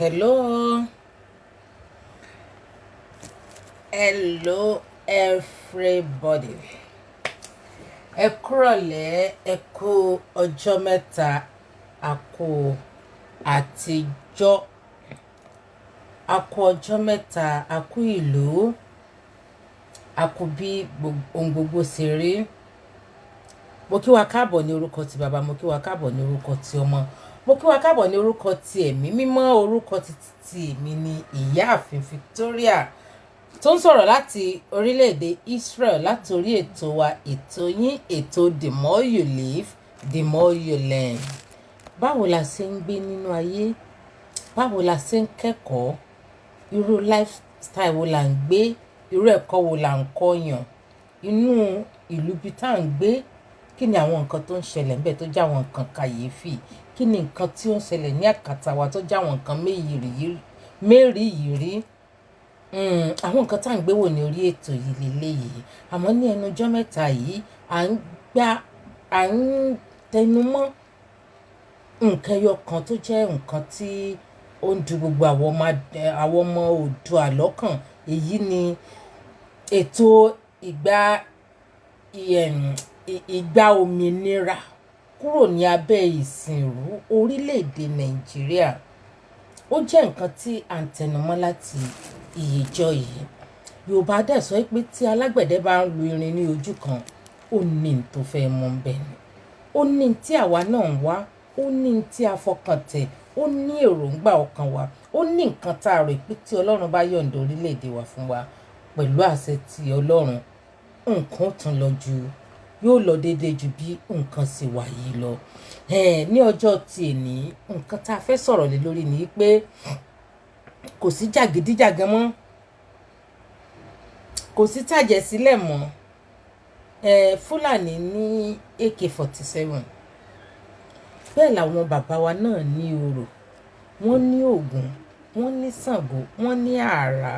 Hello, hello everybody. Ẹ kúrọ̀lẹ́, ẹ kú ọjọ́ mẹ́ta, a kú àtijọ́, a kú ọjọ́ mẹ́ta, a kú ìlú, a kú bí ohun gbogbo ṣe rí. Mo kí wa káàbọ̀ ní orúkọ ti bàbá, mo kí wa káàbọ̀ ní orúkọ ti ọmọ, mo kí wa káàbọ̀ ní orúkọ ti ẹ̀mí mímọ́. Orúkọ ti èmi ni ìyáàfin Victoria tó ń sọ̀rọ̀ láti orílẹ̀-èdè Israel, láti orí ètò wa, ètò yín, ètò The More You Live, The More You Learn. Báwo la ṣe ń gbé nínú ayé? Báwo la ṣe ń kẹ́kọ̀ọ́? Irú lifestyle wo la ń gbé? Irú ẹ̀kọ́ wo la ń kọ́yàn? Inú ìlú bí tá à ń gbé, kí ni àwọn nǹkan tó ń ṣẹlẹ̀ níbẹ̀ tó jẹ́ àwọn nǹkan kàyéfì? Kí ni nǹkan tí ó ń ṣẹlẹ̀ ní àkàtà wa tó jẹ́ àwọn nǹkan mérìíyìrí? Àwọn nǹkan tá à ń gbé wò ní orí ètò yìí lélẹ́yìí. Àmọ́ ní ẹnu ọjọ́ mẹ́ta yìí, à ń tẹnumọ́ nǹkan ẹyọ kan tó jẹ́ nǹkan tí ó ń du gbogbo àwọn ọmọ Oòduà lọ́kàn. Èyí ni ètò ìgbà òmìnira kúrò ní abẹ́ ìsìnrú orílẹ̀-èdè Nàìjíríà. Ó jẹ́ nǹkan tí à ń tẹnumọ́ láti ìyèjọ́ yìí. Yorùbá dẹ̀ sọ pé tí alágbẹ̀dẹ bá ń lu irin ní ojú kan, ó ní n tó fẹ́ mú bẹ́ẹ̀ ni. Ó ní tí àwa náà ń wá, ó ní tí a fọkàn tẹ̀, ó ní èròǹgbà ọkàn wa, ó ní nǹkan tá a rò pé tí Ọlọ́run bá yọ̀ǹda orílẹ̀-èdè wa fún wa pẹ̀lú àṣẹ ti Ọlọ́run, nǹkan ó tún lọ yóò lọ déédéé ju bí nǹkan sì wà yìí lọ. Ní ọjọ́ ti èní, nǹkan tá a fẹ́ sọ̀rọ̀ lé lórí ni pé kò sí jàgídíjàgan mọ́, kò sí tàjẹ̀ sílẹ̀ mọ́. Fúlàní ní AK-47, bẹ́ẹ̀ làwọn bàbá wa náà ní orò, wọ́n ní Ògún, wọ́n ní Ṣàngó, wọ́n ní àrá,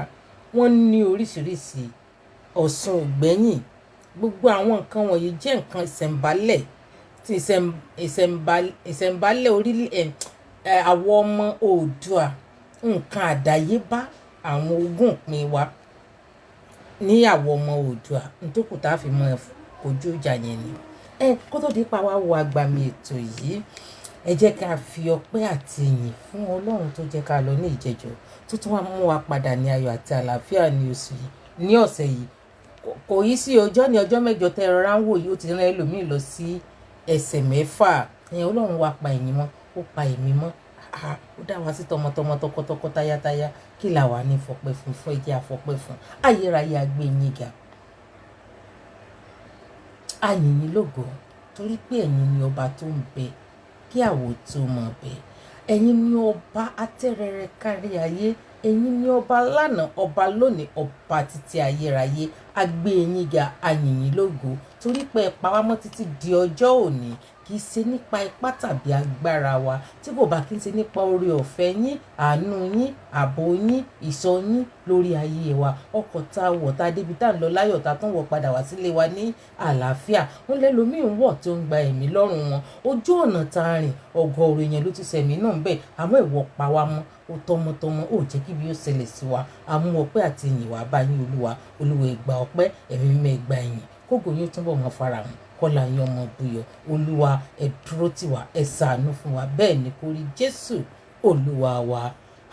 wọ́n ní oríṣiríṣi, Ọ̀ṣun ògbẹ́yìn. Gbogbo àwọn nǹkan wọ̀nyí jẹ́ nǹkan ìṣẹ̀ǹbálẹ̀ tí ìṣẹ̀ǹbálẹ̀ orílẹ̀ àwọn ọmọ Oòduà, nǹkan àdáyébá àwọn ogún ìpín wa ní àwọn ọmọ Oòduà. Nítòkù tá a fi mọ ojú ìjà yẹn ni. Kó tó di pa wá wo agbami ètò yìí, ẹ jẹ́ ká fi ọpẹ́ àti ìyìn fún Ọlọ́run tó jẹ́ ká lọ ní ìjẹjọ́, tó tún wá mú wa padà ní ayọ̀ àti àlàáfíà ní ọ̀sẹ̀ yìí. Kò yí sí ọjọ́ ní ọjọ́ mẹ́jọ tẹ́ rọra ń wò yìí, ó ti rán ẹlòmíì lọ sí ẹsẹ̀ mẹ́fà. Ọlọ́run wa pa ẹ̀yin mọ́, ó pa ẹ̀mí mọ́. Ó dá wa sí tọmọtọmọ, tọkọtọkọ, táyátáyá. Kí la wà ní fọpẹ́ fún ẹjẹ́ àfọpẹ́ fún ayérayé agbé yín ga. A yìn yín lógo torí pé ẹ̀yin ni ọba tó ń bẹ kí àwọ̀ tó mọ̀ bẹ. Ẹ̀yin ni ọba atẹ́rẹrẹ kárí ayé. Ẹ̀yin ni ọba lánàá, ọba lónìí, ọba títí ayérayé. A gbé yín ga, a yìn yín lógo torí pé ẹ pa wá mọ́ títí di ọjọ́ òní. Kì í ṣe nípa ipá tàbí agbára wa, tí kò bá kí n ṣe nípa oore ọ̀fẹ́ yín, àánú yín, ààbò yín, ìṣọ́ yín lórí ayé wa. Ọkọ̀ tá a wọ̀, tá a débi tá a ń lọ láyọ̀, tá a tún wọ̀ padà wá sílé wa ní àlàáfíà. Wọ́n lẹ́lòmíì ń wọ̀ tó ń gba ẹ̀mí lọ́rùn wọn. Ojú ọ̀nà tá a rìn, ọ̀gọ̀ọ̀rọ̀ èèyàn ló ti sẹ̀mí náà ń bẹ̀. Àmọ́ ìwọ pa wá mọ́, ó tọmọtọmọ, ó jẹ́ kí bí ó ṣẹlẹ̀ sí wa. A mú ọpẹ́ àti ìyìn wá bá yín Olúwa. Olúwa ẹ gbà ọpẹ́, ẹ̀mí mímọ́ ẹ gbà ìyìn. Kógo yín túnbọ̀ mọ́ farahàn, kọ́lá yín ọmọ buyọ̀. Olúwa ẹ dúró tì wá, ẹ ṣàánú fún wa. Bẹ́ẹ̀ ni kó rí Jésù Olúwa wa.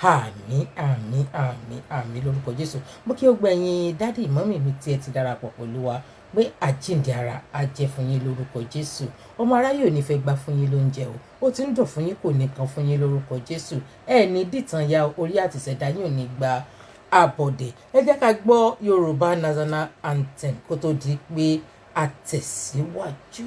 Àmín, àmín, àmín, àmín lórúkọ Jésù. Mo kí ó gbẹ̀yìn dádì mọ́mì mi tí ẹ ti darapọ̀ pẹ̀lú wa pé àjíǹde ara á jẹ́ fún yín lórúkọ Jésù. Ọmọ aráyé ò ní fẹ́ gbà fún yín lóúnjẹ o. Ó ti ń dùn fún yín, kò ní kan fún yín lórúkọ Jésù. Ní dìtàn ya orí àtìṣẹ̀dá yín ò ní gba àbọ̀dẹ̀. Ẹ jẹ́ ká gbọ́ Yorùbá National Anthem kó tó di pé a tẹ̀síwájú.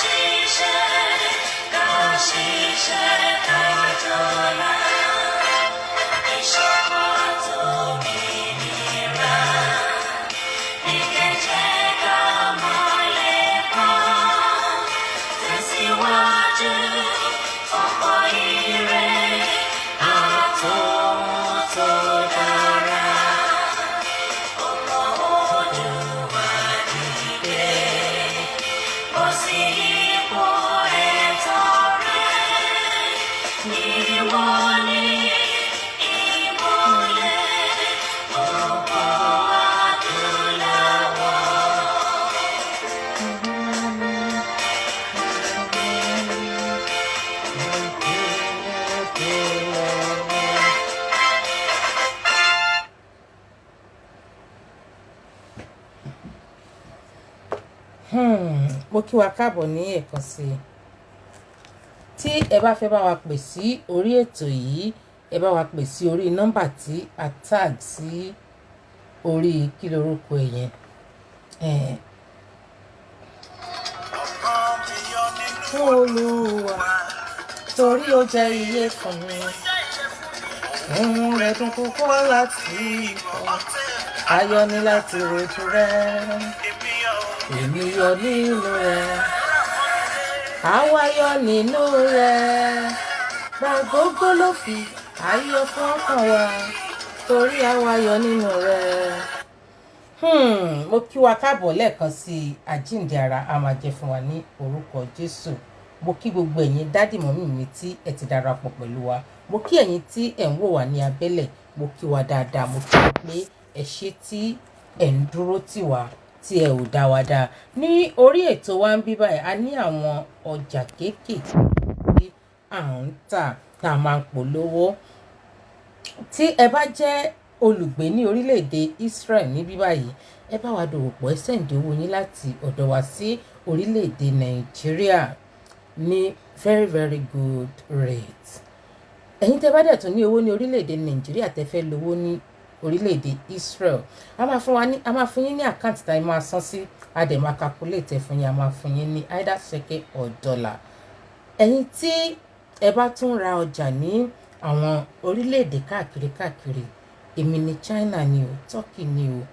She Mo kí wa káàbọ̀ ní ẹ̀kan sí i. Tí ẹ bá fẹ́ bá wa pè sí orí ètò yìí, ẹ bá wa pè sí orí nọ́mbà tí a tag sí orí kí lorúkọ yẹn. Olúwa torí ó jẹ́ iye fún mi, ohun rẹ̀ dùn púpọ̀ láti kọ́, ayọ̀ ni láti rojú rẹ̀, èmi yọ̀ nínú rẹ̀, àwa yọ̀ nínú rẹ̀, gba gbogbo ló fi ayọ̀ fún ọkàn wa torí àwa yọ̀ nínú rẹ̀. Mo kí wa káàbọ̀ lẹ́ẹ̀kan sí àjíǹde ara a máa jẹ́ fún wa ní orúkọ Jésù. Mo kí gbogbo ẹ̀yin dádì mọ́mì mi tí ẹ ti darapọ̀ pẹ̀lú wa. Mo kí ẹ̀yin tí ẹ̀ ń wò wá ní abẹ́lẹ̀. Mo kí wa dáadáa. Mo kí wa pé ẹ ṣé tí ẹ̀ ń dúró tì wá tí ẹ ò dá wa dá. Ní orí ètò wa ń bí báyìí, a ní àwọn ọjà kéékèèké tí à ń tà tá a máa ń polówó. Tí ẹ bá jẹ́ olùgbé ní orílẹ̀-èdè Israel níbí báyìí, ẹ bá wa dòwò pọ̀, ẹ sẹ́ǹdì owó yín láti ọ̀dọ̀ wa sí orílẹ̀-èdè Nàìjíríà ní very very good rate. Ẹ̀yin tẹ́ bá dẹ̀ tún ní owó ní orílẹ̀-èdè Nàìjíríà tẹ́ fẹ́ lówó ní orílẹ̀-èdè Israel, a máa fún yín ní àkáǹtì tá ẹ máa san sí, a dẹ̀ máa calculate fún yín, a máa fún yín ní either shekel or dollar. Ẹ̀yin tí ẹ bá tún ra ọjà ní àwọn orílẹ̀-èdè káàkiri, èmi ní China ni o, Turkey ni o,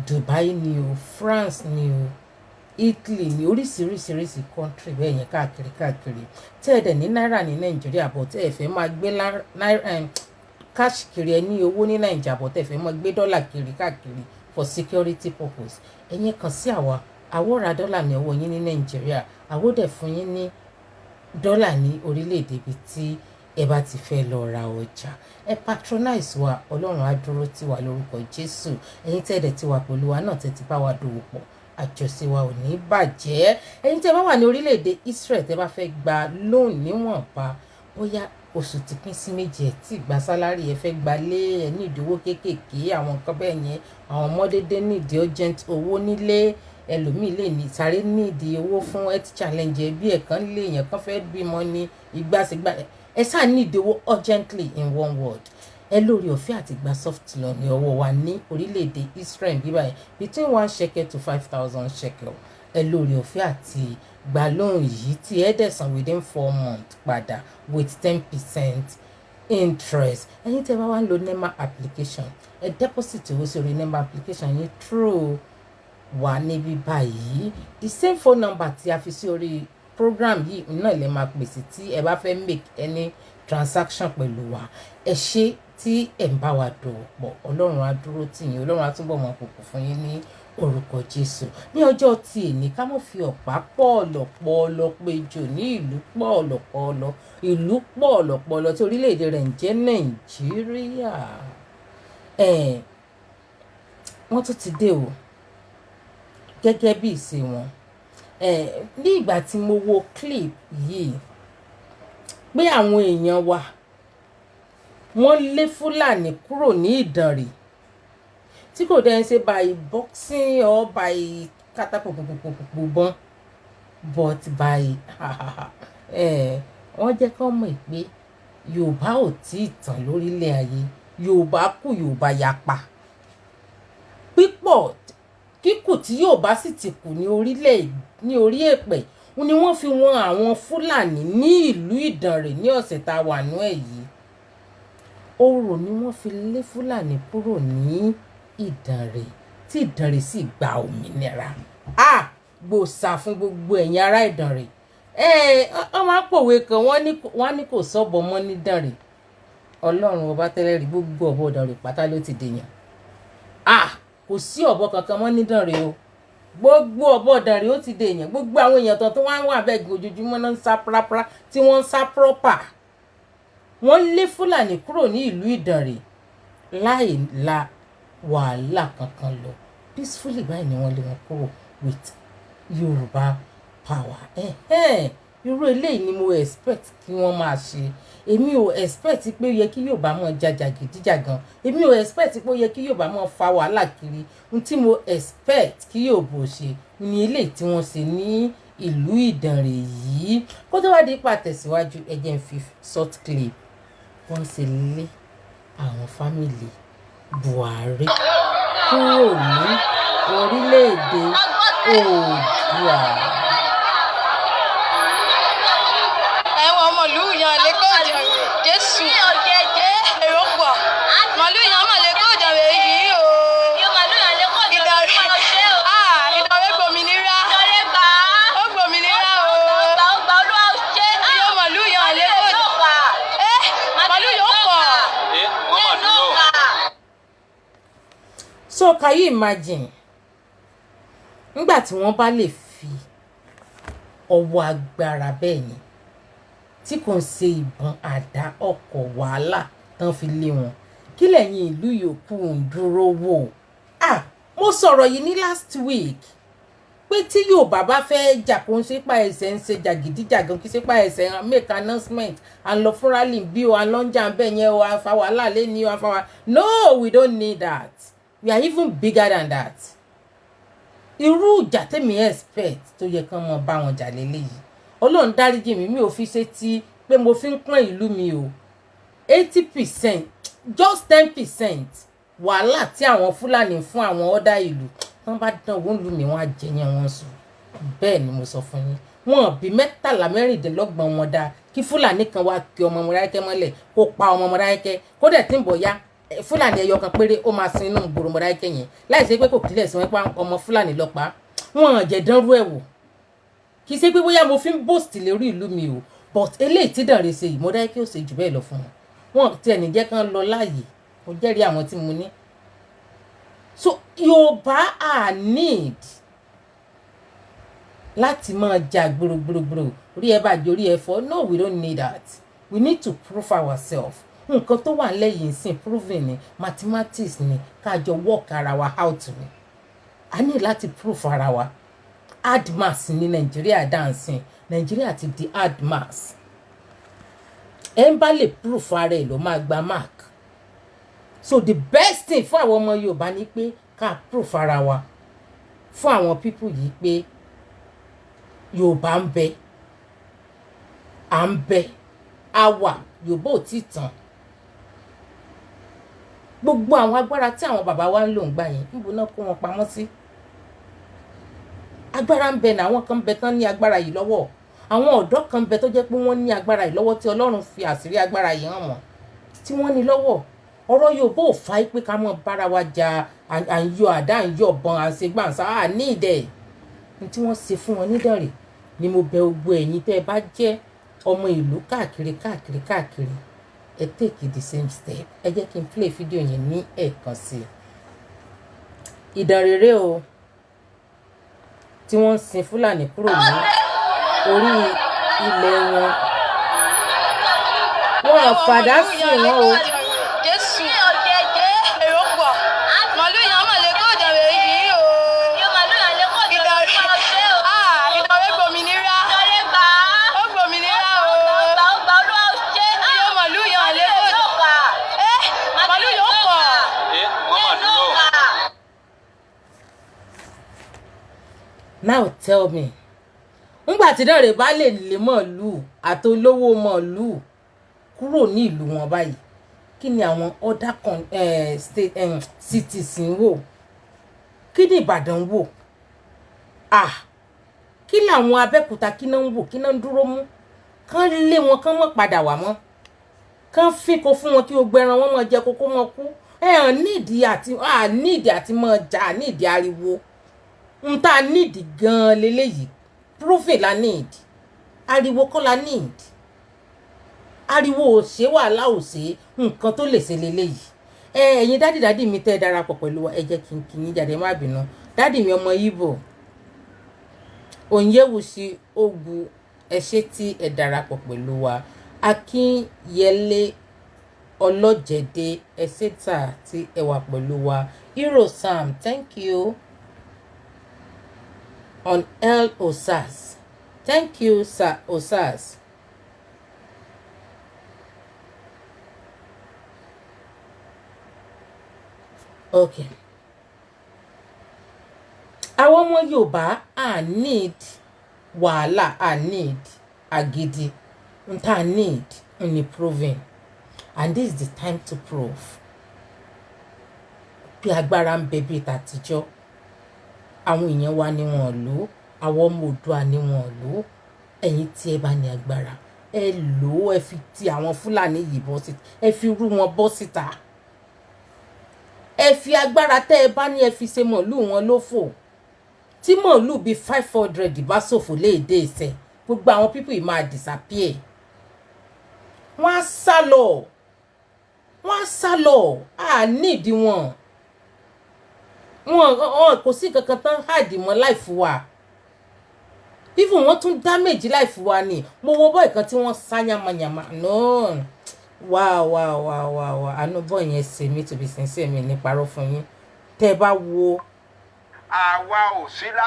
Dubai ni o, France ni o, Italy ni, oríṣiríṣi country bẹ́ẹ̀ yẹn káàkiri tẹ́ ẹ dẹ̀ ní náírà ní Nàìjíríà bọ̀ tẹ́ ẹ fẹ́ máa gbé cash kiri, ẹ ní owó ní Nàìjíríà bọ̀ tẹ́ ẹ fẹ́ máa gbé dọ́là kiri káàkiri for security purpose, ẹ̀yin kàn sí àwa ra dọ́là ní ọwọ́ yín ní Nàìjíríà, àwa dẹ̀ fún yín ní dọ́là ní orílẹ̀-èdè ibi tí ẹ bá ti fẹ́ lọ ra ọjà. Ẹ patronize wa, Ọlọ́run á dúró tì wá lórúkọ Jésù. Ẹ̀yin tẹ́ ẹ dẹ̀ ti wà pẹ̀lú wa náà tẹ́ ti bá wa dòwò pọ̀, àjọṣe wa ò ní bàjẹ́. Ẹ̀yin tẹ́ bá wà ní orílẹ̀-èdè Israel tẹ́ bá fẹ́ gba loan níwọ̀nba, bóyá oṣù ti pín sí méjì, ẹ tí gba sálárì, ẹ fẹ́ gba lé, ẹ ní ìdíwó kéékèèké, àwọn nǹkan bẹ́ẹ̀ yẹn, àwọn ọmọ dédé ní ìdí urgent owó nílé, ẹlòmíì lè ní sáré ní ìdí owó fún health challenge ẹbí ẹ̀ kan lè yẹn kan fẹ́ bímọ ní ìgbàsígbà, ẹ sáà ní ìdí owó urgently in one word. Ẹ lórí ọ̀fẹ́ àti gba soft loan ní ọwọ́ wa ní orílẹ̀-èdè Israel bí báyìí between 1 shekel to 5,000 shekel. Ẹ lórí ọ̀fẹ́ àti gba loan yìí tí ẹ dẹ̀ san within 4 months padà with 10% interest. Ẹ̀yin tẹ́ bá wá ń lo NEMA application, ẹ deposit owó sí orí NEMA application yín through wa níbí báyìí. The same phone number tí a fi sí orí program yìí náà lè máa pèsè tí ẹ bá fẹ́ make any transaction pẹ̀lú wa. Ẹ ṣé tí ẹ̀ ń bá wa dòwò pọ̀, Ọlọ́run á dúró tì yín, Ọlọ́run á túbọ̀ mọ kòkò fún yín ní orúkọ Jésù. Ní ọjọ́ tí èní ká mọ̀ fi ọ̀pá pọ̀ọ̀lọ̀pọ̀ọ̀lọ̀ péjọ ní ìlú pọ̀ọ̀lọ̀pọ̀ọ̀lọ̀ tí orílẹ̀-èdè rẹ̀ ń jẹ́ Nàìjíríà. Wọ́n tún ti dé o gẹ́gẹ́ bí ìṣe wọn. Ní ìgbà tí mo wo clip yìí pé àwọn èèyàn wa wọ́n lé Fúlàní kúrò ní Ìdànrè tí kò dẹ́n ṣe by boxing or by kátàpọ̀pọ̀pọ̀pọ̀ but by wọ́n jẹ́ kó mọ̀ pé Yorùbá ò tí ì tàn lórílẹ̀ ayé, Yorùbá kù, Yorùbá yapa pípọ̀ kíkù tí Yorùbá sì ti kù ní orí èpẹ̀ ni wọ́n fi wọn àwọn Fúlàní ní ìlú Ìdànrè ní ọ̀sẹ̀ tá a wà nú ẹ̀ yìí. Orò ni wọ́n fi lé Fúlàní kúrò ní Ìdànrè tí Ìdànrè sì gba òmìnira. Gbòòsà fún gbogbo ẹ̀yin ará Ìdànrè. Wọ́n máa ń pòwe kan, wọ́n ní kò sọ́bọ̀ mọ́ ní Ìdànrè. Ọlọ́run ọba tẹ́lẹ̀ rí gbogbo ọ̀bọ Ìdànrè pátá ló ti dèèyàn. Kò sí ọ̀bọ kankan mọ́ ní Ìdànrè o. Gbogbo ọ̀bọ Ìdànrè ó ti dèèyàn. Gbogbo àwọn èèyàn tó wá ń wà bẹ́ẹ̀ ojoojúmọ́ náà ń sá prapra tí wọ́n ń sá proper. wọ́n lé Fúlàní kúrò ní ìlú Ìdànrè láì la wàhálà kankan lọ peacefully báyìí ni wọ́n lé wọn kúrò with Yorùbá power. Irú eléyìí ni mo expect kí wọ́n máa ṣe. Èmi ò expect pé ó yẹ kí Yorùbá máa jàgídíjàgan. Èmi ò expect pé ó yẹ kí Yorùbá máa fa wàhálà kiri. Ohun tí mo expect kí Yorùbá ṣe ni eléyìí tí wọ́n ṣe ní ìlú Ìdànrè yìí. Kó tó wá di ipa tẹ̀síwájú ẹ jẹ́ n fi short clip wọ́n ṣe lé àwọn fámìlì Buhari kúrò ní orílẹ̀-èdè Oòduà. Ẹ̀wọ̀n ọmọlúù yan lè kó Ìdànrè Jésù èrò pọ̀ màlúù yan mà lè kó Ìdànrè yìí o. Ìdànrè gbòmìnira ó gbòmìnira o. Yóò màlúù yan lè kó màlúù yóò pọ̀. So can you imagine nígbà tí wọ́n bá lè fi ọwọ́ agbára bẹ́ẹ̀ ni tí kò ń ṣe ìbọn àdá ọkọ̀ wàhálà tán fi lé wọn kí lẹ́yìn ìlú yòókù ń dúró wò. Mo sọ̀rọ̀ yìí ní last week pé tí Yorùbá bá fẹ́ jà kó ń ṣe pa ẹsẹ̀ ń ṣe jàgídíjàgan kí ṣe pa ẹsẹ̀ make announcement and lọ fún rally bí o alonja ń bẹ̀ yẹn o afa wàhálà lé ní o afa wàhálà. No, we don't need that. We are even bigger than that. Irú ìjà tèmi expect tó yẹ kán mọ bá wọn jà lélẹ́yìí. Ọlọ́run dáríjì mi ò fi ṣe ti pé mo fi ń pọ́n ìlú mi o. 80% just 10% wàhálà tí àwọn Fúlàní fún àwọn ọ̀dà ìlú wọ́n bá dán owó ìlú mi wọ́n á jẹyàn wọn sùn. Bẹ́ẹ̀ ni mo sọ fún yín. Wọ́n bí 13 mẹ́rìndínlọ́gbọ̀n wọn dá kí Fúlàní kan wá kí ọmọ Mọdákẹ́kẹ́ mọ́lẹ̀ kó pa ọmọ Mọdákẹ́kẹ́ kó dẹ̀ tí ń bọ̀ ya Fúlàní ẹyọ kan péré ó máa sin inú gbòòrò Mọdákẹ́kẹ́ yẹn láì ṣe pé kò kílẹ̀ sí wọn pa ọmọ Fúlàní lọ́pàá wọn jẹ́ dánrú ẹ̀ wò kì í ṣe pé bóyá mo fi ń boast lórí ìlú mi o but eléyìí tí Ìdànrè ṣe yìí Mọdákẹ́kẹ́ ò ṣe jù bẹ́ẹ̀ lọ fún wọn tí ẹnì jẹ́ kán lọ láàyè mo jẹ́rìí àwọn tí mo ní. So Yorùbá are need láti máa jà gbòrògbòrògbòrò orí ẹ bàjẹ́ orí ẹ fọ́. No, we don't need that. We need to prove ourselves. Nǹkan tó wà lẹ́yìn sí proving ni mathematics ni kájọ work ara wa out ni. A ní láti prove ara wa. Hard maths ní Nàìjíríà dancing. Nàìjíríà ti di hard maths. Ẹ ń bá lè prove ara ẹ̀ ló máa gba mark. So the best thing fún àwọn ọmọ Yorùbá ni pé ká prove ara wa fún àwọn people yìí pé Yorùbá ń bẹ à ń bẹ a wà Yorùbá ò tí tán. Gbogbo àwọn agbára tí àwọn bàbá wa ń lò ń gbà yẹn níbo náà kó wọn pamọ́ sí. Agbára ń bẹ náà àwọn kan ń bẹ tán ní agbára yìí lọ́wọ́ àwọn ọ̀dọ́ kan ń bẹ tó jẹ́ pé wọ́n ní agbára yìí lọ́wọ́ tí Ọlọ́run fi àṣírí agbára yìí hàn wọ́n tí wọ́n ní lọ́wọ́. Ọ̀rọ̀ Yorùbá ò fà pé ká mọ̀ bára wa jà à ń yọ àdá à ń yọ ọ̀bọ̀n à ń ṣe gbàǹsá ní ìdẹ̀ ní tí wọ́n ṣe fún wọn nídànrè ni mo bẹ̀ gbogbo ẹ̀yin tẹ́ ẹ bá jẹ́ ọmọ ìlú káàkiri ẹ take the same step. Ẹ jẹ́ kí n play fídíò yẹn ní ẹ̀ẹ̀kan sí i. Ìdànrè o tí wọ́n ń sin Fúlàní kúrò ní orí ilẹ̀ wọn wọn àfàdá sí wọn o. Jésù èrò pọ̀ màlúù yan mà lè kó Ìdànrè yìí o. Ìdànrè gbòmìnira ó gbòmìnira o. Yóò màlúù yan lè kó màlúù yóò pọ̀. Now tell me nígbà tí Ìdànrè bá lè lé màlúù àtolówó màlúù kúrò ní ìlú wọn báyìí kí ni àwọn other state cities ń wò kí ni Ìbàdàn wò kí làwọn Abẹ́òkúta kí náà ń wò kí náà ń dúró mú kán lé wọn kán mọ́ padà wá mọ́ kán fíko fún wọn kí gbogbo ẹran wọn mọ́ jẹ kókó wọn kú nídìí àti mọ́ jà nídìí ariwo n ta nídìí gan leléyìí proving la need ariwo kọ́ la need ariwo ò ṣe wàhálà ò ṣe nǹkan tó lè ṣe leléyìí. Ẹ̀yin dádì mi tẹ́ darapọ̀ pẹ̀lú wa ẹ jẹ́ kí n kí yín jáde má bínú dádì mi ọmọ Ìgbò Onyewusi Ogu ẹ ṣé tí ẹ darapọ̀ pẹ̀lú wa Akínyẹlé Ọlọ́jẹ̀dé ẹ̀sẹ̀tà tí ẹ wà pẹ̀lú wa. Hero Sam, thank you. On L Osas, thank you Sir Osas. Okay. Àwọn ọmọ Yorùbá need wàhálà, need agídí. Nta need in proving. And this is the time to prove. Bí agbára ń bẹ bí tàtijọ́. Àwọn èèyàn wa ni wọ́n lò, àwọn ọmọ Oòduà ni wọ́n lò. Ẹ̀yin tí ẹ bá ní agbára, ẹ lò ó, ẹ fi ti àwọn Fúlàní yìí bọ́ síta, ẹ fi rú wọn bọ́ síta. Ẹ fi agbára tẹ́ ẹ bá ní ẹ fi ṣe mọ̀lú wọn lófò. Tí mọ̀lú bí 500 bá ṣòfò léèdè ìṣẹ́, gbogbo àwọn people yìí máa disappear. Wọ́n á sá lọ. Wọ́n á sá lọ. A need wọn. Wọn kò sí kankan tán hide mọ́ life wa. Even wọ́n tún damage life wa ni. Mo wo boy kan tí wọ́n sá yamayama. No. Wow. Àánú boy yẹn ṣe mí to be sincere mi ní parọ́ fún yín. Tẹ́ bá wo àwa ò sí lá.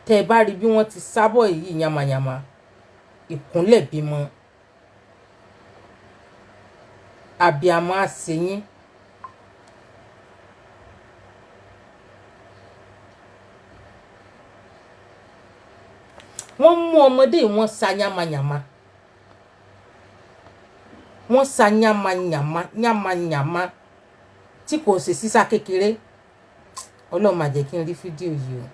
Tẹ́ bá rí bí wọ́n ti sábọ̀ yìí yamayama. Ìkúnlẹ̀ bímọ. Àbíamọ á ṣe yín. Wọ́n mú ọmọdé wọ́n sa yamayama. Wọ́n sa yamayama tí kò sì sísá kékeré. Ọlọ́run má jẹ́ kí n rí fídíò yìí o.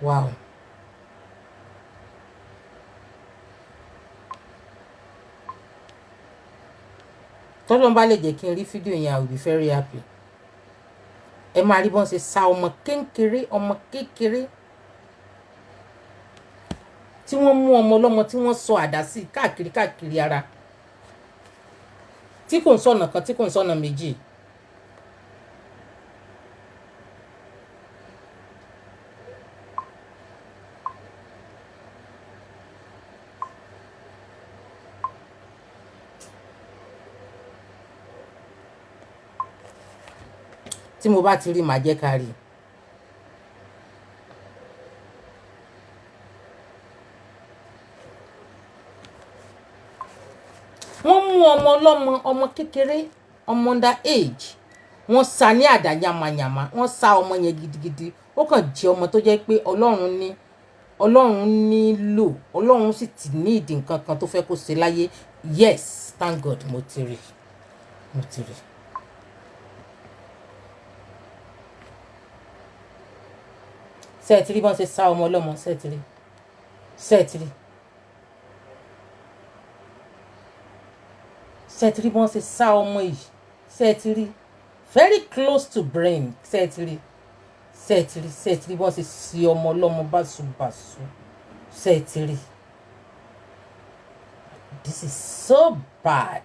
Wow. Tọ́lọ́run bá lè jẹ́ kí n rí fídíò yẹn, I will be very happy. Ẹ máa rí bọ́n ṣe sa ọmọ kékeré tí wọ́n mú ọmọ ọlọ́mọ tí wọ́n sọ àdá sí káàkiri ara. Tí kò ń sọ̀nà kan, tí kò ń sọ̀nà méjì. Tí mo bá ti rí màá jẹ́ ká rí. Wọ́n mú ọmọ ọlọ́mọ, ọmọ kékeré, ọmọ under age. Wọ́n sa ní àdá yamayama. Wọ́n sa ọmọ yẹn gidigidi. Ó kàn jẹ́ ọmọ tó jẹ́ pé Ọlọ́run nílò. Ọlọ́run sì ti ní ìdí nǹkan kan tó fẹ́ kó ṣe láyé. Yes, thank God mo ti rí. Sẹ́ẹ̀tìrí bọ́n ṣe sá ọmọ ọlọ́mọ, sẹ́ẹ̀tìrí. Sẹ́ẹ̀tìrí bọ́n ṣe sá ọmọ yìí, sẹ́ẹ̀tìrí. Very close to brain, sẹ́ẹ̀tìrí bọ́n ṣe sí ọmọ ọlọ́mọ báṣubàṣu, sẹ́ẹ̀tìrí. This is so bad.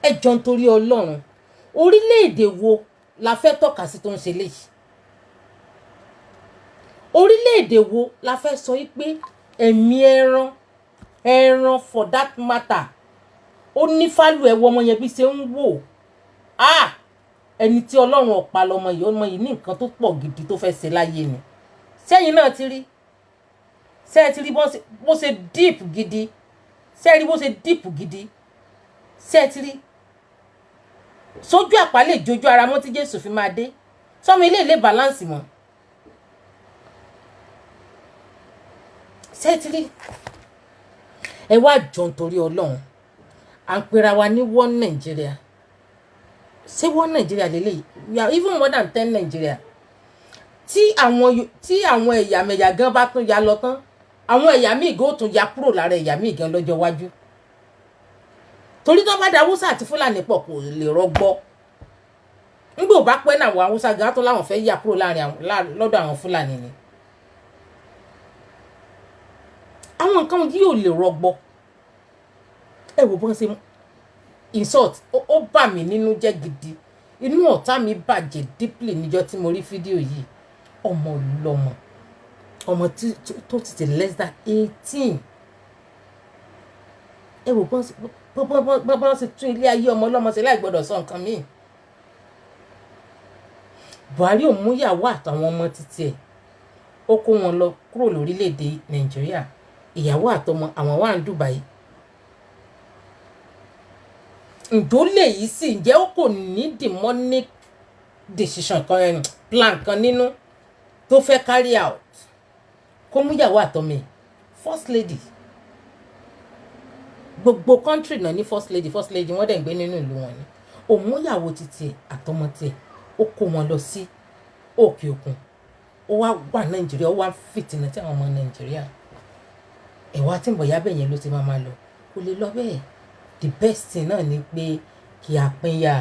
Ẹ jọ̀ọ́ nítorí Ọlọ́run, orílẹ̀-èdè wo la fẹ́ tọ́ka sí tó ń ṣe léyìí? Orílẹ̀-èdè wo la fẹ́ sọ pé ẹ̀mí ẹran for that matter ó ní fálù ẹ̀wọ̀ ọmọ yẹn bí ṣe ń wò. Ẹni tí Ọlọ́run ọ̀pá lọmọ yìí ní nǹkan tó pọ̀ gidi tó fẹ́ ṣe láyé ni. Sẹ́yìn náà ti rí. Sẹ́ẹ̀ ti rí bó ṣe deep gidi. Sẹ́ẹ̀ rí bó ṣe deep gidi. Sẹ́ẹ̀ ti rí. Sójú àpá lè jojú ara mọ́ tí Jésù fi máa dé. Sọ́mọ ilé balance mọ́. Sẹ́ẹ̀ ti rí. Ẹ wá jọ nítorí Ọlọ́run. À ń pera wa ní one Nigeria. Ṣé one Nigeria lélẹ́yìí? We are even more than 10 Nigeria. Tí àwọn ẹ̀yà mẹ̀yà gan bá tún ya lọ tán, àwọn ẹ̀yà míì gan ó tún ya kúrò lára ẹ̀yà míì gan lọ́jọ́ iwájú. Torí tó bá da Hausa àti Fúlàní pọ̀ kò lè rọgbọ. Nígbà ò bá pẹ́ náà àwọn Hausa gan tó láwọn fẹ́ yà kúrò lọ́dọ̀ àwọn Fúlàní ni. Àwọn nǹkan yìí ò lè rọgbọ. Ẹ wò bọ́n ṣe insult ó bà mí nínú jẹ́ gidi inú ọ̀tá mi bàjẹ́ deeply níjọ́ tí mo rí fídíò yìí ọmọ lọ́mọ ọmọ tó ti tẹ̀ less than 18 ẹ wò bọ́n sì tún ilé ayé ọmọ ọlọ́mọ sí láì gbọ́dọ̀ sọ nǹkan míì Buhari ò mú ìyàwó àtàwọn ọmọ títí ẹ̀ ó kó wọn lọ kúrò lórílẹ̀‐èdè Nàìjíríà ìyàwó àtọmọ àwọn wà ní Dubai ǹjọ́ lè yìí sì ǹjẹ́ ó kò ní demonic decision kan plan kan nínú tó fẹ́ carry out kó mú ìyàwó àtọmọ ẹ̀ first lady gbogbo country náà ní first lady wọ́n dẹ̀ ń gbé nínú ìlú wọn ni ó mú ìyàwó títí ẹ̀ àtọmọ tiẹ̀ ó kó wọn lọ sí òkè òkun ó wá wà Nàìjíríà ó wá fìtínà tí àwọn ọmọ Nàìjíríà ẹ̀wà tí ń bọ̀ yábẹ̀ yẹn ló ti máa lọ kó lè lọ bẹ́ẹ̀ the best thing náà ni pé kí a pínyà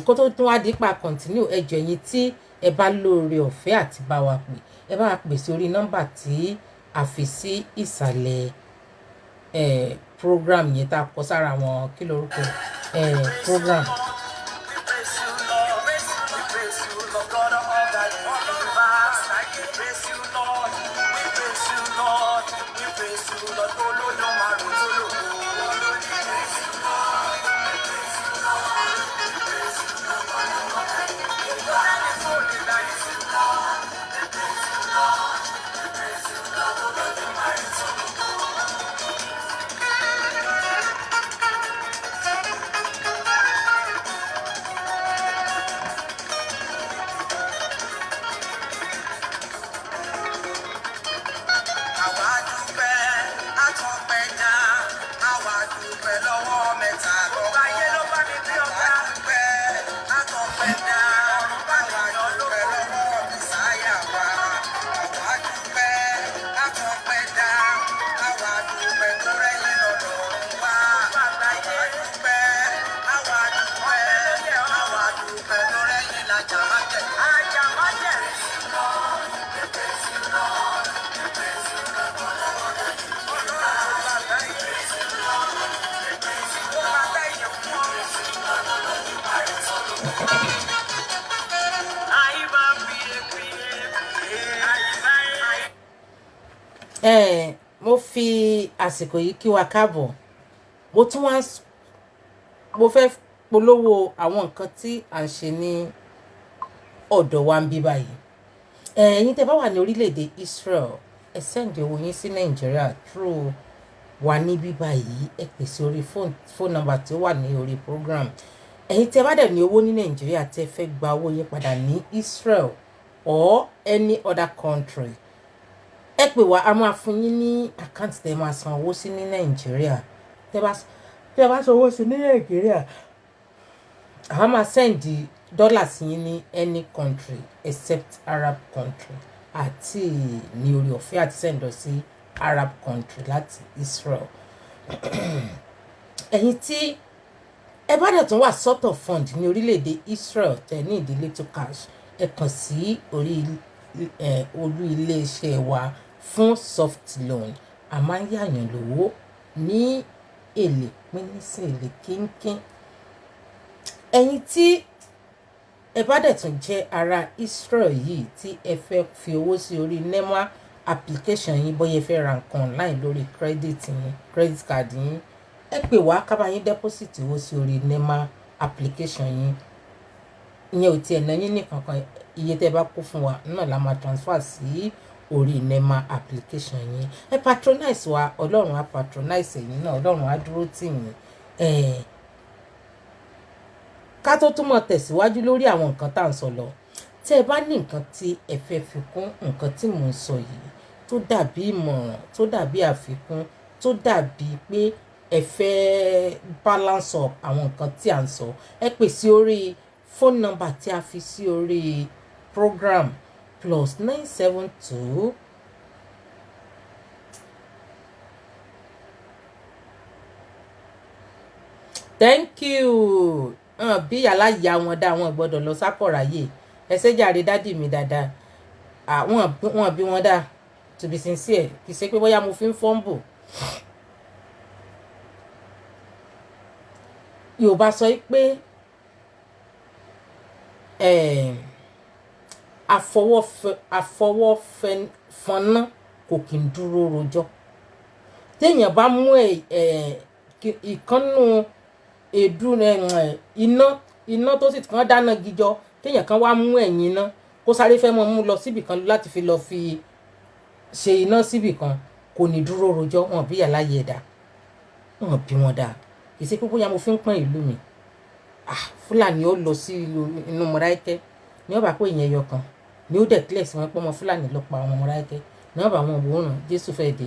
kó tó tún wá dípa continue ẹjọ́ yín tí ẹ bá lóore ọ̀fẹ́ àti bá wa pè ẹ bá wa pè sí orí nọ́mbà tí a fi sí ìsàlẹ̀ program yẹn tá a kọ sára wọn kí lorúkọ program. Mo fi àsìkò yìí kí wa káàbọ̀ mo fẹ́ polówó àwọn nǹkan tí à ń ṣe ní ọ̀dọ̀ wa ń bí báyìí ẹ̀yin tẹ́ bá wà ní orílẹ̀-èdè Israel ẹ send owó yín sí Nàìjíríà through wa ní bí báyìí ẹ pèsè orí phone number tí ó wà ní orí program ẹ̀yin tẹ́ bá dẹ̀ ní owó ní Nàìjíríà tẹ́ fẹ́ gba owó yín padà ní Israel or any other country ẹ pè wá a máa fún yín ní àkáǹtì tẹ́ máa san owó sí ní Nàìjíríà tẹ́ bá san owó sí ní Nàìjíríà a máa send dọ́là sí yín ní any country except Arab country àti ní orí ọ̀fẹ́ àti send sí Arab country láti Israel ẹ̀yin tí ẹ bá dẹ̀ tún wà sort of fund ní orílẹ̀-èdè Israel tẹ́ ní ìdílé tó cash ẹ kàn sí orí olú iléeṣẹ́ wa fún soft loan a máa ń yàyàn lówó ní èlé pínísìn èlé kínkín ẹ̀yin tí ẹ bá dẹ̀ tún jẹ́ ará Israel yìí tí ẹ fẹ́ fi owó sí orí NEMA application yín bóyá ẹ fẹ́ ra nǹkan online lórí credit card yín ẹ pè wá ká bá yín deposit owó sí orí NEMA application yín ìyẹn ò tiẹ̀ náà yín ní kankan iye tẹ́ bá kó fún wa náà la máa transfer sí orí NEMA application yín ẹ patronize wa Ọlọ́run á patronize yín náà Ọlọ́run á dúró tì yín ká tó túmọ̀ tẹ̀síwájú lórí àwọn nǹkan tá à ń sọ lọ tẹ́ ẹ bá ní nǹkan tí ẹ fẹ́ fi kún nǹkan tí mò ń sọ yìí tó dàbí ìmọ̀ràn tó dàbí àfikún tó dàbí pé ẹ fẹ́ balance up àwọn nǹkan tí à ń sọ ẹ pè sí orí phone number tí a fi sí orí program +972 thank you bí yàrá ìyá wọn dá wọn gbọ́dọ̀ lọ sákọ̀ráyè ẹsẹ jàre dádì mi dáadáa wọn bí wọn dá to be sincere kì í ṣe pé bóyá mo fi ń fọ́nbù Yorùbá sọ pé àfọwọ́fọnná kò kí ń dúró rojọ́. Téèyàn bá mú ìkànnù èédú iná tó sì kàn dáná gíjọ, téèyàn kan wá mú ẹ̀yìn iná kó sáré fẹ́ mọ́ mú lọ síbì kan láti fi lọ fi ṣe iná síbì kan, kò ní dúró rojọ́. Wọn bí àláyé ẹ̀dá, wọn bí wọn dáa. Kì í ṣe pé bóyá mo fi ń pọ́n ìlú mi. Fúlàní ó lọ sí inú Mọdákẹ́kẹ́ ní ọba pé ìyẹn ẹyọ kan ni ó declare sí wọn pé ọmọ Fúlàní ló pa ọmọ Mọdákẹ́kẹ́ ní ọba wọn wòóràn Jésù fẹ́ dé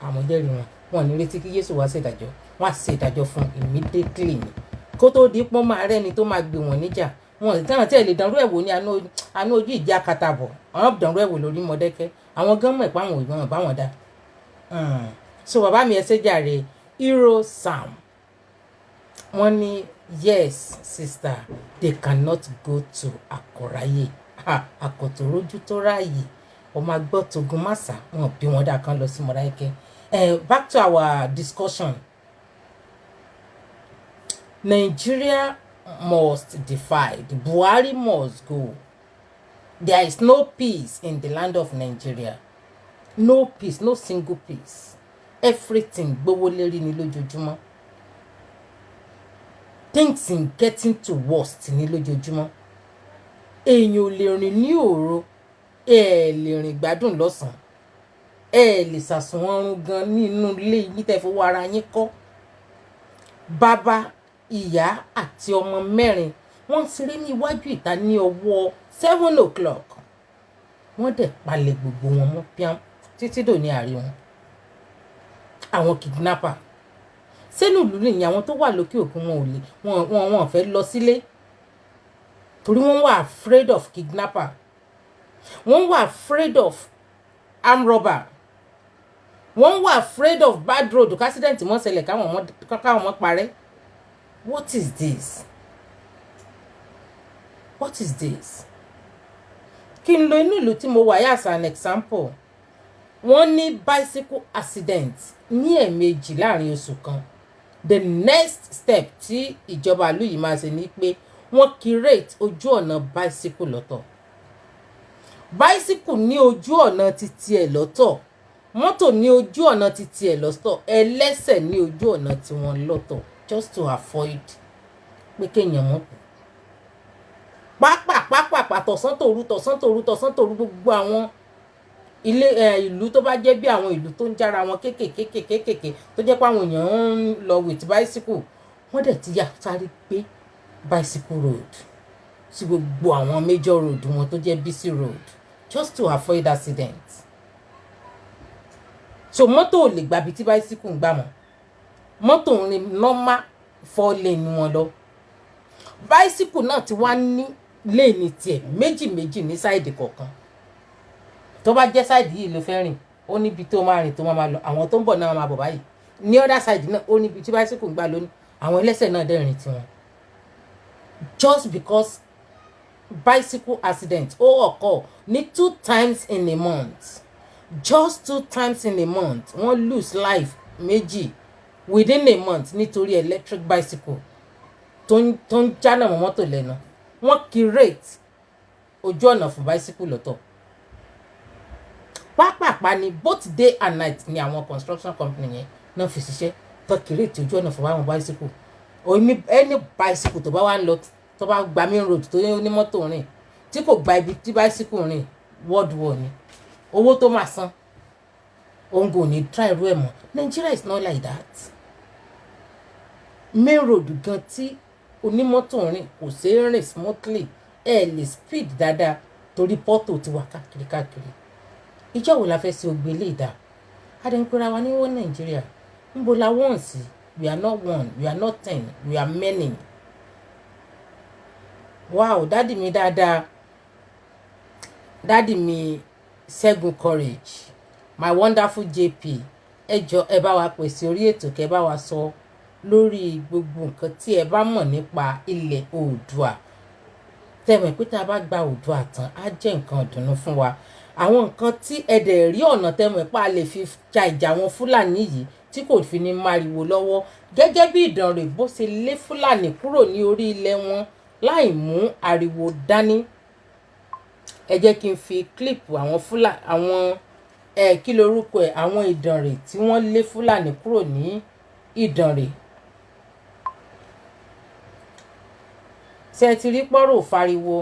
àwọn jẹ́rìí wọn ní retí kí Jésù wá ṣèdájọ́, wọn á ṣe ìdájọ́ fún immediately ni kó tó di pọ́n máa rẹ́ni tó máa gbé wọn níjà. Wọn ì tán tí ẹ lè dánrú ẹ̀wò ní àánú ojú ìjà katabọ̀ àwọn dánrú ẹ̀wò lórí Mọdákẹ́kẹ́. Àwọn gan mọ̀ pé àwọn òyìnbọn bá wọn dá. So bàbá mi ẹ ṣe jàre Hero Sam wọ́n ní yes sister they cannot go to Àkọ̀ráyè àkọ̀tòrójú tó ráàyè ọmọ agbọ́ togun màsà wọn bí wọn dá kan lọ sí Mọdákẹ́kẹ́. Back to our discussion. Nigeria must divide. Buhari must go. There is no peace in the land of Nigeria. No peace, no single peace. Everything gbówó lérí ni lójoojúmọ́. Things in getting to worst ní lójoojúmọ́. Èèyàn ò lè rìn ní òru, ẹ lè rìn gbádùn lọ́sàn. Ẹ lè sàsùn ọrùn gan nínú ilé yín tẹ́ fowó ara yín kọ́. Bàbá, ìyá àti ọmọ mẹ́rin wọ́n ṣeré ní iwájú ìta ní ọwọ́ 7 o'clock. Wọ́n dẹ̀ palẹ̀ gbogbo wọn mọ́ píám títí dòní àárí wọn. Àwọn kidnapper sínú ìlú nìyẹn àwọn tó wà lókè òkun wọn ò fẹ́ lọ sílé torí wọ́n wà afraid of kidnapper. Wọ́n wà afraid of armed robber. Wọ́n wà afraid of bad road accident mọ́ ṣẹlẹ̀ káwọn mọ́ parẹ́. What is this? What is this? Kí n lo inú ìlú tí mo wà yà as an example. Wọ́n ní bicycle accident ní ẹ̀ẹ̀mejì láàrin oṣù kan. The next step tí ìjọba ìlú yìí máa ṣe ni pé wọ́n curate ojú ọ̀nà bicycle lọ́tọ̀. Bicycle ní ojú ọ̀nà títí ẹ̀ lọ́tọ̀. Mọ́tò ní ojú ọ̀nà títí ẹ̀ lọ́tọ̀. Ẹlẹ́sẹ̀ ní ojú ọ̀nà tí wọ́n lọ́tọ̀. Just to avoid pé kéèyàn mọ̀ kù. Pápá tọ̀sán tòru gbogbo àwọn ilé ìlú tó bá jẹ́ bí àwọn ìlú tó ń jára wọn kéékèèké tó jẹ́ pé àwọn èèyàn ń lọ with bicycle wọ́n dẹ̀ ti yà sáré gbé bicycle road sí gbogbo àwọn major road wọn tó jẹ́ busy road just to avoid accident. So mọ́tò ò lè gbàbí tí bicycle ń gbà mọ́. Mọ́tò ń rin normal 4 lane wọn lọ. Bicycle náà ti wá ní lane tiẹ̀ méjì ní side kọ̀ọ̀kan. Tó bá jẹ́ side yìí ló fẹ́ rìn ó níbi tó máa rìn tó máa lọ àwọn tó ń bọ̀ náà máa bọ̀ báyìí ní other side náà ó níbi tí bicycle ń gbà lónìí àwọn ẹlẹ́sẹ̀ náà dẹ̀ rìn tiwọn. Just because bicycle accident ó occur ní 2 times in a month. Just 2 times in a month wọ́n lose life méjì within a month nítorí electric bicycle tó ń jánà mọ́ mọ́tò lẹ́nu. Wọ́n curate ojú ọ̀nà fún bicycle lọ́tọ̀. Pápápá ni both day and night ni àwọn construction company yẹn náà fi ṣiṣẹ́ tó curate ojú ọ̀nà fún àwọn bicycle. Any bicycle tó bá wá ń lọ tó bá gba main road tó ní mọ́tò rìn tí kò gba ibi tí bicycle rìn world war ni owó tó máa san òun kò ní try irú ẹ̀ mọ́. Nigeria is not like that. Main road gan tí onímọ́tò rìn kò ṣeé rìn smoothly ẹ lè speed dáadáa torí pọ́tò ti wà káàkiri. Ìjọ wo la fẹ́ ṣe ògbé lè dá? Adẹ́npẹ́ra wa ní wọ́n Nàìjíríà níbo la wọ́n sí? We are not one, we are not 10, we are many. Wow, dádì mi dáadáa, dádì mi Ṣẹ́gun Courage, my wonderful JP, ẹ jọ̀ọ́ ẹ bá wa pèsè orí ètò kẹ́ bá wa sọ lórí gbogbo nǹkan tí ẹ bá mọ̀ nípa ilẹ̀ Oòduà. Tẹ̀mọ̀ pé tá a bá gba Oòduà tán á jẹ́ nǹkan ìdùnnú fún wa. Àwọn nǹkan tí ẹ dẹ̀ rí ọ̀nà tẹ̀mọ̀ pa lè fi ja ìjà wọn Fúlàní yìí tí kò fi ní máriwo lọ́wọ́ gẹ́gẹ́ bí Ìdànrè bó ṣe lé Fúlàní kúrò ní orí ilẹ̀ wọn láì mú ariwo dání. Ẹ jẹ́ kí n fi kílípù àwọn kí lorúkọ ẹ̀ àwọn Ìdànrè tí wọ́n lé Fúlàní kúrò ní Ìdànrè. Ṣé ti rí pọ́rọ̀ fariwo?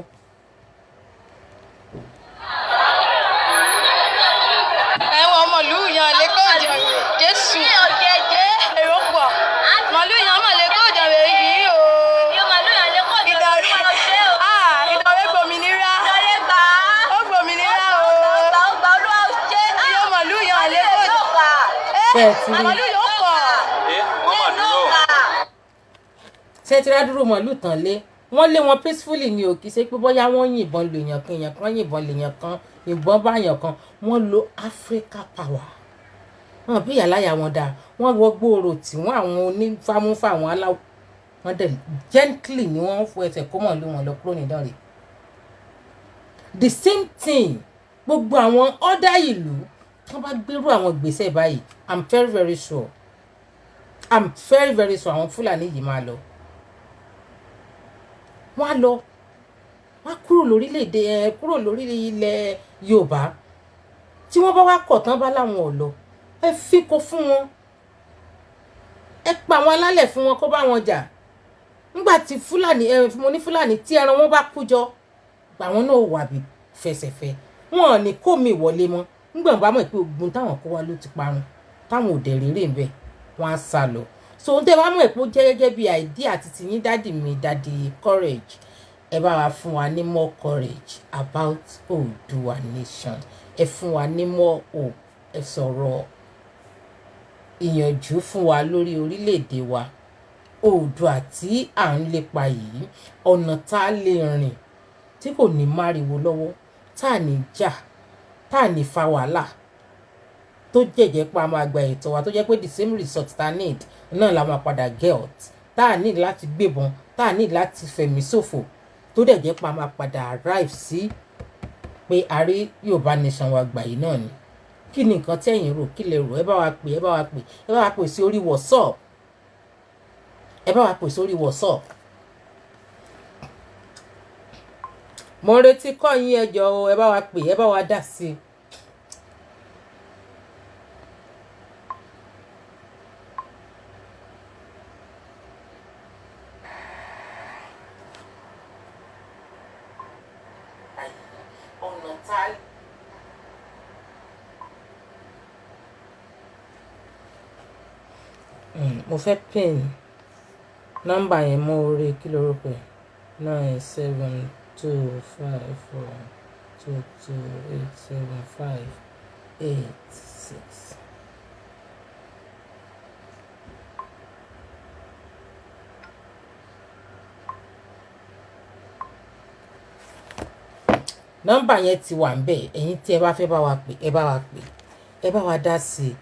Ẹ̀wọ̀n ọmọlúù yan lẹ́kọ̀ọ́ ìjàngbè Jésù. Èrò pọ̀. Màlúù yan mà lẹ́kọ̀ọ́ ìjàngbè yìí o. Ìdànrè gbòmìnira. Ó gbòmìnira o. Iye màlúù yan lẹ́kọ̀ọ́ ìjàngbè. Màlúù yan pọ̀. Ṣé ti rádúró màlúù tán lé? Wọ́n lé wọn peacefully ni ò kì í ṣe pé bóyá wọ́n yìnbọn lu èèyàn kan yìnbọn lèèyàn kan yìnbọn báyàn kan. Wọ́n lo Africa power. Wọ́n bí ìyàláyà wọn dáa. Wọ́n wọ gbòòrò tí wọ́n àwọn onífàmúfà àwọn aláwọ̀. Wọ́n dẹ̀ gently ni wọ́n fọ ẹsẹ̀ kó mọ̀ lé wọn lọ kúrò ní Ìdànrè. The same thing gbogbo àwọn ọ̀dà ìlú tí wọ́n bá gbérú àwọn gbèsè báyìí I'm very sure àwọn Fúlàní yìí máa lọ. Wọ́n á lọ wọ́n á kúrò lórí ilẹ̀ Yorùbá tí wọ́n bá wá kọ̀ tán bá láwọn ò lọ ẹ fi kó fún wọn ẹ pa àwọn alálẹ̀ fún wọn kó bá wọn jà nígbà tí mo ní Fúlàní tí ẹran wọn bá kú jọ gbà wọn náà wà bí fẹsẹ̀fẹ wọn ò ní kó mi wọlé mọ́ nígbà wọn bá mọ̀ pé ogun táwọn kó wá ló ti parun táwọn ò dẹ̀ rérè ń bẹ̀ wọ́n á sá lọ. So ohun tẹ́ bá mọ̀ pé ó jẹ́ gẹ́gẹ́ bí idea àti tìyín dádì mi dádì courage ẹ bá wa fún wa ní more courage about Oòduà nation ẹ fún wa ní more hope ẹ sọ̀rọ̀ ìyànjú fún wa lórí orílẹ̀-èdè wa Oòduà tí à ń lépa yìí ọ̀nà tá a lè rìn tí kò ní máriwo lọ́wọ́ tá a ní jà tá a ní fa wàhálà tó jẹ́jẹ́ pa máa gba ètò wa tó jẹ́ pé the same result tá a need náà la máa padà get tá a need láti gbébọn tá a need láti fẹ̀mí ṣòfò tó dẹ̀ jẹ́ pa máa padà arrive sí pé àrí Yorùbá nation wa gbà yìí náà ni. Kí ni nǹkan tí ẹ̀yin rò kí lẹ rò ẹ bá wa pè sí orí WhatsApp mo retí kọ́ yín ẹ jọ̀ọ́ ẹ bá wa pè ẹ bá wa dá sí i. Mo fẹ́ pin nọ́mbà yẹn mọ́ orí kí lorúkọ ẹ̀ 972542287586. Nọ́mbà yẹn ti wà ń bẹ̀ ẹ̀yin tí ẹ bá fẹ́ bá wa pè ẹ bá wa dá sí i.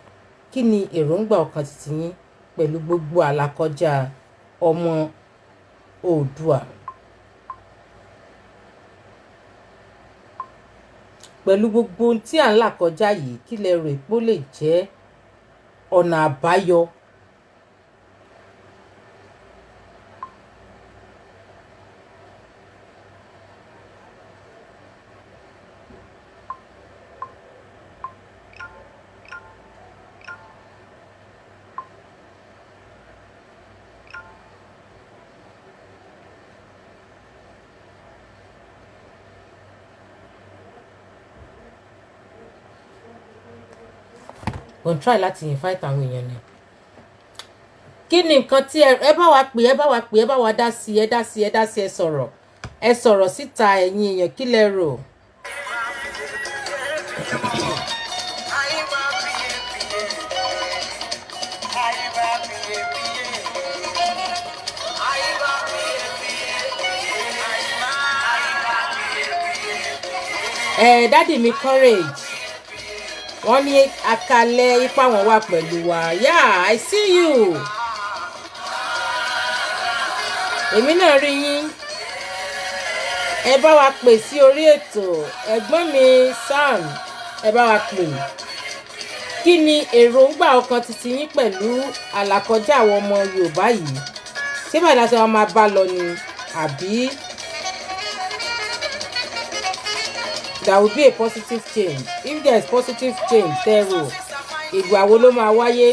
Kí ni èròǹgbà ọkàn títí yín pẹ̀lú gbogbo àlàkọjá ọmọ Oòduà pẹ̀lú gbogbo ohun tí à ń là kọjá yìí kí lẹ rò pé ó lè jẹ́ ọ̀nà àbáyọ go try láti invite àwọn èèyàn ni. Kí ni nǹkan tí ẹ bá wa pè ẹ bá wa dá sí ẹ sọ̀rọ̀ síta ẹ̀yin èèyàn kí lẹ rò. Dádì mi courage wọ́n ní àkàlẹ̀ ipá wọn wà pẹ̀lú wa yeah I see you èmi náà rí yín ẹ bá wa pè sí orí ètò ẹ̀gbọ́n mi Sam ẹ bá wa pè kí ni èròǹgbà ọkàn titi yín pẹ̀lú àlàkọjá àwọn ọmọ Yorùbá yìí? Ṣé báyìí láti wá máa bá lọ ni àbí there will be a positive change? If there is positive change tẹ́rù ìgbà wo ló máa wáyé?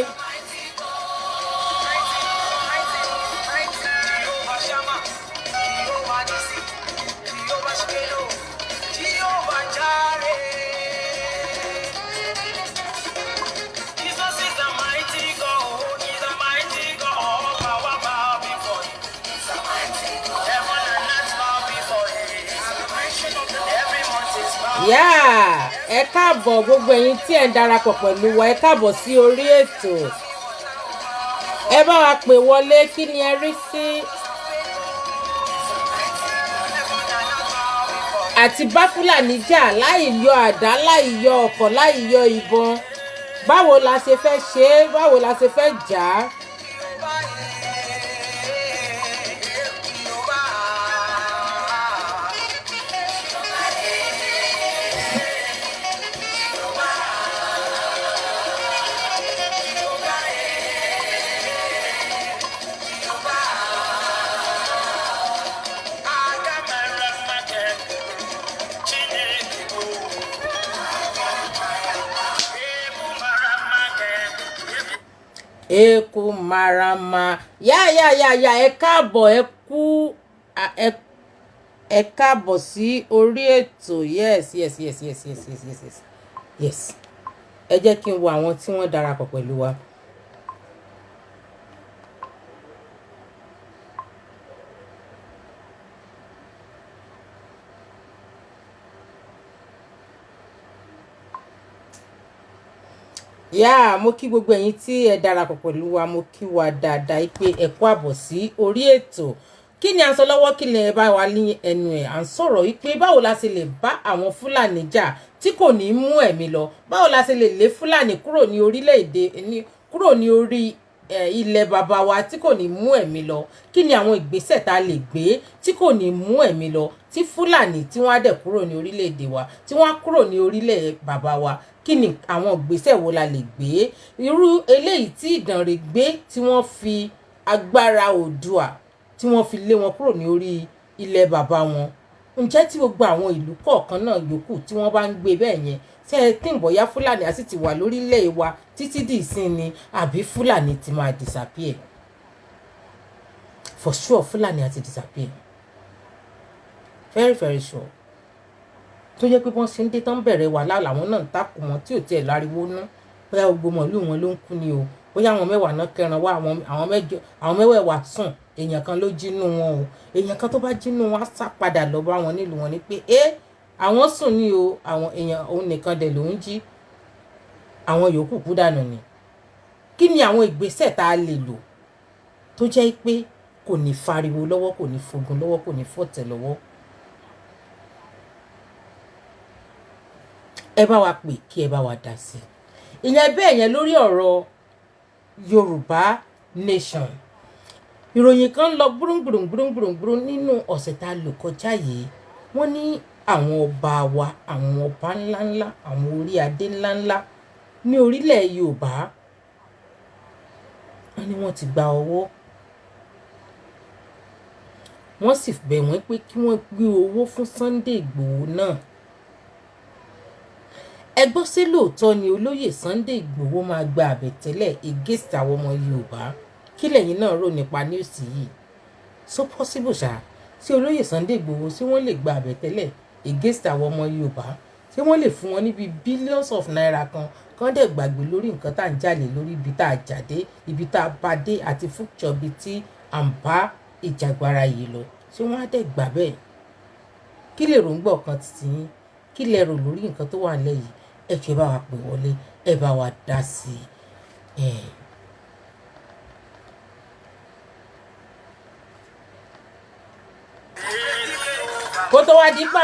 Ẹ káàbọ̀ gbogbo ẹ̀yin tí ẹ̀ ń darapọ̀ pẹ̀lú wa, ẹ káàbọ̀ sí orí ètò. Ẹ bá wa pè wọlé, kí ni ẹ rí sí àti bá Fúlàní jà láì yọ àdá, láì yọ ọ̀kọ̀, láì yọ ìbọn? Báwo la ṣe fẹ́ ṣe é? Báwo la ṣe fẹ́ jà á? Eku marama ya ẹ káàbọ̀, ẹ káàbọ̀ sí orí ètò. Yes. Ẹ jẹ́ kí n wo àwọn tí wọ́n darapọ̀ pẹ̀lú wa. Mo kí gbogbo ẹ̀yin tí ẹ darapọ̀ pẹ̀lú wa, mo kí wa dáadáa pé ẹ kú àbọ̀ sí orí ètò. Kí ni à ń sọ lọ́wọ́, kí lẹ bá wa ní ẹnu ẹ̀? À ń sọ̀rọ̀ wípé báwo la ṣe lè bá àwọn Fúlàní jà tí kò ní mú ẹ̀mí lọ? Báwo la ṣe lè lé Fúlàní kúrò ní orílẹ̀-èdè kúrò ní orí ilẹ̀ bàbá wa tí kò ní mú ẹ̀mí lọ? Kí ni àwọn ìgbésẹ̀ tá a lè gbé tí kò ní mú ẹ̀mí lọ, tí Fúlàní tí wọ́n á dẹ̀ kúrò ní orílẹ̀-èdè wa, tí wọ́n á kúrò ní orílẹ̀ bàbá wa? Kí ni àwọn ìgbésẹ̀ wo la lè gbé? Irú eléyìí tí Ìdànrè gbé, tí wọ́n fi agbára Oòduà tí wọ́n fi lé wọn kúrò ní orí ilẹ̀ bàbá wọn. Ǹjẹ́ tí gbogbo àwọn ìlú kọ̀ọ̀kan náà yòókù tí wọ́n bá ń gbé bẹ́ẹ̀ yẹn, ṣé ẹ tí ń bọ̀yá Fúlàní á sì ti wà lórílẹ̀ wa títí di ìsìn ni, àbí Fúlàní ti máa disappear? For sure Fúlàní á ti disappear. Very sure. Tó jẹ́ pé wọ́n ṣe ń dé tán bẹ̀rẹ̀ wàhálà làwọn náà ń takò wọn tí ò tiẹ̀ láriwo ná. Bóyá gbogbo mọ̀lú wọn ló ń kú ni o. Bóyá àwọn mẹ́wàá náà kẹran wá, àwọn mẹ́wàá sùn, èèyàn kan ló jínú wọn o. Èèyàn kan tó bá jínú wọn á sá padà lọ bá wọn nílùú wọn ni pé àwọn sùn ni o, àwọn èèyàn òun nìkan dẹ̀ ló ń jí, àwọn yòókù kú dànù ni. Kí ni àwọn ìgbésẹ̀ tá a lè lò tó jẹ́ pé kò ní fariwo lọ́wọ́, kò ní fogun lọ́wọ́, kò ní fọ̀tẹ̀ lọ́wọ́? Ẹ bá wa pè kí ẹ bá wa dá sí ìyẹn bẹ́ẹ̀ yẹn lórí ọ̀rọ̀ Yorùbá Nation. Ìròyìn kan lọ gbúrúngbùrùngbùrùngbùrùngbùrùn nínú ọ̀sẹ̀ tá a lò kọjá yìí. Wọ́n ní àwọn ọba wa, àwọn ọba ńláńlá, àwọn orí adé ńláńlá ní orílẹ̀ Yorùbá, wọ́n ní wọ́n ti gba ọwọ́. Wọ́n sì bẹ̀ wọ́n pé kí wọ́n gbé owó fún Sunday Igboho náà. Ẹ gbọ́ sí lóòótọ́ ni olóyè Sunday Igboho máa gba àbẹ̀tẹ́lẹ̀ against àwọn ọmọ Yorùbá? Kí lẹ̀yin náà rò nípa news yìí? So possible ṣá? Ṣé olóyè Sunday Igboho ṣé wọ́n lè gba àbẹ̀tẹ́lẹ̀ against àwọn ọmọ Yorùbá? Ṣé wọ́n lè fún wọn níbi billions of naira kan dẹ̀ gbàgbé lórí nǹkan tá à ń jalè lórí, ibi tá a jáde, ibi tá a bá dé àti fúkṣọ ibi tí à ń bá ìjàgbara yìí lọ? Ṣé wọ́n á dẹ̀ gbà bẹ́ẹ̀? Kí lè ròǹgbà ọkàn títí yín? Kí lẹ rò lórí nǹkan tó wà nílẹ̀ yìí? Ẹ jẹ́ bá wa pè wọlé, ẹ bá wa dá sí i. Kó tó wá di pé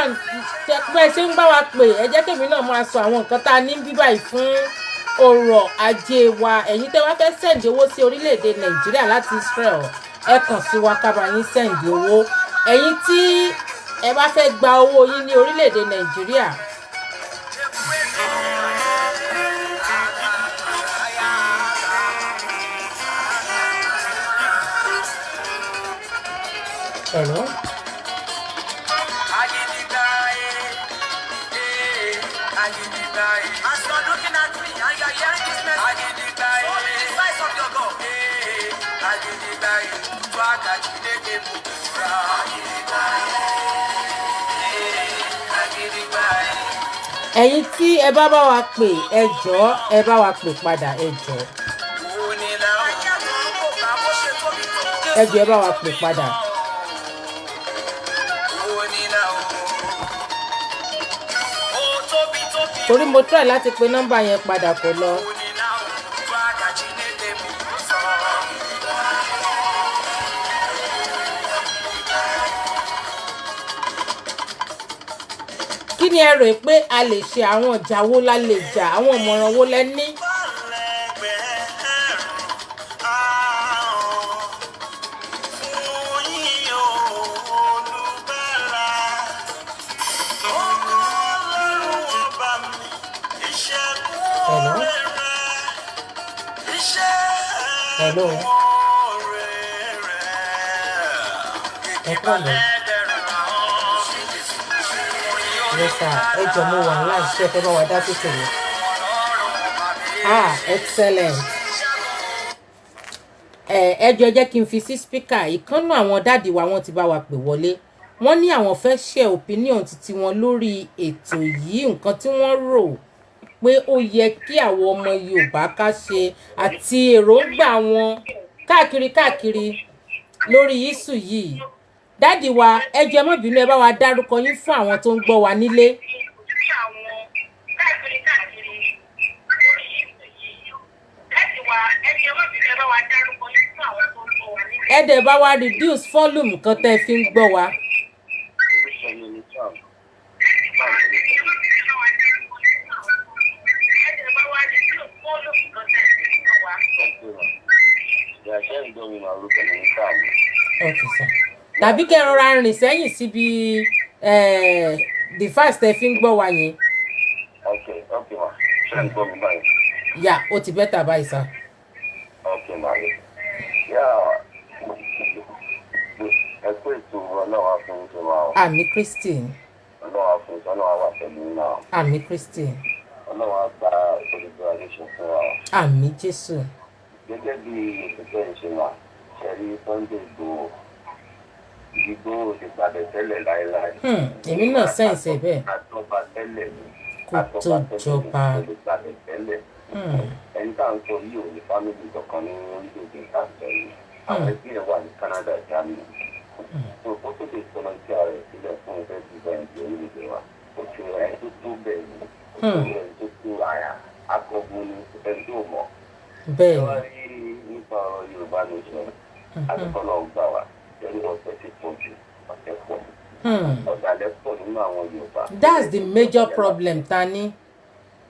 ṣé ń bá wa pè, ẹ jẹ́ kémi náà máa sọ àwọn nǹkan tá a ní bíbá yìí fún ọrọ̀ ajé wa. Ẹ̀yin tẹ́ wá fẹ́ sẹ́ǹdì owó sí orílẹ̀-èdè Nàìjíríà láti Israel, ẹ kàn sí wa ká bá yín sẹ́ǹdì owó. Ẹ̀yin tí ẹ bá fẹ́ gba owó yín ní orílẹ̀-èdè Nàìjíríà, Hello. As you're looking at me and you're hearing this message, show me the size of your God. Ẹ̀yin tí ẹ bá wa pè ẹ jọ̀ọ́ ẹ bá wa pè padà ẹ jọ̀ọ́. Ẹ jọ̀ọ́ ẹ bá wa pè padà. Torí mo try láti pe nọ́mbà yẹn padà kò lọ. Kí ni ẹ rò pé a lè ṣe, àwọn ìjà wo la lè jà, àwọn ìmọ̀ràn wo lẹ ní? Hello. Ẹ kọ́lẹ̀. Yes sir, ẹ jọ̀ọ́ mo wà láì ṣe fẹ́ bá wa dá sí tòun. Excellent. Ẹ jọ̀ọ́ jẹ́ kí n fi sí speaker. Ìkànnà àwọn dáàdì wa wọ́n ti bá wa pè wọlé. Wọ́n ní àwọn fẹ́ share opinion títí wọn lórí ètò yìí, nǹkan tí wọ́n rò pé ó yẹ kí àwọn ọmọ Yorùbá ká ṣe àti èròǹgbà wọn káàkiri lórí issue yìí. Dáàdì wa ẹ jọ̀ọ́ má bínú, ẹ bá wa dárúkọ yín fún àwọn tó ń gbọ́ wa nílé. Ẹ dẹ̀ bá wa reduce volume kan tẹ́ fi ń gbọ́ wa. Okay sir. Tàbí kẹ́ rọra rìn sẹ́yìn síbi device tẹ́ fi ń gbọ́ wa yẹn. Okay ma. Ṣé ń gbọ́ mi báyìí? Yeah, ó ti better báyìí sir. Okay ma. Yeah. Ẹ pé ètò ọlọ́wà fún ìjọba wa. Àmì Christine. Ọlọ́wà fún ìjọba ọlọ́wà wà pẹ̀lú náà. Àmì Christine. Ọlọ́wà gba olùdó adéṣe fún wa. Àmì Jésù. Gẹ́gẹ́ bí ìpínlẹ̀ ìṣẹ̀wà, ṣẹ̀rí Sunday Igboho ti padà tẹ́lẹ̀ láéláé. Èmi náà sẹ́ǹsẹ̀ bẹ́ẹ̀. Àtọ́ba tẹ́lẹ̀ ni. Kò tó jọba. Olùgbàdẹ tẹ́lẹ̀. Ẹni tá à ń sọ yìí ò ní fámìlì kankan ní orílẹ̀-èdè ìtàkùn yìí. Àwọn ẹbí ẹ̀ wà ní Canada, Germany. Ó tó lè sọ̀rọ̀ sí ara ẹ̀ sílẹ̀ fún ẹgbẹ́ ìgbàlódé orílẹ̀-èdè wa. Ó ti rẹ̀ ẹ́ tó tó bẹ́ẹ̀ ni. Ó ti rẹ̀ ẹ́ tó tó àyà. Akọ̀gun ni ẹni tó mọ̀. Bẹ́ẹ̀ Ẹ wá rí nípa ọ̀rọ̀ Yorùbá nation. Àtúntò náà gbà wá. Ẹni ọ̀sẹ̀ ti pọ̀ jù. Ọ̀sẹ̀ pọ̀. Ọ̀dàlẹ̀ pọ̀ nínú àwọn Yorùbá. That's the major problem, Tani.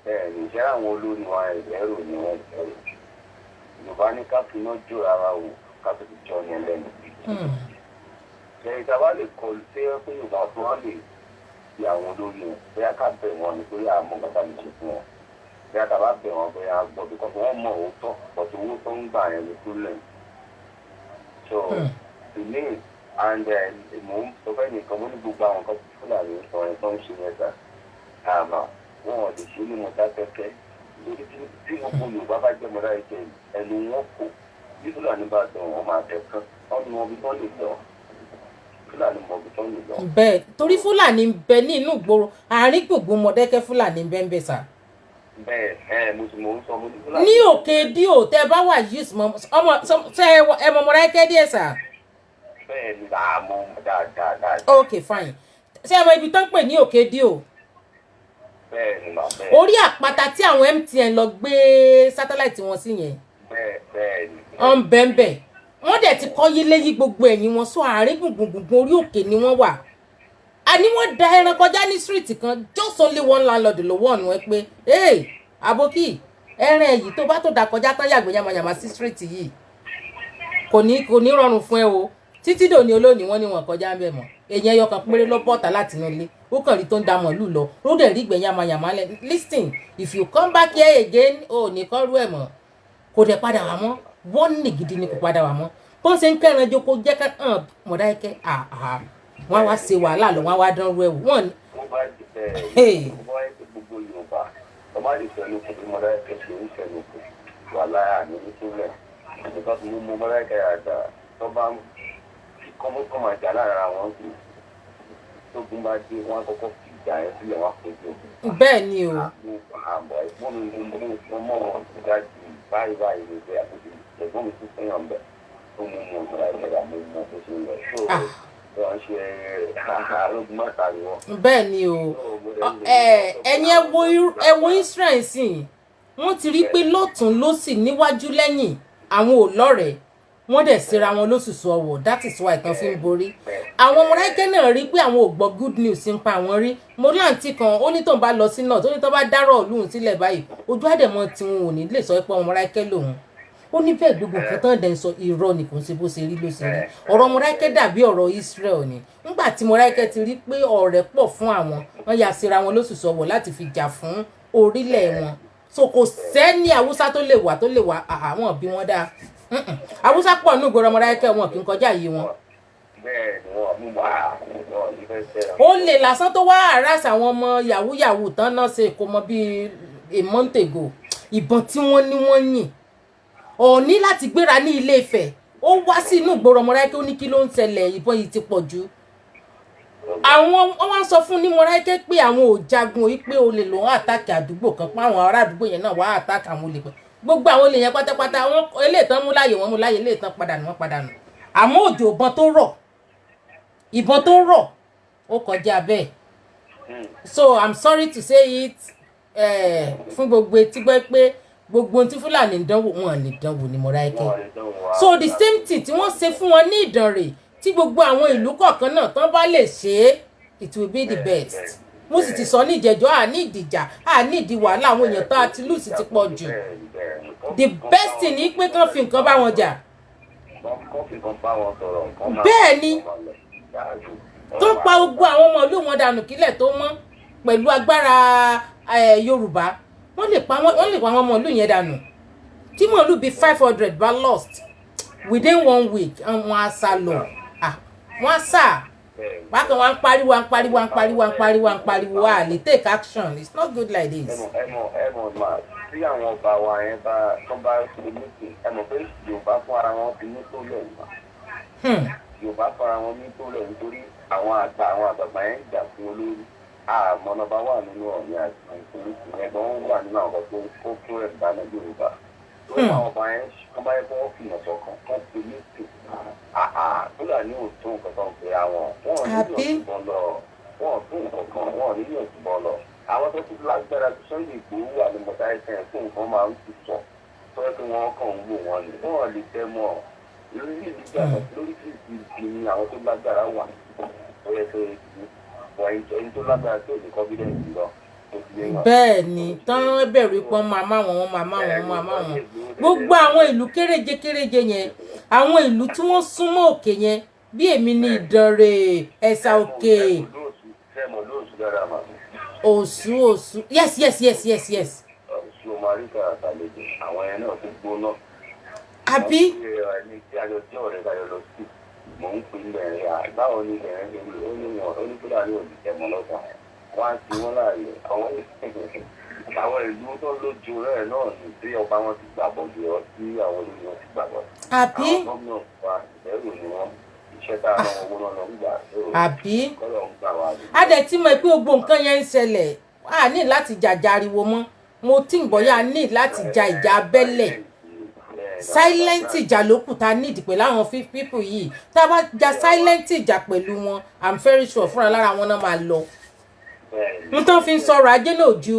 Bẹ́ẹ̀ni, ìṣẹ́ àwọn olórí wa ẹ̀rọ ni wọ́n bẹ̀rù. Yorùbá ní ká fi iná jó ara wò ká fi jọ ní ẹlẹ́nu. Ṣé ìjọba lè kọ sí ẹ pé Yorùbá tó wọ́n lè fi àwọn olórí wọn bóyá ká bẹ̀ wọ́n ni bóyá àmọ́ bàtà lè ṣe fún wọn. Bóyá ká bá bẹ̀ wọ́n bóyá gbọ́ bí kọ́kọ́ wọ́n mọ òótọ́ pọ̀tù owó tó ń gbà yẹn ní sílẹ̀. So, to me, and mò ń sọ fẹ́ nìkan mo ní gbogbo àwọn kan tí Fúlàní sọ ẹ̀ tó ń ṣe yẹn sà. Wọn ò lè ṣe ní Mọdákẹ́kẹ́ lórí tí gbogbo Yorùbá bá jẹ́ Mọdákẹ́kẹ́ ẹnu wọn kò bí Fúlàní bá dán wọn máa tẹ̀ kán wọn ni wọn bí tán lè lọ Fúlàní mọ bí tán lè lọ. Bẹ́ẹ̀ torí Fúlàní ń bẹ ní inú ìgboro àárín gbogbo Mọdákẹ́kẹ́ Fúlàní ń bẹ ń bẹ sà. Bẹ́ẹ̀ mo ń sọ mo ní Fúlàní. Ní òkè díò tẹ́ bá wà use ọmọ ṣe ẹ mọ Mọdákẹ́kẹ́ díẹ̀ sà. Bẹ́ẹ̀ ni àmọ́ dáadáa. Okay fine. Ṣé ẹ mọ ibi tán pè ní òkè díò? Bẹ́ẹ̀ni ma bẹ́ẹ̀. Orí àpáta tí àwọn MTN lọ gbé sátáláìtì wọn sí yẹn. Bẹ́ẹ̀ni. Wọ́n bẹ́ẹ̀ wọ́n dẹ̀ ti kọ́ yíléyí gbogbo ẹ̀yìn wọn sọ àárín gbùngbùngbùn orí òkè ni wọ́n wà. Àní wọ́n da ẹran kọjá ní street kan just only one landlord ló wọ̀ ọ̀nù ẹ pé àbókì ẹran èyí tó bá tó da kọjá tán yàgbé yamayama sí street yìí kò ní rọrùn fún ẹ o títí dòní olóòní wọn ni wọn kọjá ń bẹ̀ mọ́ èèyàn ẹyọ kan péré ló bọ́ta láti inú ilé ó kàn rí tó ń da mọ̀lú lọ ó dẹ̀ rí ìgbẹ́ yamayama lẹ listen if you come back here again ò ní kọ́ rú ẹ̀ mọ́ kò dẹ̀ padà wá mọ́ wọ́n ní gidi ni kò padà wá mọ́ bọ́n ṣe ń kẹ́ran joko jẹ́ ká hàn Mọdákẹ́kẹ́ wọ́n wá ṣe wàhálà lọ wọ́n wá dán rú ẹ̀wù wọ́n. wọ́n bá ti bẹ̀rẹ̀ wọ́n bá ti gbogbo Yorùbá wọ́n bá ti fẹnu kò bí Mọdákẹ́kẹ́ ṣe ń fẹnu kò wà láyà ní ìpínlẹ̀ nípa tí mo mú Mọdákẹ́kẹ́ àgbà tó bá fi kọ́mọ́kọ́mọ àjà lára wọn kù tó gún bá dé wọn kọ́kọ́ fi ìjà yẹn sílẹ̀ wọn kojú. bẹ́ẹ̀ ni o. àbọ̀ ẹ̀gbọ́n mi mọ̀ wọn ti dá ju báyìí báyìí lè bẹ́ẹ̀ àbújá ẹ̀gbọ́n mi tún fẹ́yàn bẹ́ẹ̀ tó mú mọ̀ Mọdákẹ́kẹ́ àmọ́ ìmọ̀ tó ṣe ń lọ bẹ́ẹ̀ ni o ẹ̀yin ẹ wo Israel sìn wọ́n ti rí pé lọ́tún lósì níwájú lẹ́yìn àwọn ò lọ́rẹ̀ẹ́ wọ́n dẹ̀ síra wọn lóṣùṣù ọwọ̀ that is why ìtàn fi ń borí àwọn Mọdákẹ́kẹ́ náà rí pé àwọn ò gbọ́ good news ń pa àwọn rí mo láǹtí kan ó ní tóun bá lọ sí náà tó ní tó bá dárọ̀ lóhùn sílẹ̀ báyìí ojú àdẹ̀mọ́ tí wọn ò ní lè sọ pé ọmọ Mọdákẹ́kẹ́ lòun ó ní bẹ́ẹ̀ gbogbo nǹkan tán dẹ̀ ń sọ irọ́ ni kò ń ṣe bó ṣe rí ló ṣe rí ọ̀rọ̀ Mọdákẹ́kẹ́ dàbí ọ̀rọ̀ Israel ni nígbà tí Mọdákẹ́kẹ́ ti rí pé ọ̀rẹ́ pọ̀ fún àwọn wọn yà síra wọn lóṣùṣù ọwọ̀ láti fi jà fún orílẹ̀ wọn so kò sẹ́ni Haúsá tó lè wà àwọn bí wọ́n dáa Haúsá pọ̀ ní ìgboro Mọdákẹ́kẹ́ wọn kì í kọjá yìí wọn. ó lè lásán tó wá àràsà àwọn ọmọ yahoo tán náà ṣe kò mọ bíi a month ago ìbọn tí wọ́n ní wọ́n yìn Ọọ̀ni láti gbéra ní Ilé Ifẹ̀ ó wá sí inú ìgboro Mọdákẹ́kẹ́ ó ní kí ló ń ṣẹlẹ̀ ìbọn yìí ti pọ̀ jù àwọn wọ́n wá sọ fún ní Mọdákẹ́kẹ́ pé àwọn ò jagun yìí pé olè lòun àtàkì àdúgbò kan pé àwọn ará àdúgbò yẹn náà wá àtàkì àwọn olè pẹ̀ gbogbo àwọn olè yẹn pátápátá wọn eléyìí tán mú láàyè eléyìí tán padà nù àmọ́ òjò ìbọn tó rọ̀ ó kọjá bẹ́ẹ̀ so I'm sorry to say it fún gbogbo etí gbọ́ pé gbogbo tí Fúlàní ń dánwò wọn ní dánwò ní Mọdákẹ́kẹ́ so the same thing tí wọ́n ṣe fún wọn ní Ìdànrè tí gbogbo àwọn ìlú kọ̀ọ̀kan náà tán bá lè ṣe é it will be the best mo sì ti sọ ní ìjẹ́jọ́ àní ìdìjà àní ìdí wàhálà àwọn èèyàn tó àti lùsì ti pọ̀ jù the best thing ni pé kán fi nǹkan bá wọn jà bẹ́ẹ̀ ni tó ń pa gbogbo àwọn ọmọ ìlú wọn dànù kílẹ̀ tó mọ́ pẹ̀lú agbára Yorùbá wọ́n lè pa àwọn ọmọ ìlú yẹn dànù tí mọ̀lú bíi 500 bá lost within 1 week wọ́n á sá lọ wọ́n á sá bákan wọ́n á pariwo à lè take action it's not good like this. tí àwọn ọba wa yẹn bá ṣe méjì pé Yorùbá fún ara wọn fi ní tó lẹ̀ nípa Yorùbá fún ara wọn ní tó lẹ̀ nítorí àwọn àgbààgbà yẹn jà fún olórí àmọ́nàbá wà nínú Ọọ̀ni àti ìpínlẹ̀ ẹ̀gbọ́n wọn wà nínú àwọn ọ̀pọ̀ tó kó ẹ̀ dáná Yorùbá tó àwọn ọba yẹn wọ́n bá yẹ kó wọ́n fi hàn sọ̀kan wọ́n fi ní tì Fúlàní ò tún nǹkan kan pé àwọn wọn ò ní ìyọ̀túnbọ̀ lọ wọn ò tún nǹkan kan wọn ò ní ìyọ̀túnbọ̀ lọ àwọn tó ti lágbára tó Sunday Igboho wà ní Mọdákẹ́kẹ́ fún nǹkan máa ń ti sọ tó yẹ kí wọ́n kàn ń wò wọ́n ni wọ́n lè tẹ́ mọ́ lórí ìdíjà lórí ìdí ni àwọn tó lágbára wà tó yẹ kí ẹni tó lágbára tó ní confidence lọ. bẹ́ẹ̀ ni tán bẹ̀rù pọ́n máa má wọn gbogbo àwọn ìlú kéréje yẹn àwọn ìlú tí wọ́n súnmọ́ òkè yẹn bí èmi ní Ìdànrè Ẹ̀sà Òkè Òṣù yes. Òṣù Marika àtàlejò àwọn ẹni náà ti gbóná. àbí. àjọjọ́ rẹ̀ káyọ̀ lọ sí mò ń pè lẹ́rìn àgbáwo ní ẹ̀rín lórí onífúlàní òbí tẹ̀mọ́ lọ́gbà wọ́n á ti wọ́n láàyè àwọn ìlú tó lójú rẹ̀ náà ní tí ọba wọn ti gbàgbọ́ jù ọ sí àwọn olóyè wọn ti gbàgbọ́. àbí. àwọn gómìnà wa ìbẹ̀rù ni wọ́n iṣẹ́ tá a lọ́wọ́ owó náà lọ ń gbà. àbí. a dẹ̀ ti mọ̀ pé gbogbo nǹkan yẹn ń ṣẹlẹ̀ a ní láti jàjàriwo mọ́ mo tí ń bọ̀yá ní láti ja ìjà abẹ́lẹ̀ silent ìjà ló kù tá need pẹ̀lú àwọn people yìí tá a bá ja silent ìjà pẹ̀lú wọn I'm very sure fúnra lára wọn náà máa lọ n tán fi ń sọ̀rọ̀ ajé náà ju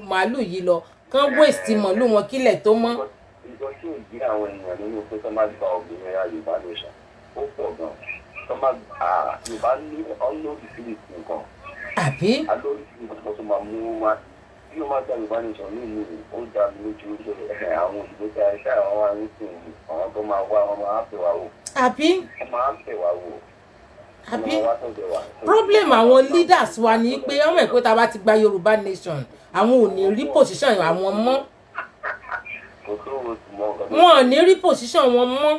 màálù yìí lọ kán waste màálù wọn kílẹ̀ tó mọ́. ìjọ tí ò jí àwọn èèyàn nínú pé kán máa gba obìnrin ya Yorùbá nation ó pọ̀ gan-an kán máa Yorùbá ní ọlọ́ọ̀dì sílẹ̀ nǹkan àbí alóòdì sílẹ̀ nǹkan tó máa mú wá tí ó máa gba Yorùbá nation ní ìlú ó dá mi lójú àwọn òṣìṣẹ́ tí a ṣe àwọn wá ní sìn àwọn tó máa wá wọn máa pè wá wò. àbí. wọ́n máa pè wá wò. àbí problem àwọn leaders wa ni pé ọmọ ẹ̀ pé tá a bá ti gba Yorùbá nation àwọn ò ní rí position àwọn mọ́ wọn ò ní rí position wọn mọ́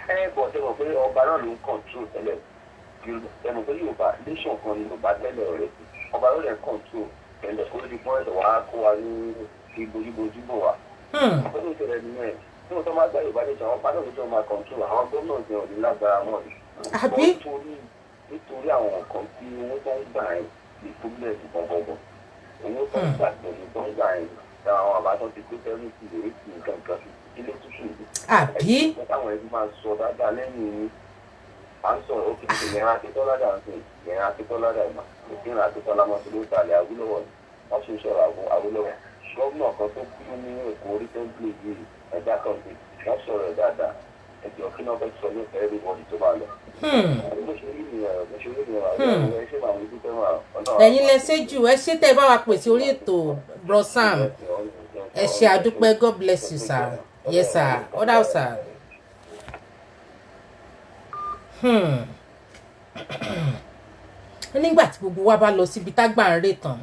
bọ̀ ṣe mọ̀ pé ọba náà ló ń control tẹ́lẹ̀ ẹnu pé Yorùbá nation kan ni Yorùbá tẹ́lẹ̀ rẹ̀ ọba ló lè control tẹ́lẹ̀ kó di pọ́n ẹ̀sẹ̀ wá kó wa ní ìbòjúbojú bò wá. ọ̀pọ̀ ní ìṣẹ̀lẹ̀ nìyẹn tí wọ́n tó máa gbá Yorùbá nation àwọn padà lójú ọmọ control àwọn gómìnà ti hàn ní lágbára wọn nítorí àwọn nǹkan tí owó tó ń gbà ẹ̀ ní problem gbọ̀ngbọ̀ngbọ̀ owó tó ń gbà pẹ̀lú tó ń gbà ẹ̀ àwọn àbátan ti pé tẹ́lifí lè ti nǹkan kan ilé tútù àbí táwọn ẹbí máa sọ dáadáa lẹ́yìn à ń sọ̀rọ̀ ó kìí ṣe yẹn akíntọ́lá dà ń sìn yẹn akíntọ́lá dà ìmọ̀ òfin akíntọ́lá mọ́tò ló tàlẹ̀ Awólọ́wọ̀ wọ́n ṣe sọ̀rọ̀ Awólọ́wọ̀ gómìnà kan tó kú ní Èkó orí tó ń gbé yìí ẹja kan sí wọ́n sọ̀rọ̀ ẹ̀ dáadáa ẹ̀jọ̀ kí náà fẹ́ sọ nípa everybody tó bá lọ. ẹ̀yin lẹ ṣe jù ẹ ṣé tẹ́ bá wa pèsè orí ètò Bro Sam ẹ ṣé àdúpẹ́ God bless you sir. Yes sir. Order out sir. Nígbà tí gbogbo wa bá lọ síbi tágbà ń rè tán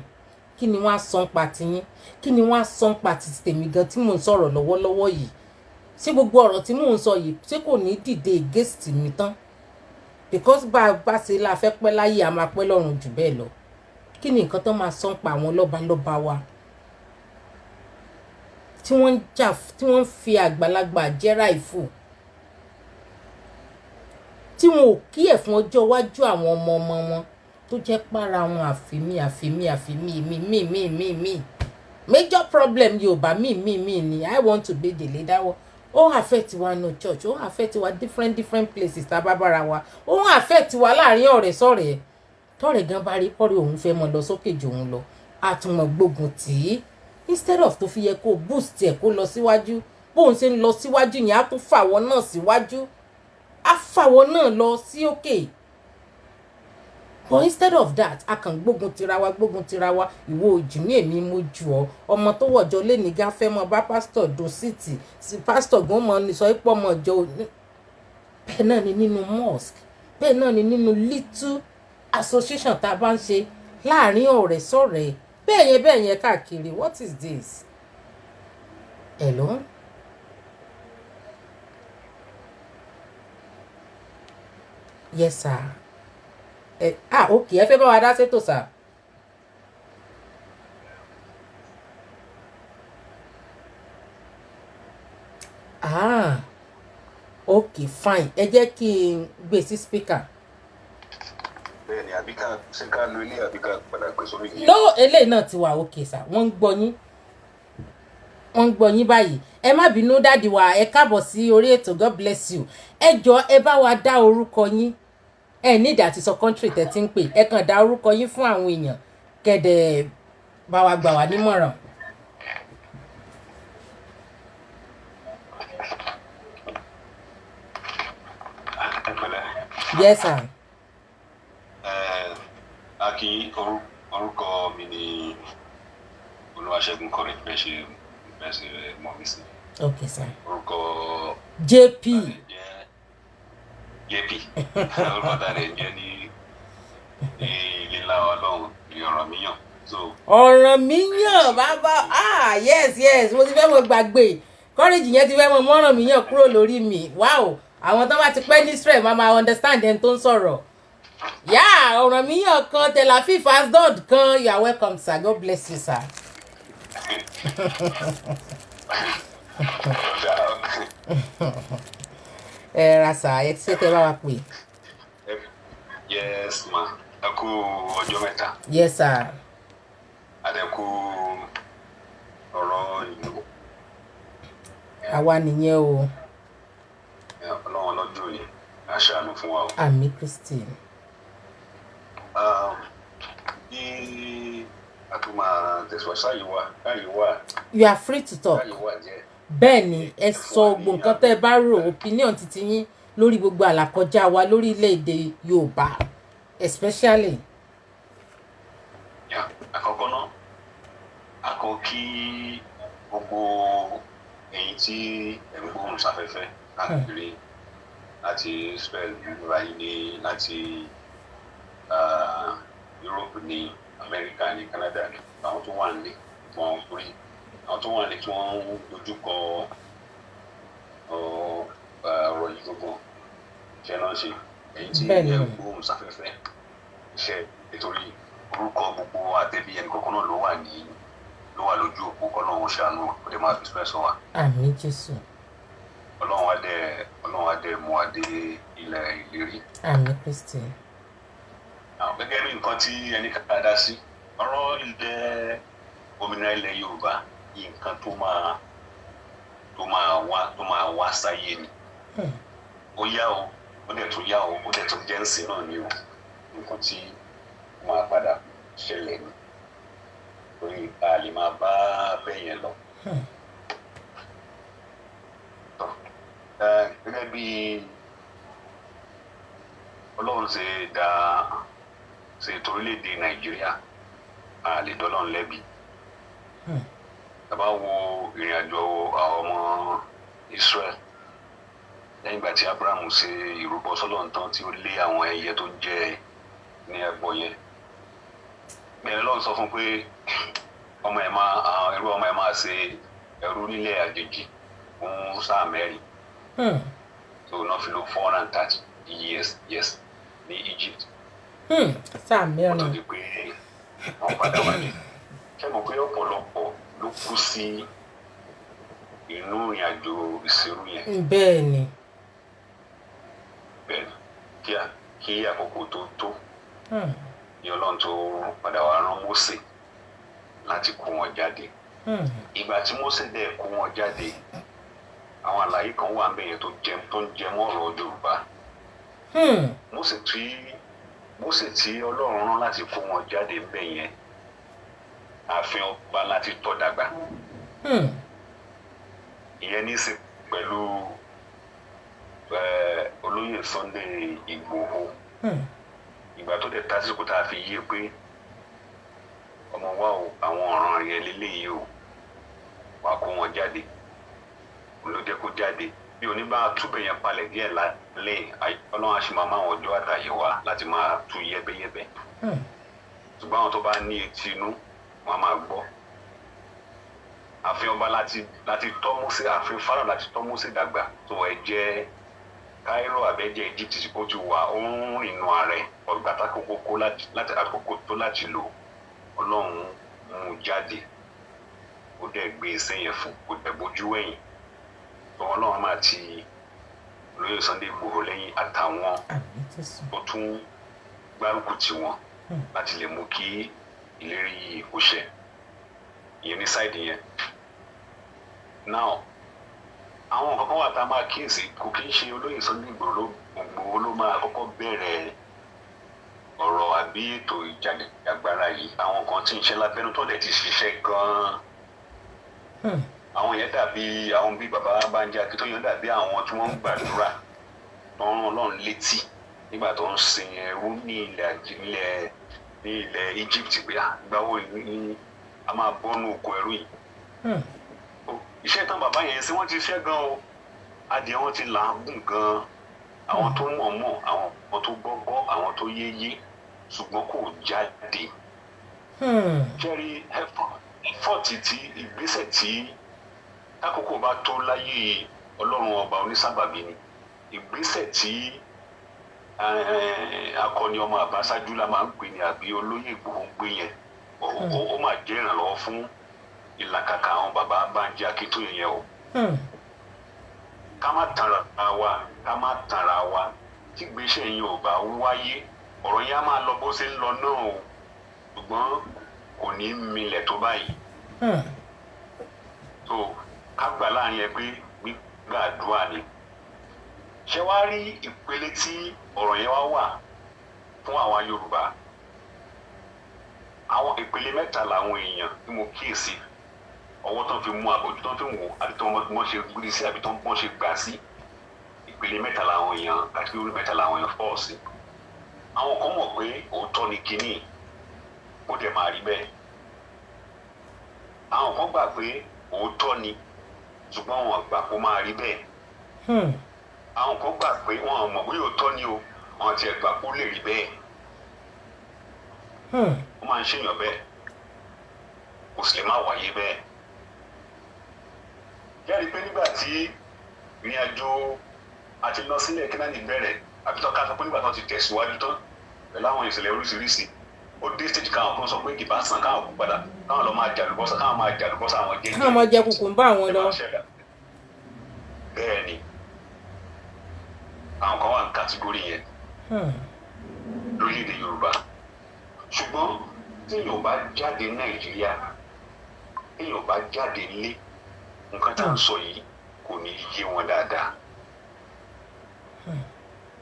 kí ni wọ́n á san pa tiyín kí ni wọ́n á san pa ti tèmi gan tí mò ń sọ̀rọ̀ lọ́wọ́lọ́wọ́ yìí ṣé gbogbo ọ̀rọ̀ tí mò ń sọ yìí ṣé kò ní dìde against mi tán because bá ṣe la fẹ́ pẹ́ láyé a máa pẹ́ lọ́run jù bẹ́ẹ̀ lọ kí ni nǹkan tó máa san pa àwọn lọ́balọ́ba wa tí wọ́n ń jà tí wọ́n ń fi àgbàlagbà jẹ́ra ìfò tí wọn ò kí ẹ̀ fún ọjọ́ iwájú àwọn ọmọ wọn tó jẹ́ para wọn àfimí mi major problem Yorùbá mi ni I want to be the leader ó affect wa no church ó affect wa different places tá bá bára wa ó affect wa láàrin ọ̀rẹ́ sọ̀rẹ́ tọ́rẹ̀ gan bá rí pọ́rí òun fẹ́ mọ lọ sókè jù òun lọ àtúmọ̀ gbógun tì í instead of tó fi yẹ kó boost ẹ̀ kó lọ síwájú bóun ṣe ń lọ síwájú yẹn á tún fàwọn náà síwájú á fàwọn náà lọ sí òkè but instead of that a kàn gbógun tira wa ìwọ òjì ní èmi mo jù ọ́ ọmọ tó wọ̀jọ́ lẹ́ni gá fẹ́ mọ bá pásítọ̀ dùn síìtì sí pásítọ̀ gan mọ ní sọ pé ọmọ ọjọ́ bẹ́ẹ̀ náà ni nínú mosque bẹ́ẹ̀ náà ni nínú little association tá a bá ń ṣe láàrin ọ̀rẹ́ sọ̀rẹ́ bẹ́ẹ̀ yẹn káàkiri what is this? Hello? Yes sir. Okay ẹ fẹ́ bá wa dá sétò sir. Okay fine ẹ jẹ́ kí n gbé sí speaker. Bẹ́ẹ̀ni àbíká ṣe ká lo ilé àbíká padà gbé sórí yìí. No eléyìí náà ti wà okay sir wọ́n ń gbọ́ yín báyìí ẹ má bínú dáàdì wa ẹ káàbọ̀ sí orí ètò God bless you ẹ jọ̀ọ́ ẹ bá wa dá orúkọ yín ẹ nídìí àti sọ country tẹ́ ti ń pè ẹ kàn dá orúkọ yín fún àwọn èèyàn kẹ́dẹ̀ bá wa gbà wá nímọ̀ràn. Yes sir. Aki orúkọ mi ni Olúwaṣẹ́gun Kọ́rẹ́ bẹ́ẹ̀ ṣe mọ̀ mí sí. Okay sir. Orúkọ JP. JP orúkọ tàdé jẹ́ ní ilé ńlá Ọlọ́run ní Ọ̀rànmíyàn. Ọ̀rànmíyàn bàbá yes mo ti fẹ́ mọ gbàgbé kọ́rẹ́jì yẹn ti fẹ́ mọ mọ́rànmíyàn kúrò lórí mi wow àwọn tó bá ti pẹ́ ní Israel máa understand ẹni tó ń sọ̀rọ̀ Ọ̀rànmíyàn kan Tel Aviv Asdod kan you are welcome sir God bless you sir. Rasa ẹ ṣe tẹ́ bá wa pè. Yes ma ẹ kú ọjọ́ mẹ́ta. Yes sir. Adẹ́kú ọ̀rọ̀ ìlú. Àwa nìyẹn o. Ọlọ́run lọ́jọ́ yìí aṣàánú fún wa o. Àmín Kristi. Bí a tún máa tẹ̀síwájú láyé wá. You are free to talk. Láyé wá jẹ́. Bẹ́ẹ̀ ni ẹ sọ gbogbo nǹkan tẹ́ ẹ bá rò opinion titi yín lórí gbogbo àlàkọjá wa lórílẹ̀‐èdè Yorùbá especially. Àkọ́kọ́ náà a kò kí gbogbo ẹ̀yin tí ẹ̀ ń gbóhùn sáfẹ́fẹ́ káàkiri láti Israel nígbàyí ní láti Europe ní America ní Canada ní àwọn tó wà nílé tí wọ́n ń rí àwọn tó wà nílé tí wọ́n ń dojú kọ ọ̀rọ̀ yìí gbogbo iṣẹ́ náà ṣe èyí tí Bẹ́ẹ̀ni. ẹ ń gbóhùn sáfẹ́fẹ́ iṣẹ́ nítorí orúkọ gbogbo àtẹ̀bí ẹnì kọ̀ọ̀kan náà ló wà lójú òpó kọ́lọ́hún ṣàánú kó lè máa fi sẹ́sọ̀ wa Àmín Jésù. ọlọ́run á dẹ̀ mú wa dé ilẹ̀ ìlérí. Àmín Kristi. Gẹ́gẹ́ bí nǹkan tí ẹnì kan dá sí ọ̀rọ̀ ilẹ̀ òmìnira ilẹ̀ Yorùbá yìí nǹkan tó máa wá sáyé ni ó yá o ó dẹ̀ tún yá o ó dẹ̀ tún jẹ́ ńsìn náà ni o nǹkan tí máa padà ṣẹlẹ̀ ni torí a lè máa bá bẹ́ẹ̀ yẹn lọ. Gẹ́gẹ́ bí Ọlọ́run ṣe ètò orílẹ̀-èdè Nàìjíríà a lè dọ́lọ́run lẹ́bi. Tá bá wo ìrìn àjò àwọn ọmọ Israel lẹ́yìn ìgbà tí Abraham ṣe ìrúbọ sọ́lọ́run tán tí ó lé àwọn ẹyẹ tó jẹ ní ẹbọ yẹn bẹ́ẹ̀ lọ́run sọ fún pé irú ọmọ ẹ̀ máa ṣe ẹrú nílẹ̀ àjèjì fún sáà mẹ́rin so náà fi lò 430 years ní Egypt. Sáà Wọ́n tó mẹ́rin. di pé wọ́n padà wálé ṣé mo pé ọ̀pọ̀lọpọ̀ ló kú sí inú ìrìn àjò ìṣirò yẹn. Bẹ́ẹ̀ni. Bẹ́ẹ̀ni kí àkókò tó ní Ọlọ́run tó padà wá rán Mósè láti kó wọn jáde. Ìgbà tí Mósè dẹ̀ kó wọn jáde àwọn àlàyé kan wà ńbẹ̀ yẹn tó ń jẹ mọ́ ọ̀rọ̀ Yorùbá. Mósè tí Ọlọ́run rán láti kó wọn jáde ńbẹ̀ yẹn ààfin ọba láti tọ́ dàgbà. Ìyẹn ní í ṣe pẹ̀lú olóyè Sunday Ìgbòho ìgbà tó dẹ̀ tásìkò tá a fi yé pé ọmọ wa o àwọn ọ̀ràn yẹn lélẹ́yìí o wà kó wọn jáde ló jẹ́ kó jáde bí oníbà túbẹ̀ yẹn palẹ̀ díẹ̀ lálẹ́ Ọlọ́run á sì máa máa wọn ọjọ́ àtàyè wá láti máa tú yẹ́bẹ́yẹ́bẹ́ ṣùgbọ́n àwọn tó bá ní etí inú wọn máa gbọ́. Ààfin ọba láti tọ́ Mósè ààfin Fáráò láti tọ́ Mósè dàgbà tó ẹ jẹ́ Cairo àbẹ́jẹ́ Egypt ó ti wà ó ń rìnnú ààrẹ ọgbà àkókò láti àkókò tó láti lò Ọlọ́run mú jáde ó dẹ̀ gbé iṣẹ́ yẹn fún kò dẹ̀ bójú ẹ̀yìn tó Ọlọ́run máa ti olóyè Sunday Igboho lẹ́yìn àtàwọn tó tún gbárùkù tì wọ́n láti lè mú kí ìlérí kó ṣẹ ìyẹn ní sáìdì yẹn. Now àwọn kankan wà tá a máa kíyèsí kò kí ń ṣe olóyè Sunday Igboho ló máa kọ́kọ́ bẹ̀rẹ̀ ọ̀rọ̀ àbí ètò ìjàgbára yìí àwọn kan tí ń ṣe lábẹ́nú tó dẹ̀ ti ṣiṣẹ́ gan-an. Àwọn yẹn dàbí àwọn bíi bàbá Bánjí Akíntóyè dàbí àwọn tí wọ́n ń gbàdúrà tó ń rán Ọlọ́run létí nígbà tó ń sin ẹrú ní ilẹ̀ Egypt pé àgbáwo ni a máa bọ́nú oko ẹrú yìí. Iṣẹ́ tán bàbá yẹn sí wọ́n ti ṣẹ́ gan o adìẹ wọn ti làágùn gan àwọn tó mọ̀ àwọn tó gbọ́ àwọn tó yéyé ṣùgbọ́n kò jáde. Kẹ́rí ẹ̀fọ́ọ̀tì tí ìgbésẹ̀ tí àkókò bá tó láyé Ọlọ́run ọba onísábàbí ni ìgbésẹ̀ tí akọni ọmọ àbáṣájú la máa ń pè ní àbí olóyè Ìgbòho ń gbé yẹn ó máa jẹ́ ìrànlọ́wọ́ fún ìlàkàkà àwọn bàbá Bánjí Akíntóyè yẹn o. Ká má tanra wa tí gbèsè yẹn ò bá wáyé ọ̀rọ̀ yẹn á máa lọ bó ṣe ń lọ náà o ṣùgbọ́n kò ní milẹ̀ tó báyìí. So ká gbà láàrin ẹ pé gbígbàdúrà ni. Ṣé wàá rí ìpele tí ọ̀rọ̀ yẹn wá wà fún àwa Yorùbá? Àwọn ìpele mẹ́ta làwọn èèyàn tí mo kíyèsí ọwọ́ tó ń fi mú àbójú tó ń fi wò àbí tó wọ́n ṣe gbé sí àbí tó wọ́n ṣe gbà sí ìpele mẹ́ta làwọn èèyàn kátígórì mẹ́ta làwọn èèyàn fọ́ sí. Àwọn kan mọ̀ pé òótọ́ ni kinní kó dẹ̀ máa rí bẹ́ẹ̀. Àwọn kan gbà pé òótọ́ ni ṣùgbọ́n wọn gbà kó máa rí bẹ́ẹ̀. Àwọn kan gbà pé wọn mọ̀ pé òótọ́ ni o wọn ti gbà kó lè rí bẹ́ẹ̀. Wọ́n máa ń ṣèyàn bẹ́ẹ̀ kò sì lè má wáyé bẹ́ẹ̀. Jẹ́rìí pé nígbà tí ìrìn àjò àti lọ sílẹ̀ Kínánì bẹ̀rẹ̀ àbí tó ká sọ pé nígbà tó ti tẹ̀síwájú tán pẹ̀lú àwọn ìṣẹ̀lẹ̀ oríṣiríṣi ó dé stage káwọn kan sọ pé kì bá sàn káwọn kú padà káwọn lọ máa jàlùbọ́sà káwọn máa jàlùbọ́sà àwọn jẹ́jẹ́ káwọn máa jẹ kùkùmbà àwọn lọ. bẹ́ẹ̀ ni àwọn kan wà ní kàtígórì yẹn lórílẹ̀-èdè Yorùbá ṣùgbọ́n tí èèyàn bá jáde Nàìjíríà èèyàn bá jáde lé nǹkan tá à ń sọ yìí kò ní yé wọn dáadáa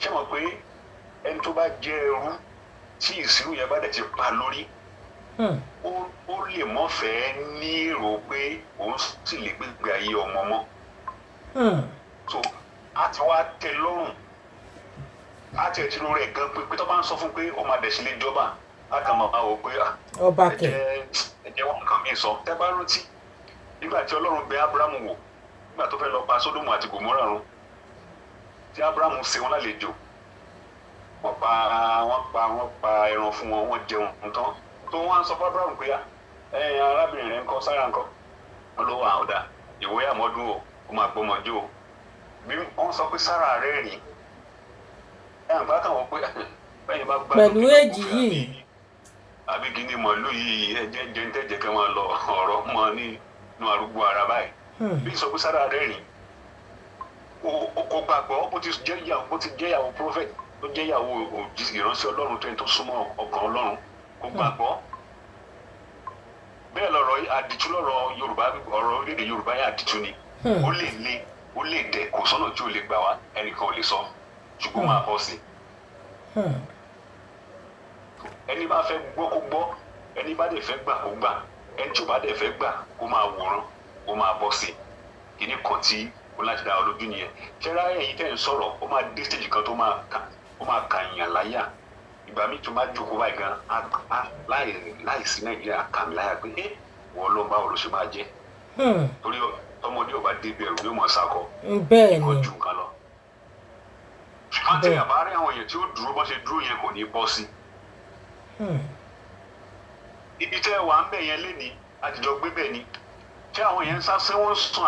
ṣé mo pé ẹni tó bá jẹ́ ẹrú tí ìṣirò yẹn bá dẹ̀ ti pa lórí ó lè mọ́ fẹ́ ní èrò pé òun sì lè gbégbé ayé ọmọ mọ́ so a ti wá tẹ́ lọ́rùn a ti ẹ̀ ti ro rẹ̀ gan pé tó bá ń sọ fún pé ọmọ àdẹ̀sí lè jọba a kàn máa wò pé ọba kẹ ẹ̀jẹ̀ wọn nǹkan mi sọ tẹ́ bá rántí nígbà tí Ọlọ́run bẹ Ábúráhámù wò nígbà tó fẹ́ lọ pa Sódómù àti Gòmórà run tí Ábúráhámù ṣe wọn lálejò wọ́n pa ẹran fún wọn wọ́n jẹun tán tó wọ́n á sọ fún Ábúráhámù pé arábìnrin rẹ̀ ń kọ́ sára nǹkan wọn ló wà ọ̀dà ìwé àmọ́dún o ó máa gbọ́mọjú o bí wọ́n sọ pé sára rẹ̀ rìn àgbà kan wọ́n pé bẹ́ẹ̀ bá gbá pẹ̀lú èjì yìí àbí kí ni mọ̀lú yìí ẹ̀jẹ̀ jẹ́ ń tẹ̀jẹ̀ kẹ́ wọn lọ ọ̀rọ̀ mọ́ nínú arúgbó ara báyìí bí sọ pé sára rẹ̀ rìn kò gbàgbọ́ bó ti jẹ́ ìyàwó prophet tó jẹ́ ìyàwó ìránṣẹ́ Ọlọ́run tó ń tó súnmọ́ ọkàn Ọlọ́run kò gbàgbọ́ bẹ́ẹ̀ lọ́rọ̀ àdìtú lọ́rọ̀ Yorùbá ọ̀rọ̀ orílẹ̀-èdè Yorùbá yẹn àdìtú ni ó lè le ó lè dẹ̀ kò sọ́nà tí ò lè gbà wá ẹnìkan ò lè sọ ṣùgbọ́n máa bọ́ sí ẹni bá fẹ́ gbọ́ kó gbọ́ ẹni bá dẹ̀ fẹ́ gbà kó gbà ẹni tí ò bá dẹ̀ fẹ́ gbà kó máa wòran kó máa bọ́ sí kíní kan tí ó láti dá ọ lójú nìyẹn ṣẹ́ra ẹ̀yin tẹ́ ń sọ̀rọ̀ ó máa dé stage kan tó máa kà yàn láyà ìgbà mi tó máa jókòó báyìí gan láì sí Nàìjíríà kà mí láyà pé wọ́n ló ń bá wọn lọ ṣe máa jẹ́ torí tọmọdé ò bá débi ẹ̀rù yóò mọ̀ sákọ̀ bẹ́ẹ̀ ni ìkọjú nǹkan lọ ṣùgbọ́n tí àbá rí àwọn èèyàn tí ó dúró bọ́ ṣe dúró yẹn kò ní bọ́ sí ibi tẹ́ wà ń bẹ̀ yẹn lénìí àtijọ́ gbé bẹ̀ ni tí àwọn yẹn ń sá sí wọ́n sùn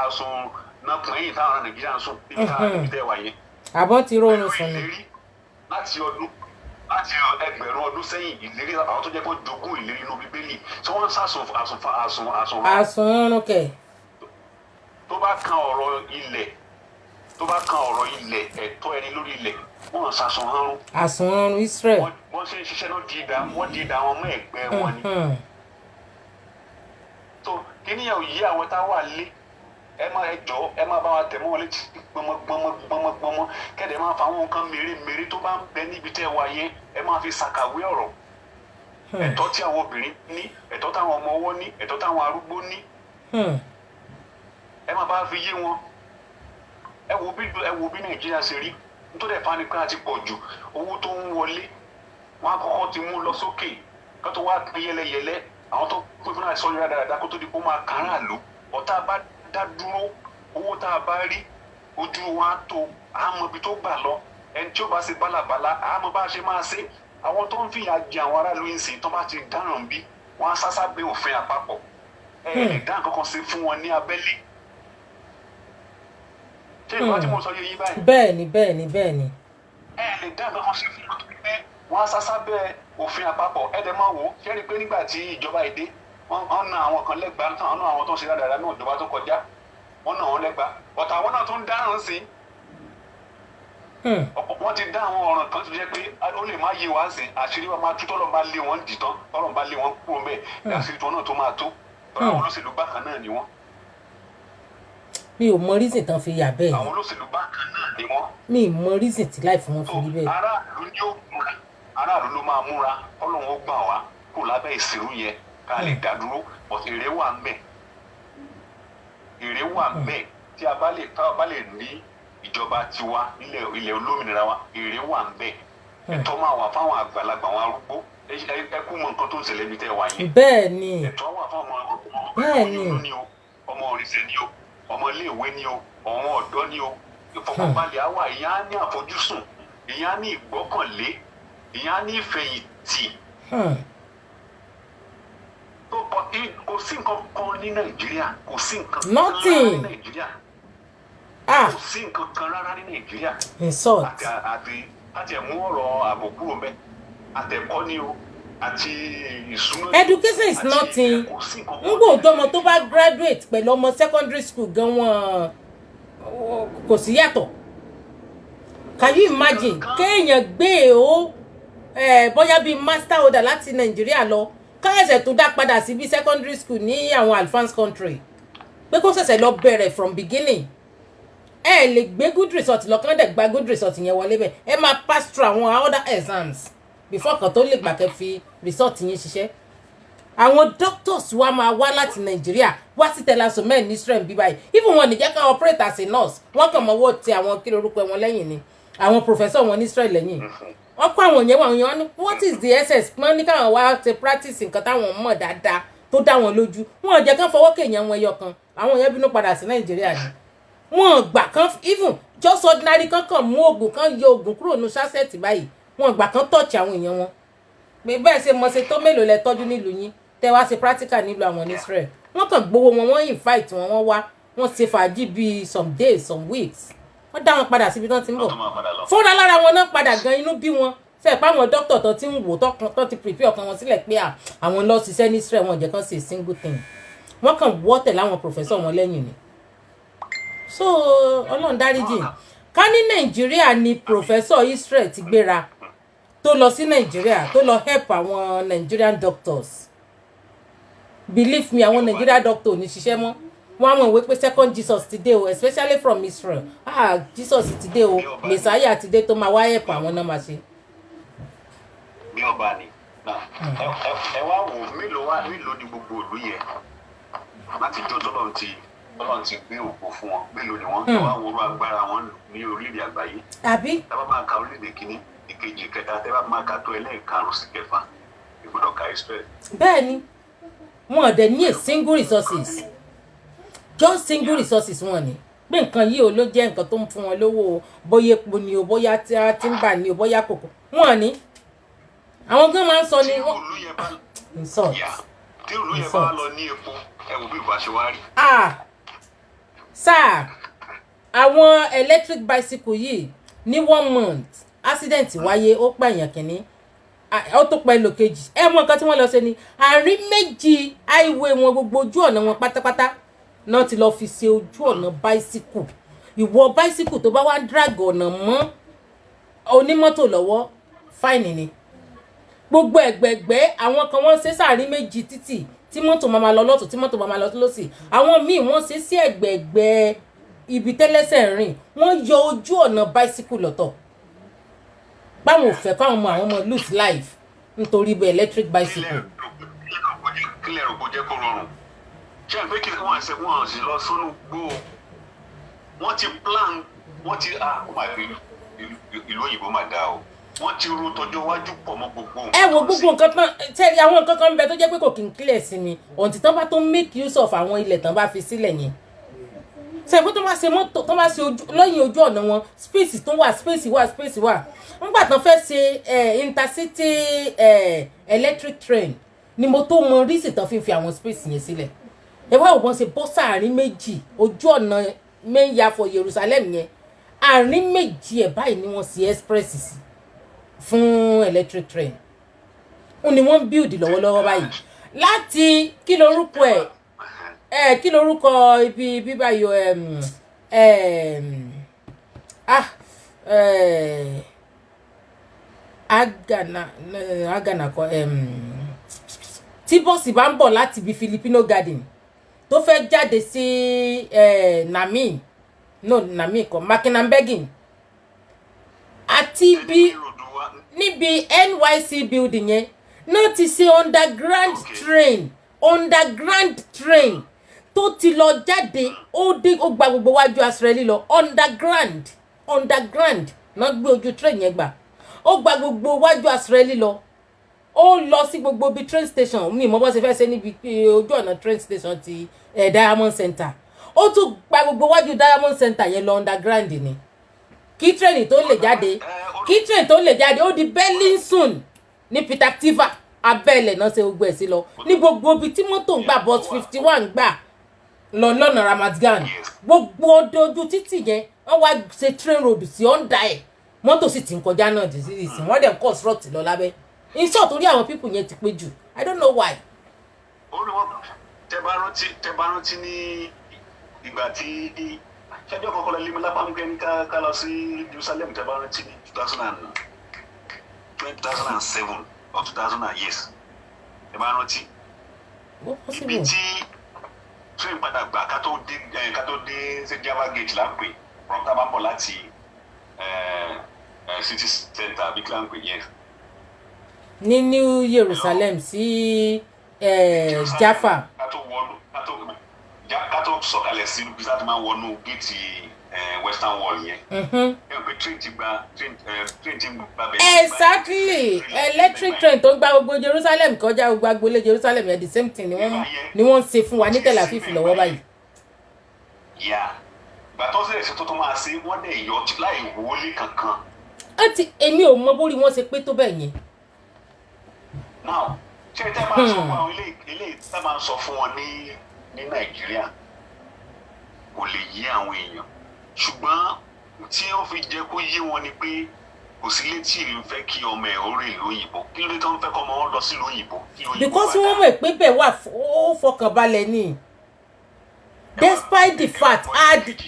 àsùn nàkùn ẹ̀yìn táwọn Nàìjíríà ń sùn níbi táwọn ibi tẹ́ wà yẹn. àbọ̀ ti rọrùn sùn ni. ìlérí láti ẹgbẹ̀rún ọdún sẹ́yìn ìlérí àwọn tó jẹ́ pé jogún ìlérí inú Bíbélì tí wọ́n ń sàsùn àsùn kẹ̀. tó bá kan ọ̀rọ̀ ilẹ̀ ẹ̀tọ́ ẹni lórí ilẹ̀ wọ́n sàsùn hánrún. àsùn Israel. wọ́n ṣe ń ṣiṣẹ́ náà wọ́n di ìdá wọn mọ́ ẹ̀gbẹ́ wọn ni. tó kíníyàn yí àwọn tá a wà lé ẹ má bá wa tẹ̀ mọ́ wọn létí gbọmọgbọmọ kẹ́dẹ̀ máa fa àwọn nǹkan mèremère tó bá ń bẹ níbi tẹ́ wà yẹn ẹ máa fi ṣàkàwé ọ̀rọ̀ ẹ̀tọ́ tí àwọn obìnrin ní ẹ̀tọ́ táwọn ọmọ ọwọ́ ní ẹ̀tọ́ táwọn arúgbó ní ẹ má bá fi yé wọn ẹ wo bí Nàìjíríà ṣe rí nítorí ẹ̀fà ni pé àti pọ̀ jù owó tó ń wọlé wọn á kọ́kọ́ ti mú lọ sókè kó tó wá pín yẹlẹyẹlẹ àwọn tó pín fún àìsàn yóò dáadáa kó tó di kó máa kàrà lò ọ̀tá bá dá dúró owó tá a bá rí ojú wa tó àmọ́ ibi tó gbà lọ ẹni tí ó bá ṣe bálabàla àmọ́ bá ṣe máa ṣe àwọn tó ń fìyà jẹ àwọn aráàlú yìí sìn tó bá ti dáràn bí wọn á sásá gbé òfin àpapọ̀ lè dá nǹkan kan ṣe fún wọn ní abẹ́lé ṣé ìgbà tí mo sọ yé yín báyìí. bẹ́ẹ̀ ni. lè dá nǹkan kan ṣe fún wọn tó pé wọn á sásá bẹ òfin àpapọ̀ ẹ̀dẹ̀ máa wò ó ṣé rí i pé nígbà tí ìjọba èdè wọ́n na àwọn kan lẹ́gbàá tán náà àwọn tó ń ṣe dáadáa náà ìjọba tó kọjá wọ́n na wọn lẹ́gbàá ọ̀tá àwọn náà tó ń dáràn sí wọ́n ti dá àwọn ọ̀ràn kan tó jẹ́ pé ó lè má yé wa sí àṣírí wa máa tú tọ́lọ̀ bá lé wọn dì tán tọ́lọ̀ bá lé wọn kúrò mbẹ́ àṣírí tó náà tó máa tó tọ́lọ̀ àwọn olóṣèlú bákan náà ni wọ́n. mi ò mọ reason tán fi yà bẹ́ẹ̀. àwọn olóṣèlú bákan náà ni wọ́n. mi ì mọ reason tí láì fún wọn fi rí bẹ́ẹ̀. aráàlú ló máa múra Ọlọ́run ó gbà wá kó lábẹ́ ìṣirò yẹn ká lè dá dúró but èrè wà ń bẹ tí a bá lè ní ìjọba tiwa ilẹ̀ olómìnira wa èrè wà ń bẹ ẹ̀tọ́ máa wà fáwọn àgbàlagbà wọn arúgbó ẹ kú mọ nǹkan tó ń ṣẹlẹ̀ ní tẹ́ wá yẹn. bẹ́ẹ̀ ni ẹ̀tọ́ wà fáwọn ọmọ oríṣẹ́ ni o ọmọ iléèwé ni o ọmọ ọ̀dọ́ ni o ìfọkànbalẹ̀ àwa ìyẹn á ní àfojúsùn ìyẹn á ní ìgbọ́kànlé ìyẹn á ní ìfẹ̀yìntì. kò sí nǹkan kan ní Nàìjíríà kò sí nǹkan kan ní Nàìjíríà kò sí nǹkan kan rárá ní Nàìjíríà insult àti ẹ̀mú ọ̀rọ̀ ààbò kúrò mẹ́ àtẹ̀kọ́ ni o àti ìsúná. education is nothing n gbọ́ ọ̀dọ́mọ tó bá graduate pẹ̀lú ọmọ secondary school gan wọn kò sí yàtọ̀. Can you imagine kéèyàn gbé o bóyá bíi master order láti Nàìjíríà lọ káyọ̀sẹ̀ tó dá padà sí bíi secondary school ní àwọn advanced country pé kó ṣẹ̀ṣẹ̀ lọ bẹ̀rẹ̀ from beginning lè gbé good result lọ kán dẹ̀ gba good result yẹn wọlé bẹ́ẹ̀ ẹ máa pass through àwọn other exams before kan tó lè gbà kẹ́ fi result yẹn ṣiṣẹ́. Àwọn doctors wa máa wá láti Nàìjíríà wá sí telasomen ní Israel bí báyìí even wọn ní jẹ́ ká operate as a nurse wọ́n kàn mọ́ owó ti àwọn kí lorúkọ wọn lẹ́yìn ni àwọn professor wọn ní Israel lẹ́yìn wọ́n kọ́ àwọn yẹn wọ́n ní what is the essence wọ́n ní káwọn wá ṣe practice nǹkan táwọn mọ̀ dáadáa tó dá wọn lójú wọn jẹ́ kán fọwọ́ kéèyàn wọn ẹyọ kan àwọn yẹn bínú padà sí Nàìjíríà ni wọn gbà kan even just ordinary kankan mú oògùn kan yọ oògùn kúrò ní sásẹ̀tì báyìí wọn gbà kan touch àwọn èèyàn wọn pé bẹ́ẹ̀ ṣe mọ̀ ṣe tó mélòó lẹ tọ́jú nílùú yín tẹ́ wá ṣe practical nílùú àwọn ní Israel wọ́n kàn gbowó wọn wọ́n invite wọn wọ́n wá wọ́n ṣe fàájì bíi some days some weeks wọ́n dá wọn padà síbi tán ti ń bọ̀ fúnra lára wọn náà padà gan inú bí wọn ṣe pé àwọn dókítà tó ti ń wò tó ti prepare ọkàn wọn sílẹ̀ pé àwọn lọ ṣiṣẹ́ ní Israel wọn jẹ́ kán ṣe single thing wọ́n kàn wọ́tẹ̀ láwọn professor wọn lẹ́yìn ni so Ọlọ́run dáríjì ká ní Nàìjíríà ni professor Israel ti gbéra tó lọ sí Nàìjíríà tó lọ help àwọn Nigerian doctors believe me àwọn Nigerian doctor ò ní ṣiṣẹ́ mọ́ wọ́n á mọ̀ wí pé second Jesus ti dé o especially from Israel Jesus ti dé o Messiah ti dé tó máa wá help àwọn náà máa ṣe. Bí ọba ni ẹ wá wò mélòó ní gbogbo ìlú yẹn láti jó tọ́lọ́run ti gbé òkú fún wọn mélòó ni wọ́n wá wọ́n agbára wọn ní orílẹ̀-èdè àgbáyé. Àbí. tábà máa ka orílẹ̀-èdè kìíní ìkejì kẹta tẹ́bà máa ka tó ẹlẹ́ẹ̀karùn-ún sí kẹfà ìgbọ́dọ̀ ka Israel. Bẹ́ẹ̀ni wọn ò dẹ̀ ní a single resources just single resources wọn ni pé nǹkan yìí ò ló jẹ́ nǹkan tó ń fún wọn lówó bóyá epo ni o bóyá timber ni o bóyá kòkó wọn ni àwọn gan máa ń sọ ni wọn insult tí ìlú yẹn bá lọ ní epo ẹ wò bí ìbá ṣe wá rí. sáà àwọn electric bicycle yìí ní 1 month accident wáyé ó pààyàn kìíní ó tó pa ẹlòkejì ẹ mọ nǹkan tí wọ́n lọ ṣe ni àárín méjì highway wọn gbogbo ojú ọ̀nà wọn pátápátá náà ti lọ fi ṣe ojú ọ̀nà bicycle ìwọ bicycle tó bá wá drag ọ̀nà mọ́ onímọ́tò lọ́wọ́ fáìnì ni gbogbo ẹ̀gbẹ̀gbẹ́ àwọn kan wọ́n ṣe sáàrin méjì títì tí mọ́tò máa lọ lọ́tún tí mọ́tò máa lọ lọ́sì àwọn míì wọ́n ṣe sí ẹ̀gbẹ̀gbẹ́ ibi tẹ́lẹ́sẹ̀ rìn wọ́n yọ ojú ọ̀nà bicycle lọ́tọ̀ báwọn ò fẹ́ káwọn ọmọ lose life nítorí bẹ́ẹ̀ electric bicycle. kílẹ̀ rògbò jẹ́ kó rọrùn ṣé àgbẹ̀ kí wọ́n ṣe wọ́n sì lọ sínú gbó wọ́n ti plan wọ́n ti ìlú òyìnbó máa dá o wọ́n ti ro tọjọ́ iwájú pọ̀ mọ́ gbogbo nǹkan. ẹ wo gbogbo nǹkan tán tẹ́lẹ̀ àwọn nǹkan kan ń bẹ tó jẹ́ pé kò kí n clear sí mi ọ̀ǹtí tán bá tó make use of àwọn ilẹ̀ tán bá fi sílẹ̀ yẹn ṣe pé tó bá ṣe mọ́tò tó bá ṣe lọ́yìn ojú ọ̀nà wọn space tó wà space wà nígbà tán fẹ́ ṣe intercity electric train ni mo tó mọ rísì tán fi àwọn space yẹn sílẹ̀ ẹ wá òbọ̀n ṣe bọ́ sáàrin méjì ojú ọ̀nà mẹ́yà for Jerusalem yẹn àárín méjì ẹ̀ báyìí ni wọ́n ṣe express sí fún electric train ó ní wọ́n build lọ́wọ́lọ́wọ́ báyìí láti kí lorúkọ kí lorúkọ ibi bíbáyọ agana kọ tí bọ́ọ̀sì bá ń bọ̀ láti ibi Filipino garden tó fẹ́ jáde sí Nami kọ Makinambegin àti níbi NYC building yẹn náà ti ṣe underground train tó ti lọ jáde ó gba gbogbo wájú Israeli lọ underground náà gbé ojú train yẹn gbà ó gba gbogbo wájú Israeli lọ ó lọ sí gbogbo bí train station mi mọ bó ṣe fẹ́ ṣe níbi ojú ọ̀nà train station ti Diamond Center ó tún gba gbogbo wájú Diamond Center yẹn lọ underground ni kí train tó lè jáde ó di Bellinson ní Peter Tiva abẹ́lẹ̀ náà ṣe gbogbo ẹ̀ sí lọ ní gbogbo ibi tí mọ́tò ń gbà bus 51 gbà lọ́nà Ramat Gan gbogbo ojú títì yẹn wọ́n wá ṣe train road sí ọ̀ǹda ẹ̀ mọ́tò sì ti ń kọjá náà dì sí ìsìn wọ́n dẹ̀ ń construct lọ lábẹ́ iṣẹ́ torí àwọn people yẹn ti pé jù I don't know why. ó ní wọn tẹ bá rántí ní ìgbà tí ṣẹjọ kọkọ lọ lémi lápá nígbà ní ká lọ sí Jerusalem tẹ bá rántí ní 2007 or 2000 years tẹ bá rántí ibi tí train padà gbà ká tó dé ṣe Java gate là ń pè from tabapọ̀ láti city center bí kí là ń pè yẹn. ní New Jerusalem sí Jaffa. ká tó sọ̀kalẹ̀ sí ibi tí a ti máa wọnú géètì western wall yẹn. ẹ pé train ti gba bẹ́ẹ̀. Exactly electric train tó gba gbogbo Jerusalem kọjá gbogbo agboolé Jerusalem yẹn the same thing ni wọ́n ń ṣe fún wa ní Tel Aviv lọ́wọ́ báyìí. ìgbà tó ṣe èso tó máa ṣe wọ́n dẹ̀ yọ láì wọlé kankan. àti èmi ò mọ bórí wọn ṣe pé tó bẹ́ẹ̀ yẹn. now ṣé tẹ́ máa sọ fún àwọn ilé tẹ́ máa sọ fún wọn ní Nàìjíríà kò lè yé àwọn èèyàn ṣùgbọ́n tí ó fi jẹ́ kó yé wọn ni pé kò sí létí ìrìn fẹ́ kí ọmọ ẹ̀ ó rìn lóyìnbó kí ló dé tó ń fẹ́ kọ́ ọmọ wọn lọ sí lóyìnbó. because wọ́n mọ̀ pé bẹ́ẹ̀ wà ó fọkànbalẹ̀ ni despite the fact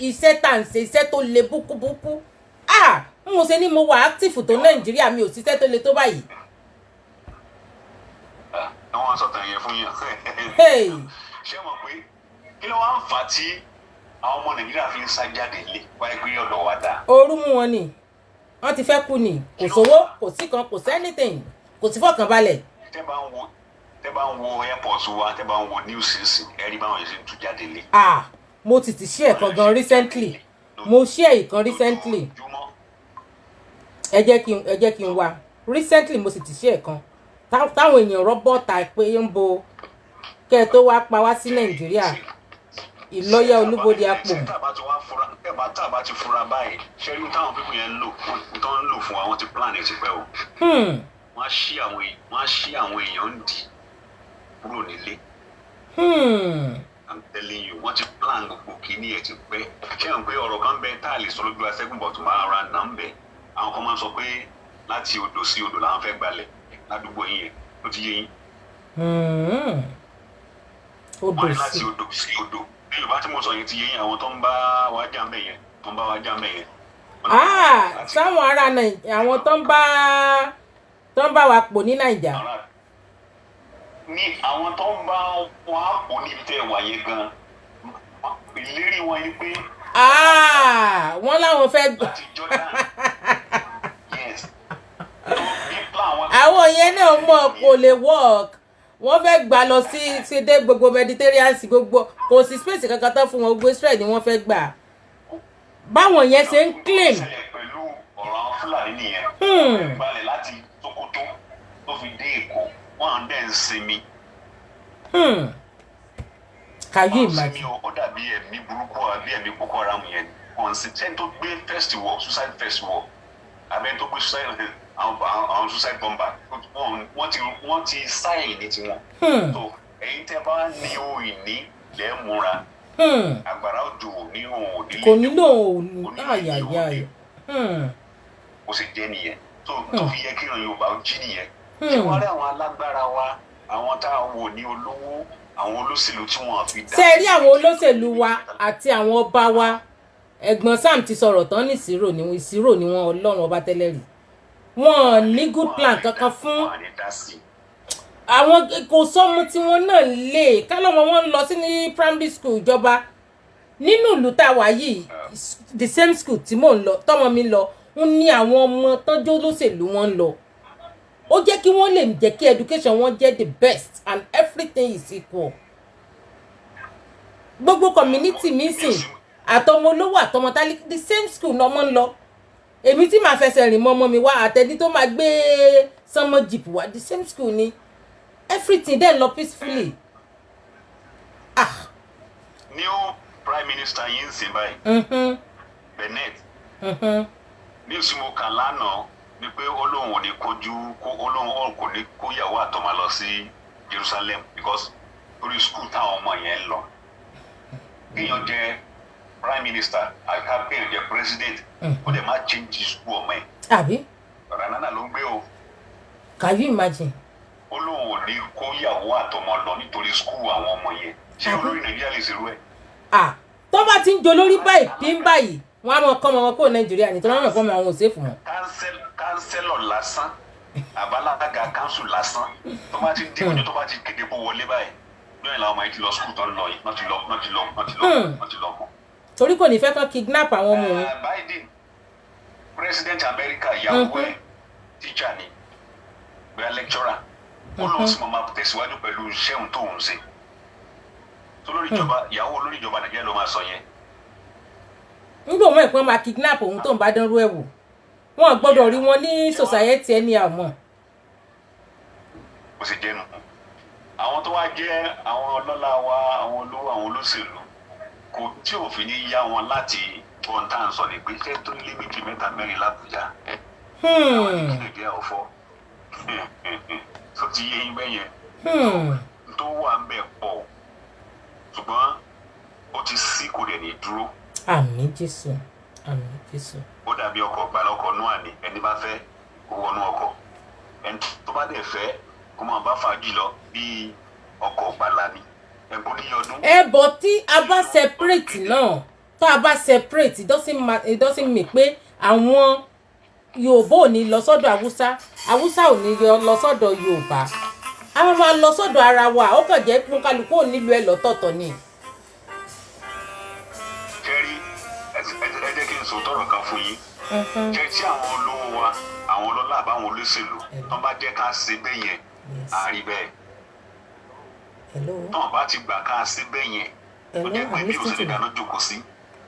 iṣẹ́ tà ń ṣe iṣẹ́ tó le búkúbúkú n ò ṣe ni mo wà active tó Nàìjíríà mi ò ṣiṣẹ́ tó le tó báyìí. àwọn sọ̀tàn yẹn fún yàn. ṣé mọ̀ pé kí ló wá ń fà á tí àwọn ọmọ Nàìjíríà fi ń sá jáde lé wáyé pé ọ̀dọ̀ wa dá. ooru mú wọn ni wọ́n ti fẹ́ kú ni kò sówó kò sí kan kò sí anything kò sí fọkànbalẹ̀. tẹ́ bá ń wo airport wa tẹ́ bá ń wo news sísìn ẹ̀rí báwọn yẹn ṣe ń tú jáde lé. mo ti share ẹ̀kan gan recently mo share ìkan recently ẹ jẹ́ kí n wá recently mo sì ti share ẹ̀kan táwọn èèyàn rọ́bọ̀tà pé ń bo kẹ́ ẹ tó wá pa wá sí Nàìjíríà ìlọ́yà Olúbodè àpò. tábà ti fura báyìí ṣẹ́rí táwọn pípọ̀ yẹn ń lò fún àwọn ti plan ẹ̀ ti pẹ́ o. wọ́n á ṣí àwọn èèyàn ń dì kúrò nílé. I'm telling you wọ́n ti plan gbogbo kìíní ẹ̀ ti pẹ́ ṣé àwọn pé ọ̀rọ̀ kan bẹ tá a lè sọ lójú asẹ́gun bọ̀ tó máa ra nà ń bẹ̀ àwọn kan máa ń sọ pé láti odò sí odò làwọn fẹ́ gbalẹ̀ ládùúgbò yín yẹn ló ti yé yín. wọ́n ní láti odò sí odò bí Yorùbá tí mo sọ yẹn ti yé yín àwọn tó ń bá wa jà mẹ́ yẹn tó ń bá wa jà mẹ́ yẹn. sáwọn ará Nàìjíríà àwọn tó ń bá wa pò ní Nàìjà. ní àwọn tó ń bá wọn á pò níbi tẹ́ wà yẹn gan ìlérí wọn yìí pé. wọ́n láwọn fẹ́ gbà. láti Jordan yes. àwọn yẹn náà mọ̀ kò lè work wọ́n fẹ́ gbà lọ sí dé gbogbo Mediterranean gbogbo kò sí space kankan tán fún wọn gbogbo Israel ni wọ́n fẹ́ gbà báwọn yẹn ṣe ń claim. pẹ̀lú ọ̀rọ̀ àwọn Fúlàní nìyẹn balẹ̀ láti Sokoto tó fi dé Èkó wọ́n à ń dẹ̀ ń sinmi. Can you imagine? ó dàbí ẹ̀mí burúkú àbí ẹ̀mí Boko Haram yẹn kàn sí ẹni tó gbé festival suicide festival àbí ẹni tó gbé suicide àwọn suicide bomber wọ́n ti sáyìn ní tiwọn. so ẹ̀yin tẹ́ bá ní òyìnbí lẹ́ múra àgbàrá òjò ní òun nílé kò nílò àyàyà ó sì jẹ́ nìyẹn tó fi yẹ kí Yorùbá jí nìyẹn. ṣé wọ́n rí àwọn alágbára wa àwọn tá a wò ní olówó àwọn olóṣèlú tí wọ́n fi dá. ṣe rí àwọn olóṣèlú wa àti àwọn ọba wa ẹ̀gbọ́n Sam ti sọ̀rọ̀ tán ní ìṣirò ni wọ́n Ọlọ́run ọba tẹ́lẹ̀ rí wọ́n ní good plan kankan fún àwọn kò sọ́mọ tí wọ́n náà lè kálọ́mọ wọn lọ sí ní primary school ìjọba nínú ìlú tá a wà yìí the same school tí mò ń lọ tọ́mọ mi lọ ń ní àwọn ọmọ tọ́jú olóṣèlú wọn lọ ó jẹ́ kí wọ́n lè jẹ́ kí education wọn jẹ́ the best and everything is equal. gbogbo community mi sìn àtọmọ olówó àtọmọ tálí the same school náà mọ́ ń lọ èmi tí màá fẹsẹ̀ rìn mọ́ ọmọ mi wá àtẹni tó máa gbé sọmọ jeep wá the same school ni everything then lọ peacefully. new prime minister yìí ń sìn báyìí Bennett ní ìsúnmọ́ kan lánàá ni pé Ọlọ́run ò ní Ọlọ́run kò ní kó yàwó àtọmọ lọ sí Jerusalem because torí school táwọn ọmọ yẹn lọ kéèyàn jẹ prime minister àti kéèyàn jẹ president ó dẹ̀ máa change school ọmọ ẹ̀. àbí. Rànánà ló ń gbé o. Can you imagine? Ó lóun ò ní kó ìyàwó àtọmọ lọ nítorí school àwọn ọmọ yẹn. Ṣé olórí Nàìjíríà lè ṣerú ẹ̀? Tó bá ti ń jolórí báyìí pín báyìí wọn á mọ kọ́ ọmọ wọn kó Nàìjíríà nítorí wọn mọ̀ fún àwọn òṣèfù wọn. Kánsẹ́lọ̀ lásán àbálága kánsù lásán tó bá ti dín ojú tó bá ti kéde bó wọlé báyìí lóyìn làwọn ọmọ yìí ti lọ school tó ń lọ yìí wọ́n ti lọ mọ́. Torí kò ní fẹ́ kán kidnap àwọn ọmọ òun. Biden president America ìyàwó ẹ̀ teacher ni bẹ́ẹ̀ lecturer ó lóun sì máa tẹ̀síwájú pẹ̀lú iṣẹ́ òun tó ń ṣe tó lórí ìjọba ìyàwó olórí ìjọba Nàìjíríà ló máa sọ yẹn. Nígbà wọn ìpín máa kidnap òun tó ń bá dánrú ẹ̀ wò wọn gbọ́dọ̀ rí wọn ní society ẹni àmọ́. Ó sì jẹ́nu àwọn tó wá jẹ́ àwọn ọlọ́lá wa àwọn olówó àwọn olóṣèlú kò tí òfin ní yá wọn láti ohun tá à ń sọ ní pé ṣé tó ilé méjì mẹ́ta mẹ́rin l'Àbújá àwọn ní kí Nàìjíríà ò fọ́ sọ ti yé yín bẹ́yẹn tó wà ń bẹ̀ pọ̀ ṣùgbọ́n ó ti sí kò dẹ̀ ní dúró. Àmín Jésù àmín Jésù. Ó dàbí ọkọ̀ gbàlọ́kọ̀ Nóà ni ẹni bá fẹ́ kó wọnú ọkọ̀ ẹni tó bá dẹ̀ fẹ́ kó máa bá fàájì lọ bí ọkọ̀ gbàlà ni ẹ̀bùn ní ọdún. Bọ̀ tí a bá separate náà tá a bá separate it doesn't mean pé àwọn Yorùbá ò ní lọ sọ́dọ̀ Haúsá ò ní lọ sọ́dọ̀ Yorùbá a máa lọ sọ́dọ̀ ara wa ó kàn jẹ́ pé kálukú ò nílò ẹ̀ lọ́tọ̀ọ̀tọ̀ ni. Jerry ẹ jẹ́ kí n sọ tọrọ kan fún yín jẹ́ tí àwọn olówó wa àwọn ọlọ́lá àbáwọn olóṣèlú tó bá jẹ́ ká ṣe bẹ́ẹ̀ yẹn àárí bẹ́ẹ̀ tó bá ti gbà ká ṣe bẹ́ẹ̀ yẹn ó jẹ́ pé bí òṣèlú dáná jókòó sí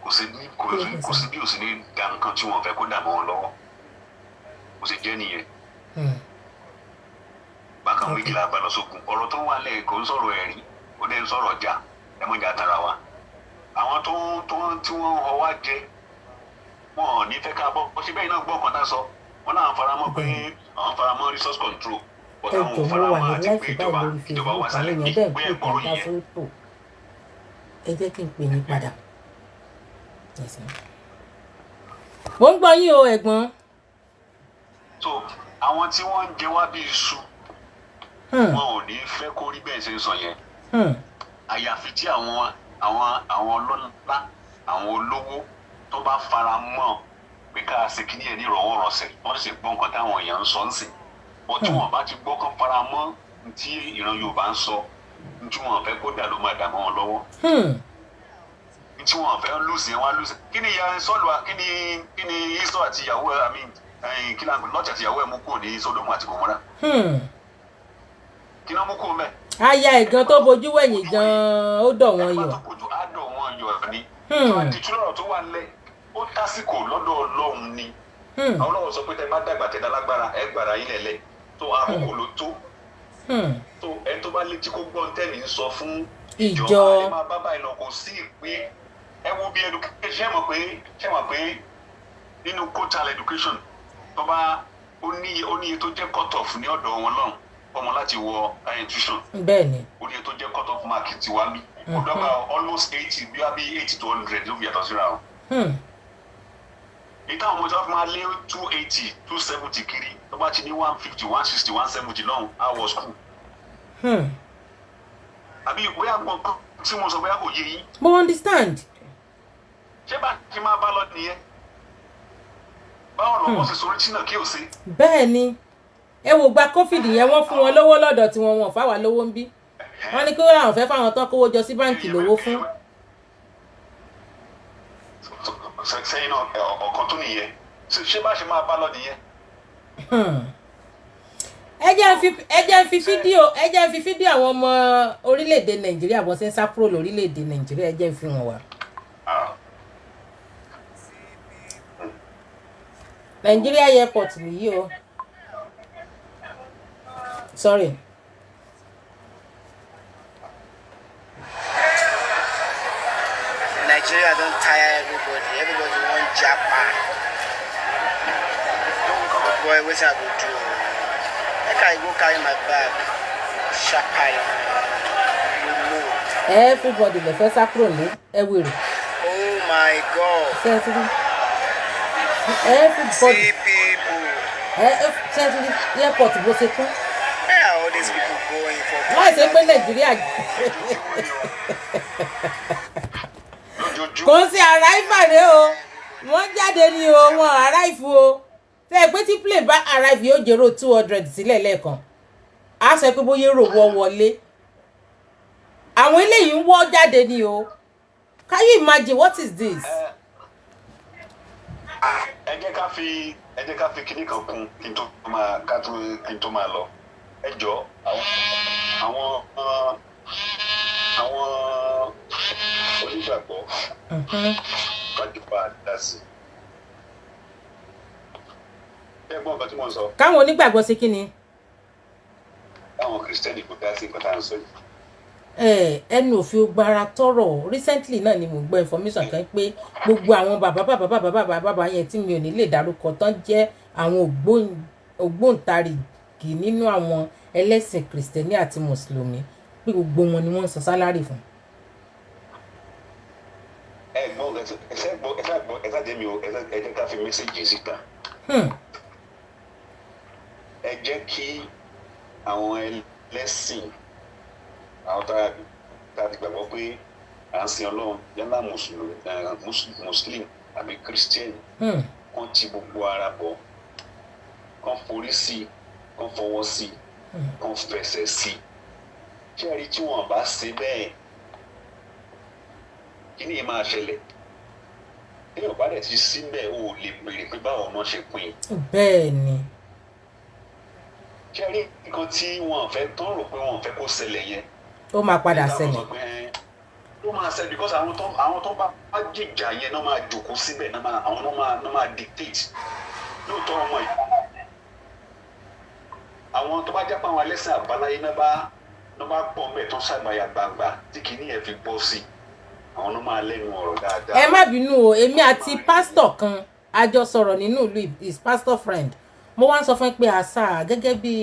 kò sí bí òṣèlú dá nǹkan tí wọ́n fẹ́ kó dà mọ́ wọn lọ́wọ́ ó sì jẹ́ nìyẹn. Bákan méjìlá àbálọ sókun ọ̀rọ̀ tó wà lẹ́yìn kò ń sọ̀rọ̀ ẹ̀rín ó dẹ́ ń sọ̀rọ̀ ọjà ẹ mọ̀ jà tara wa àwọn tí wọ́n họ wá jẹ wọn ò ní fẹ́ ká bọ́ ọ ṣe bẹ́ẹ̀ náà gbọ́ ọ̀kan tá sọ wọn náà faramọ́ pé àwọn faramọ́ resource control but àwọn ò faramọ́ àti pé ìjọba wà sálẹ̀ bí pé ẹ̀gbọ́rọ̀ yẹn. Ẹ jẹ́ kí n pè yín padà. Mo ń gbọ́ yín o ẹ̀gbọ́n. So àwọn tí wọ́n ń jẹ wá bí iṣu wọn ò ní fẹ́ kó rí bẹ́ẹ̀ ṣe ń sọ yẹn àyàfi tí àwọn ọlọ́lá àwọn olówó tó bá fara mọ́ pé ká ṣe kí ní ẹni rọ̀wọ́rọ̀sẹ̀ wọ́n sì gbọ́ nǹkan táwọn èèyàn ń sọ ń sìn bọ́ tí wọ́n bá ti gbọ́ kán fara mọ́ tí ìran Yorùbá ń sọ tí wọ́n fẹ́ kó dà ló máa dà mọ́ wọn lọ́wọ́ tí wọ́n fẹ́ lùsì wọn lùsì kí ni ìyá sọ́ọ̀lù kí ni Ísọ̀ àti ìyàwó ẹ̀ kí láǹgbọ̀n lọ́ọ̀tì àti ìyàwó ẹ̀ mú kúrò ní Sódómù àti Gòmórà kí ló mú kúrò mẹ́. Aya ẹ̀gán tó bojú wẹ̀yìn gan-an ó dọ̀ wọ́n yọ. Á dọ̀ wọ́n yọ ni. Ìtúlọ̀rọ̀ tó wà nílẹ̀ ó tásìkò lọ́dọ̀ Ọlọ́run ni. Àwọn Ọlọ́run sọ pé tẹ bá dàgbà tẹ dálágbára ẹ gbàrà yín lẹ̀lẹ̀ tó àkókò ló tó. Tó ẹni tó bá létí kó gbọ́n tẹ̀lé ń sọ fún ìjọ ẹ máa bá báyìí lọ kò sí pé ẹ wo bí education ṣe mọ̀ pé nínú quotal education tó bá ó ní iye tó jẹ́ cut off ní ọ̀dọ̀ wọn lọ́run ọmọ láti wọ institution. Bẹ́ẹ̀ni. Ó ní tó jẹ́ cut off mark ti wá bí. Ó dọ́gba almost 80 bí wá bí 80 to 100 ló fi yàtọ̀ síra o. Ìtàn àwọn ọmọ ìjọba máa lé 280 270 kiri tó bá ti ní 150 160 170 lọ́hùn á wọ school. Àbí bóyá gbọ́n tí mo sọ bóyá kò yé yín. Mo understand. Ṣé bá ti máa bá lọ nìyẹn? Báwo lọ́wọ́ ṣe sọ orí tí náà kí o ṣe? Bẹ́ẹ̀ni. Ẹ wò gba COVID yẹn wọ́n fún wọn lówó lọ́dọ̀ tí wọ́n fáwa lówó ń bí wọ́n ní kí wọ́n àwọn fẹ́ fáwọn tán kówó jọ sí báǹkì lówó fún. Sẹ́yìn náà ọ̀kan tó nìyẹn ṣé bá ṣe máa bá lọ nìyẹn. ẹ jẹ́ ń fi fídíò àwọn ọmọ orílẹ̀-èdè Nàìjíríà bọ́ sí ń sá kúrò lórílẹ̀-èdè Nàìjíríà ẹ jẹ́ ń fi wọn wá. Nàìjíríà airport nìyí o. Sorry. Nigeria don't tire everybody. Everybody want Japan. Boy, what's I go do? I can go carry my bag. Shapai. You move. everybody lè fẹ́ sá kúrò ní ẹwìrì. Oh my God. Ṣẹ́tìrì everybody See people. ṣẹ́tìrì airport bó ṣe kún. Where are all these people going for? láì ṣe pé Nàìjíríà kò sí arrival rẹ o wọ́n jáde ní o wọ́n arrive o ṣe pé tí plane bá arrive yóò jẹ́rò 200 sílẹ̀ lẹ́ẹ̀kan á sọ pé bóyá èrò wọ wọlé àwọn eléyìí ń wọ́ jáde ní o. Can you imagine what is this? ẹ jẹ́ ká fi kíní kan kún kí n tó máa lọ. Ẹ jọ àwọn onígbàgbọ́ wájú bá dá sí. Ẹ gbọ́ nǹkan tí mo ń sọ. Káwọn onígbàgbọ́ ṣe kí ni? Káwọn Kristẹni kò dá sí nǹkan tá à ń sọ yìí. Ẹnu òfin gbára tọrọ recently náà ni mo gbọ́ information kan pé gbogbo àwọn bàbá yẹn tí mi ò ní lè dárúkọ tán jẹ́ àwọn ògbóǹtarìgì nínú àwọn ẹlẹ́sìn kìrìsìtẹ́nì àti mùsùlùmí pé gbogbo wọn ni wọ́n ń san sálárì fún. ẹ ṣáà jẹ́ mi o ẹ jẹ́ ká fi mẹ́sẹ̀gì síta. Ẹ jẹ́ kí àwọn ẹlẹ́sìn àwọn tàbí gbàgbọ́ pé à ń sin Ọlọ́run yálà muslim àbí christian kàn ti gbogbo ara bọ̀ kàn forí sí kàn fọwọ́ sí kàn fẹsẹ̀ sí kí ẹ̀rí tí wọ́n bá ṣe bẹ́ẹ̀ kí ni máa ṣẹlẹ̀ ní ọ̀bá rẹ̀ ti síbẹ̀ o lè béèrè pé báwo náà ṣe pín. Bẹ́ẹ̀ ni. kí ẹ̀rí nǹkan tí wọ́n fẹ́ tán rò pé wọ́n fẹ́ kó ṣẹlẹ̀ yẹn ó máa padà ṣẹlẹ̀. ó máa ṣẹlẹ̀ because àwọn tó bá jìjà yẹn náà máa jòkó síbẹ̀ àwọn náà máa dictate lóòótọ́ ọmọ yìí. àwọn tó bá jẹ́ pé àwọn ẹlẹ́sìn àbáláyé náà bá pọ̀ mẹ́ tán ṣàgbáyà gbangba tí kìíní ẹ̀ fi bọ́ sí àwọn náà máa lẹ́nu ọ̀rọ̀ dáadáa. Ẹ má bínú o èmi àti pásítọ̀ kan a jọ sọ̀rọ̀ nínú ìlú his pastor friend mo wá ń sọ fún pé àṣà gẹ́gẹ́ bí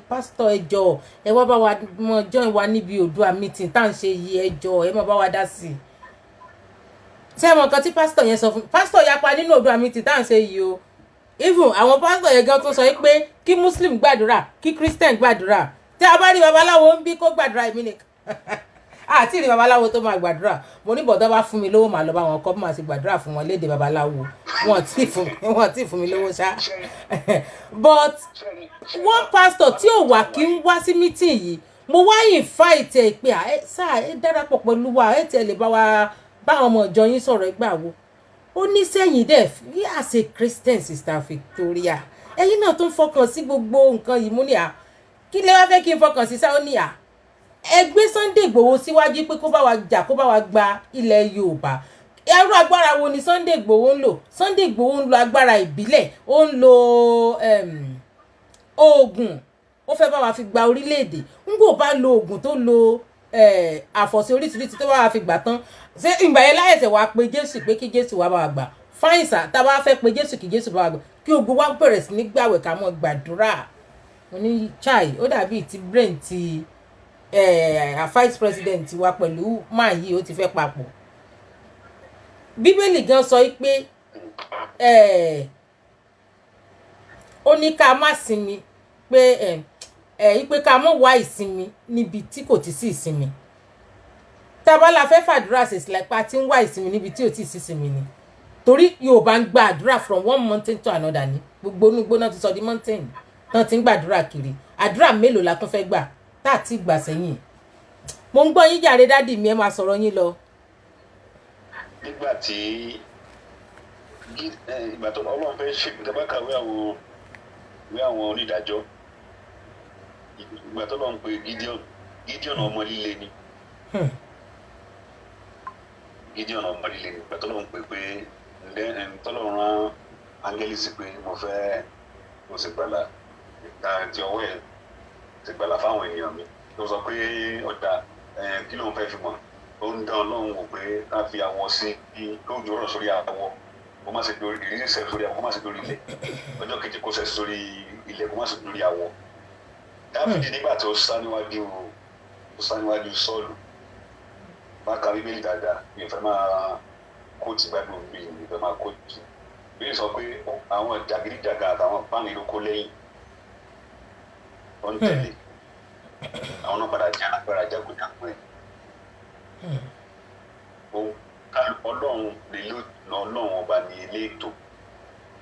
pásítọ̀ ẹjọ́ ẹ wá bá wa mọ join wa níbi Oòduà meeting tá à ń ṣe yìí ẹjọ́ ẹ má bá wa dá sí i. ṣé ẹ mọ nǹkan tí pásítọ̀ yẹn sọ fún pásítọ̀ yapa nínú Oòduà meeting tá à ń ṣe yìí o even àwọn pásítọ̀ yẹn gan tó sọ pé kí muslim gbàdúrà kí christian gbàdúrà tí a bá rí babaláwo ń bí kó gbàdúrà èmi nìkan àti rí babaláwo tó máa gbàdúrà mo ní bọ̀dọ̀ bá fún mi lówó màá lọ bá wọn kọ́ bí màá ṣe gbàdúrà fún wọn léde babaláwo wọn tí fún mi lówó ṣá but one pastor tí ò wà kí ń wá sí meeting yìí mo wá invite ẹ pé sáà ẹ darapọ̀ pẹ̀lú wa ẹ tẹ̀ lè bá wa bá àwọn ọmọ ìjọ yín sọ̀rọ̀ ẹgbẹ́ àwo ó ní sẹ́yìn dẹ̀ bí as a Christian sister Victoria ẹ̀yin náà tó ń fọkàn sí gbogbo nǹkan yìí mú ní à kí lè wá fẹ́ kí n fọkàn sí sáà ó ní à ẹgbẹ́ Sunday Igboho síwájú pé kó bá wa jà kó bá wa gba ilẹ̀ Yorùbá ẹrú agbára wo ni Sunday Igboho ń lò Sunday Igboho ń lo agbára ìbílẹ̀ ó ń lo oògùn ó fẹ́ bá wa fi gba orílẹ̀-èdè ń gbò bá lo oògùn tó lo àfọ̀sí oríṣiríṣi tó bá wa fi gbà tán ṣé ìgbà yẹn láyẹ̀sẹ̀ wá pé Jésù pé kí Jésù wá bá wa gbà fáìsà tá a bá fẹ́ pé Jésù kí Jésù bá wa gbà kí ogun wa bẹ̀rẹ̀ sí ní gbàwẹ̀ ká mọ́ gbàdúrà mo ní chai ó dàbí ti brain ti vice president wa pẹ̀lú máa yìí ó ti fẹ́ papọ̀ bíbélì gan sọ pé ó ní ká má sinmi pé pé ká mọ̀ wá ìsinmi níbi tí kò ti sí ìsinmi tábà la fẹ́ fàdúrà ṣe sílẹ̀ pa tí ń wá ìsinmi níbi tí ò ti sí ìsinmi ni torí Yorùbá ń gba àdúrà from one mountain to another ni gbogbo onúgbó náà ti sọ di mountain tán ti ń gbàdúrà kiri àdúrà mélòó la tún fẹ́ gbà tá a ti gbà sẹ́yìn mo ń gbọ́ yín jàre dádì mi ẹ máa sọ̀rọ̀ yín lọ. nígbà tí ìgbà tó Ọlọ́run fẹ́ ṣe ìjọba kàwé àwọn onídàájọ́ ìgbà tó lọ́n pe Gideon ọmọ líle ni Gideon ọmọ líle ni ìgbà tó lọ́n pe pé tọ́lọ́run rán áńgẹ́lì sí pé mo sì gbàlà ti ọwọ́ ẹ̀ ti gbàlà fáwọn ènìyàn mi ló sọ pé ọ̀dà kí ló ń fẹ́ fi mọ̀ ó ń dán Ọlọ́run wò pé ká fi awọ sí lóòjọ́ ọ̀rọ̀ sórí awọ kó má ṣe dorí ìrírí sẹ̀ sórí awọ kó má ṣe dorí ilẹ̀ ọjọ́ kejì kó sẹ̀ sórí ilẹ̀ kó má ṣe dorí awọ. Dáfídì nígbà tó sá níwájú Sọ́ọ̀lù máa ka bíbélì dáadáa mi ò fẹ́ máa kóòtù gbádùn mi ò fẹ́ máa kóòtù bí sọ pé àwọn jàgídíjàgà àtàwọn páàní ló kó lẹ́yìn wọ́n ń tẹ̀lé àwọn náà padà já agbára jágùjágùn ẹ̀ ọlọ́run ọlọ́run ọba ní ilé ètò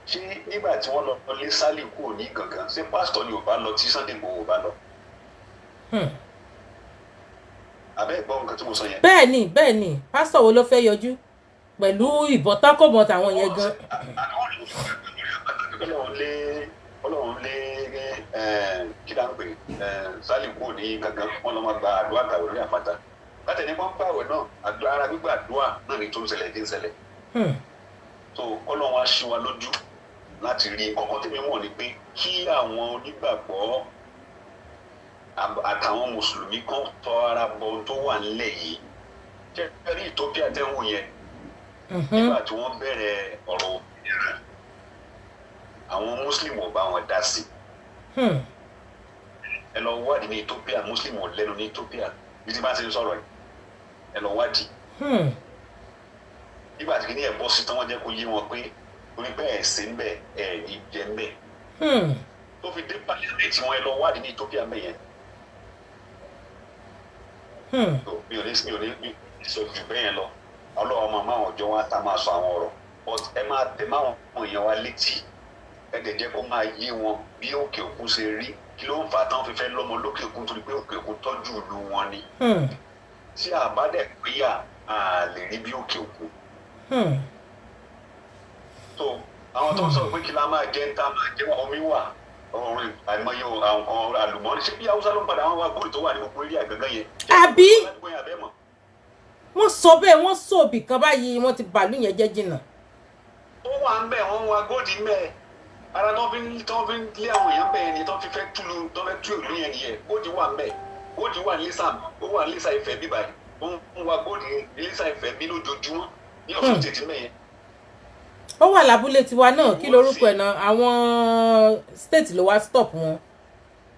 ṣé nígbà tí wọ́n lọ lé Sálì kúrò ní gangan ṣé pásítọ̀ ni ò bá lọ tí Sunday Igboho ò bá lọ. abẹ́ ìgbọ́ nǹkan tí mo sọ yẹn. bẹ́ẹ̀ ni pásítọ̀ wo ló fẹ́ yọjú pẹ̀lú ìbọn tákòbọn tàwọn yẹn gan. ọlọ́run lé kí dáa ń pè Sálì kúrò ní gangan wọ́n lọ́ máa gba àdúrà kàwé lórí àpáta látẹ̀ní wọ́n pààwẹ̀ náà àdúrà ara gbígbà àdúrà náà ní tó ń ṣẹlẹ̀ dé ń ṣẹlẹ̀. so ọlọ́run á ṣí wa lójú láti rí kọ̀ọ̀kan tí mi mọ̀ ni pé kí àwọn onígbàgbọ́ àtàwọn mùsùlùmí kan tọ́ ara bọ ohun tó wà nílẹ̀ yìí jẹ́ rí Ethiopia tẹ́wọ̀n yẹn nígbà tí wọ́n bẹ̀rẹ̀ ọ̀rọ̀ òmìnira àwọn muslim ò bá wọn dá sí ẹ lọ wádìí ní Ethiopia muslim ò lẹ́nu ní Ethiopia bí tí bá ti ń sọ̀rọ̀ yìí ẹ lọ wádìí nígbà tí kìíní ẹ̀ bọ́ sí tán wọ́n jẹ́ kó yé wọn pé orí bẹ́ẹ̀ sí ń bẹ̀ ẹ̀ ní jẹ́ ń bẹ̀ tó fi dé pàlẹ́ tí wọ́n ẹ lọ wádìí ní Ethiopia bẹ̀ yẹn mi ò ní sọ jù bẹ́ẹ̀ lọ ọlọ́wọ́ máa máa ọjọ́ wọn á máa sọ àwọn ọ̀rọ̀ but ẹ máa tẹ máwọn èèyàn wa létí ẹ dẹ̀ jẹ́ kó máa yé wọn bí òkè òkun ṣe rí kí ló ń fà tán fífẹ́ lọ́mọ lókè òkun torí pé òkè òkun tọ́jú ìlú wọn ni tí a bá dẹ̀ péyà a lè rí bí òkè òkun. so àwọn tó ń sọ pé kí la máa jẹ ń ta máa jẹ omi wà ọrùn àìmọye àwọn àlùmọ́ọ́nì ṣé bí Haúsá ló ń padà wọn wá góòlù tó wà ní gbogbo eré àgàngán yẹn. àbí wọ́n sọ bẹ́ẹ̀ wọ́n sọ òbí kan báyìí wọ́n ti bàálù yẹn jẹ́ jìnnà. ó wà ń bẹ̀ wọ́n wá góòlù ń bẹ̀ ara tó fi ń lé àwọn èèyàn bẹ́ẹ̀ ni tó fi fẹ́ túlù tó fẹ́ tú ìlú yẹn nìyẹn góòlù wà ń bẹ̀ góòlù wà ní Lísà ó wà ní Lísà Ifẹ̀ bí báyìí ó ń wá góòlù ní Lísà Ifẹ̀ bí lójoojúmọ́ ní Ọ̀ṣun tètè mẹ́yẹn. ó wà lábúlé tiwa náà kí lorúkọ ẹ̀ náà àwọn state ló wá stop wọn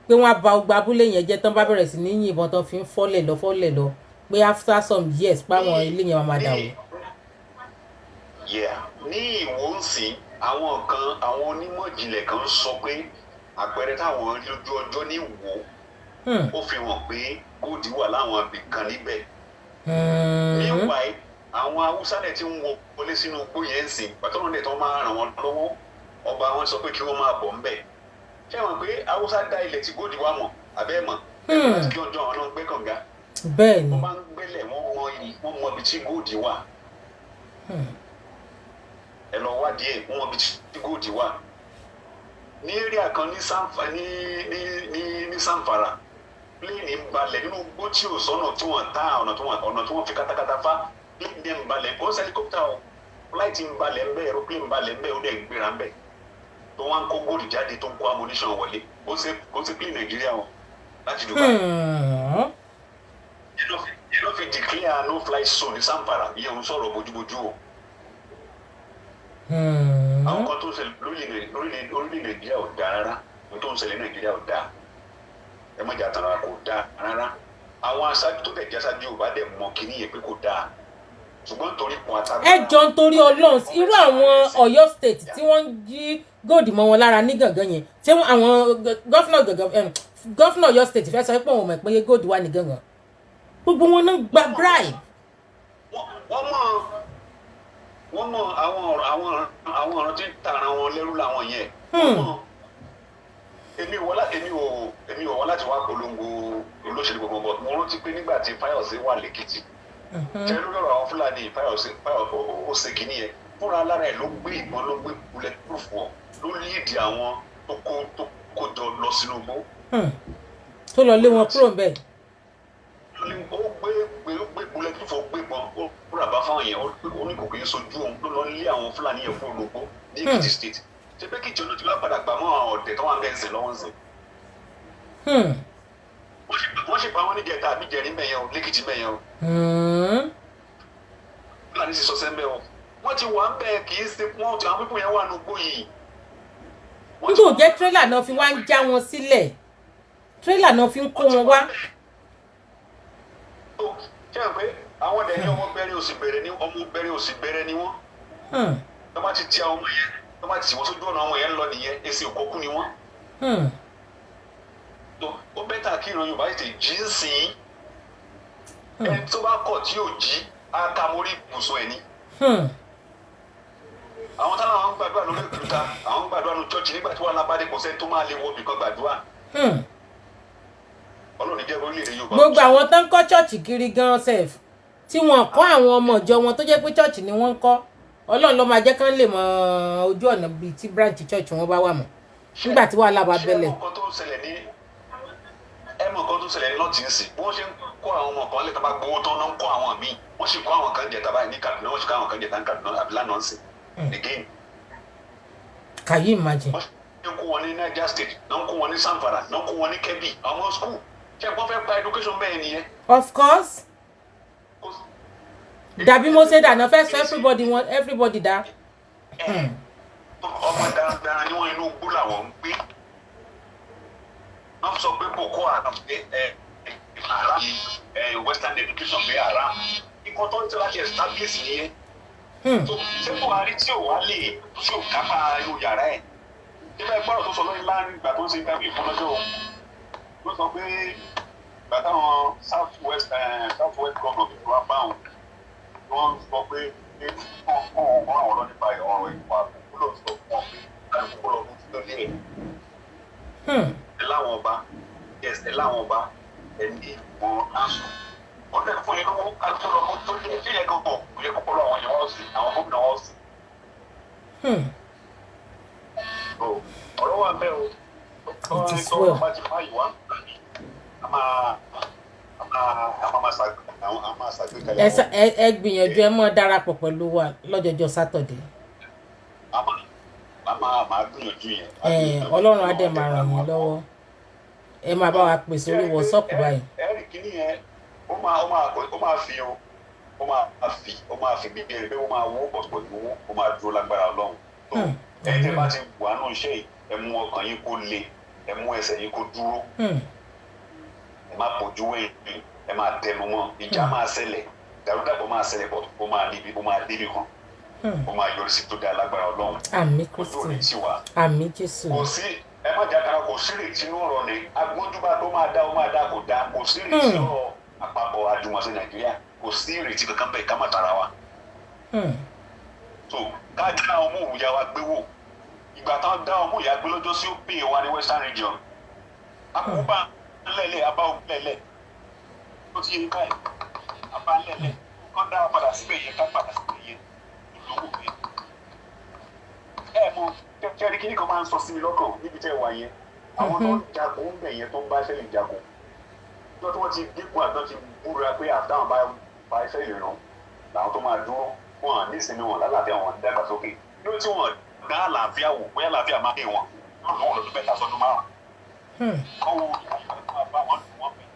pé wọ́n á ba ọgbà abúlé yẹn jẹ́ tán bá bẹ̀rẹ̀ sí ní yìnbọn tán fi ń fọ́lẹ̀ lọ pé after some years páwọn ilé yẹn máa dà wò. ní Ìwó ń sìn àwọn onímọ̀ ìjìnlẹ̀ kan sọ pé àpẹẹrẹ táwọn rí lójú ọjọ́ ní Ìwó ó fi hàn pé góòdì wà láwọn ibì kan níbẹ̀. meanwhile àwọn Haúsá dẹ̀ ti ń wọlé sínú igbó yẹn ń sìn pàtàkùn dẹ̀ tó máa ràn wọ́n lọ́wọ́ ọba wọn sọ pé kí wọ́n máa bọ̀ ń bẹ̀. ṣé wọn pé Haúsá dá ilẹ̀ tí góòdì wà mọ̀ abẹ́ mọ̀ láti kí ọjọ́ àwọn náà gbé kànga. bẹ́ẹ̀ni wọ́n máa ń gbẹ́lẹ̀ wọ́n mọ ibi tí góòdì wà. ẹ lọ wádìí ẹ̀ wọ́n mọ ibi tí góòdì wà. ní area kan ní Sanfara pléènì ń balẹ̀ nínú igbó tí ò sọ́nà tí wọ́n ta ọ̀nà tí wọ́n fi katakata fa pléènì ń balẹ̀ kó sẹ́líkọ́pítà o flight ń balẹ̀ ń bẹ́ aeroplane ń balẹ̀ ń bẹ́ ó dẹ̀ ń gbéra ń bẹ́ tó wá ń kó góòdì jáde tó ń kó ammunition wọlé ó ṣe pléènì Nàìjíríà wọn láti Dubai. yẹn ló fi declare no fly zone ní Sanfara ìyẹn ń sọ̀rọ̀ bójúbójú o. àwọn kan tó ń ṣẹlẹ̀ lórílẹ̀ Nàìjíríà ò dáa rárá ohun tó ń ṣẹlẹ̀ Nàìjíríà ò dáa ẹ má jà tànà kò dáa rárá àwọn aṣáájú tó tẹ̀ jẹ́ aṣáájú ò bá dẹ̀ mọ kíní yẹn pé kò dáa ṣùgbọ́n nítorí kan àtàkùn. ẹ jọ nítorí Ọlọ́run irú àwọn Ọ̀yọ́ state tí wọ́n ń jí góòdì mọ́ wọn lára ní gàngán yẹn ṣé àwọn gọ́fúnà Ọ̀yọ́ state fẹ́ sọ pé òun mọ̀ pé góòdì wà ní gàngán gbogbo wọn náà gba bribe. wọ́n mọ àwọn ọ̀rọ̀ tí ń tara wọn lẹ́rú làwọn yẹn. èmi ò wá láti wá polongo olóṣèlú gbogbo bọ̀ mo rántí pé nígbà tí Fáyọ̀sé wà lẹ́kìtì tẹ́lẹ̀ lórí ọ̀rọ̀ àwọn Fúlàní Fáyọ̀sé ó ṣe kínní yẹn fúnra lára ẹ̀ ló gbé ìbọn ló gbé bulletproof wọ̀ ló líìdì àwọn tó kó jọ lọ sínú igbó. tó lọ lé wọn kúrò bẹ́ẹ̀. ó gbé bulletproof ó gbé bọn ó rà bá fáwọn yẹn ó ní kò kì í sojú òun ló lọ lé àwọn Fúlàní yẹn fún ológbó ní Èkìtì state ṣé pé kìjọ ló ti wá padà gbà mọ́ àwọn ọ̀dẹ̀ tó wà ń bẹ́ẹ̀ sìn lọ́wọ́ ń sìn. wọ́n ṣe pa wọ́n níjẹta àbí jẹ̀rí mẹ́yẹn o lẹ́kìtì mẹ́yẹn o. Fúlàní sì sọ sẹ́ńbẹ́ o wọ́n ti wà ń bẹ́ẹ̀ kì í ṣe wọ́n ti àwọn pípọ̀ yẹn wà ní ugbó yìí. n kò jẹ́ tírélà náà fi wá ń já wọn sílẹ̀ tírélà náà fi ń kó wọn wá. ṣé ẹ pé àwọn dẹ̀ ní ọmọ bẹ̀rẹ̀ òsì bẹ̀rẹ̀ ni wọ́n tó bá ti ti àwọn ọmọ yẹn tó bá ti tì wọ́n sójú ọ̀nà àwọn yẹn lọ nìyẹn èsì òkókù ni wọ́n. tó ó bẹ́tà kí ìran Yorùbá tètè jí ń sìn ẹni tó bá kọ̀ tí yóò jí á ká mórí ibùsùn ẹ̀ ni. àwọn táwọn àwọn gbàdúrà lórí òkúta àwọn gbàdúrà lórí chọ́ọ̀chì nígbà tí wọ́n alábàdé kò sẹ́ni tó máa lè wọ ibìkan gbàdúrà. Ọlọ́run jẹ́ orílẹ̀-èdè Yorùbá. gbogbo àwọn tó ń kọ́ chọ́ọ̀chì kiri gan sef tí wọ́n kọ́ àwọn ọmọ ìjọ wọn tó jẹ́ pé chọ́ọ̀chì ni wọ́n ń kọ́ Ọlọ́run ló máa jẹ́ kán lè mọ ojú ọ̀nà bíi tí branch church wọn bá wà mọ́ nígbà tí wàhálà bá bẹ́lẹ̀. ẹ mọ̀ nǹkan tó ń ṣẹlẹ̀ ní lọ́ọ̀tì ń sìn bí wọ́n ṣe ń kó àwọn ọmọ kan lẹ́tọ̀ bá gbowó tán náà ń kó àwọn míì wọ́n sì kó àwọn kan jẹ̀ta báyìí ní Kaduna wọ́n sì kó àwọn kan jẹ̀ta ní Kaduna àbílà náà ń sìn again. Can you imagine? wọ́n ṣe ń kó wọn ní Niger State náà ń kó wọn ní Zamfara náà ń kó wọn ní Kebbi àwọn school ṣé wọ́n fẹ́ gba education bẹ́ẹ̀ nìyẹn. Of course. Dàbí mo ṣe dànù fẹ́ sọ everybody dá. ọmọ darandaran ni wọ́n inú igbó làwọn ń gbé wọ́n sọ pé Boko Haram haram Western education pé haram ikọ̀ tó ń tẹ́ láti establish nìyẹn. ṣé Buhari tí ò wá lè tí ò kápá inú yàrá ẹ̀ nígbà gbọ́dọ̀ tó sọ lórí láàrin ìgbà tó ń ṣe ìgbàgbé ìfúnnájọ́ ló sọ pé ìgbà táwọn south west government tó wá bá wọn wọ́n sọ pé wọ́n àwọn ọ̀rọ̀ nípa ọ̀rọ̀ ìwà àbúkú ló sọ fún wọn pé àbúkú lọ fún títọ́ lé ẹ̀. ẹ láwọn ọba ẹni wọn aṣọ wọn lè fún yín lọ́wọ́ kálukú lọ fún tó lé ẹjẹ yẹn gbogbo kò yẹ kókó lọ àwọn yẹn wọ́n sí àwọn gómìnà wọ́n sí. ọ̀rọ̀ wà bẹ́ẹ̀ o ọ̀rọ̀ bá ti fà yìí wá ẹ gbìyànjú ẹ mọ darapọ̀ pẹ̀lú wa lọ́jọ́jọ́ Sátọ̀dé. máa gbìyànjú yẹn. Ọlọ́run á dẹ̀ máa ràn yín lọ́wọ́ ẹ máa bá wa pèsè orí WhatsApp báyìí. ẹ̀rì kìíní yẹn ó máa fi gbígbé pé ó máa wó pọ̀tùpọ̀ ìwó ó máa dúró lágbára Ọlọ́run. ẹ̀yin tẹ́ bá ti wà nù iṣẹ́ yìí ẹ mú ọkàn yín kó le ẹ mú ẹsẹ̀ yín kó dúró ẹ má bójú wẹ̀yìn ẹ máa tẹnu mọ́ ìjà máa ṣẹlẹ̀ dàrúdàpọ̀ máa ṣẹlẹ̀ bọ̀ ó máa débi kan ó máa yọrí sí tó dá lágbára Ọlọ́run. Àmín Kristi àmín Jésù. kò sí ẹ má jàkàrà kò sí ìrètí inú ọ̀rọ̀ ni agbójúbà tó máa dá ó máa dá kò dá kò sí ìrètí ọ̀rọ̀ àpapọ̀ àjùmọ̀ṣe Nàìjíríà kò sí ìrètí kankan bẹ́ẹ̀ ká má tara wa. so ká dá ọmọ òwúyá wa gbé wò ìgbà táwọn dá ọmọ ìyá gbé lọ́jọ́ sí ó pè wá ní Western Region àkóbá ńlẹ̀lẹ̀ abá ògbẹ́lẹ̀ ó ti yẹ ká ẹ̀ abá ńlẹ̀lẹ̀ kọ́ dá wa padà síbẹ̀ yẹn ká padà síbẹ̀ yẹn ìlówó yẹn. ẹ mọ kẹ́kẹ́rí kí ni kan máa ń sọ sí mi lọ́kàn níbi tẹ́ wà yẹn àwọn tó ń jagun ń bẹ̀ yẹn tó ń bá Ísírẹ́lì jagun tó tí wọ́n ti dínkù àtọ́ ti búra pé àdáhùn bá Ísírẹ́lì rán làwọn tó máa dúró wọn à ní ìsinmi wọn lálàáfíà wọn dàgbàsókè lórí tí wọn dá àlàáfíà wò bóyá àlàáfíà máa dé wọn wọn lọ́wọ́ lọ́dún mẹ́ta sọ́dún márùn-ún. kọ́wọ́ àbá wọn bẹ̀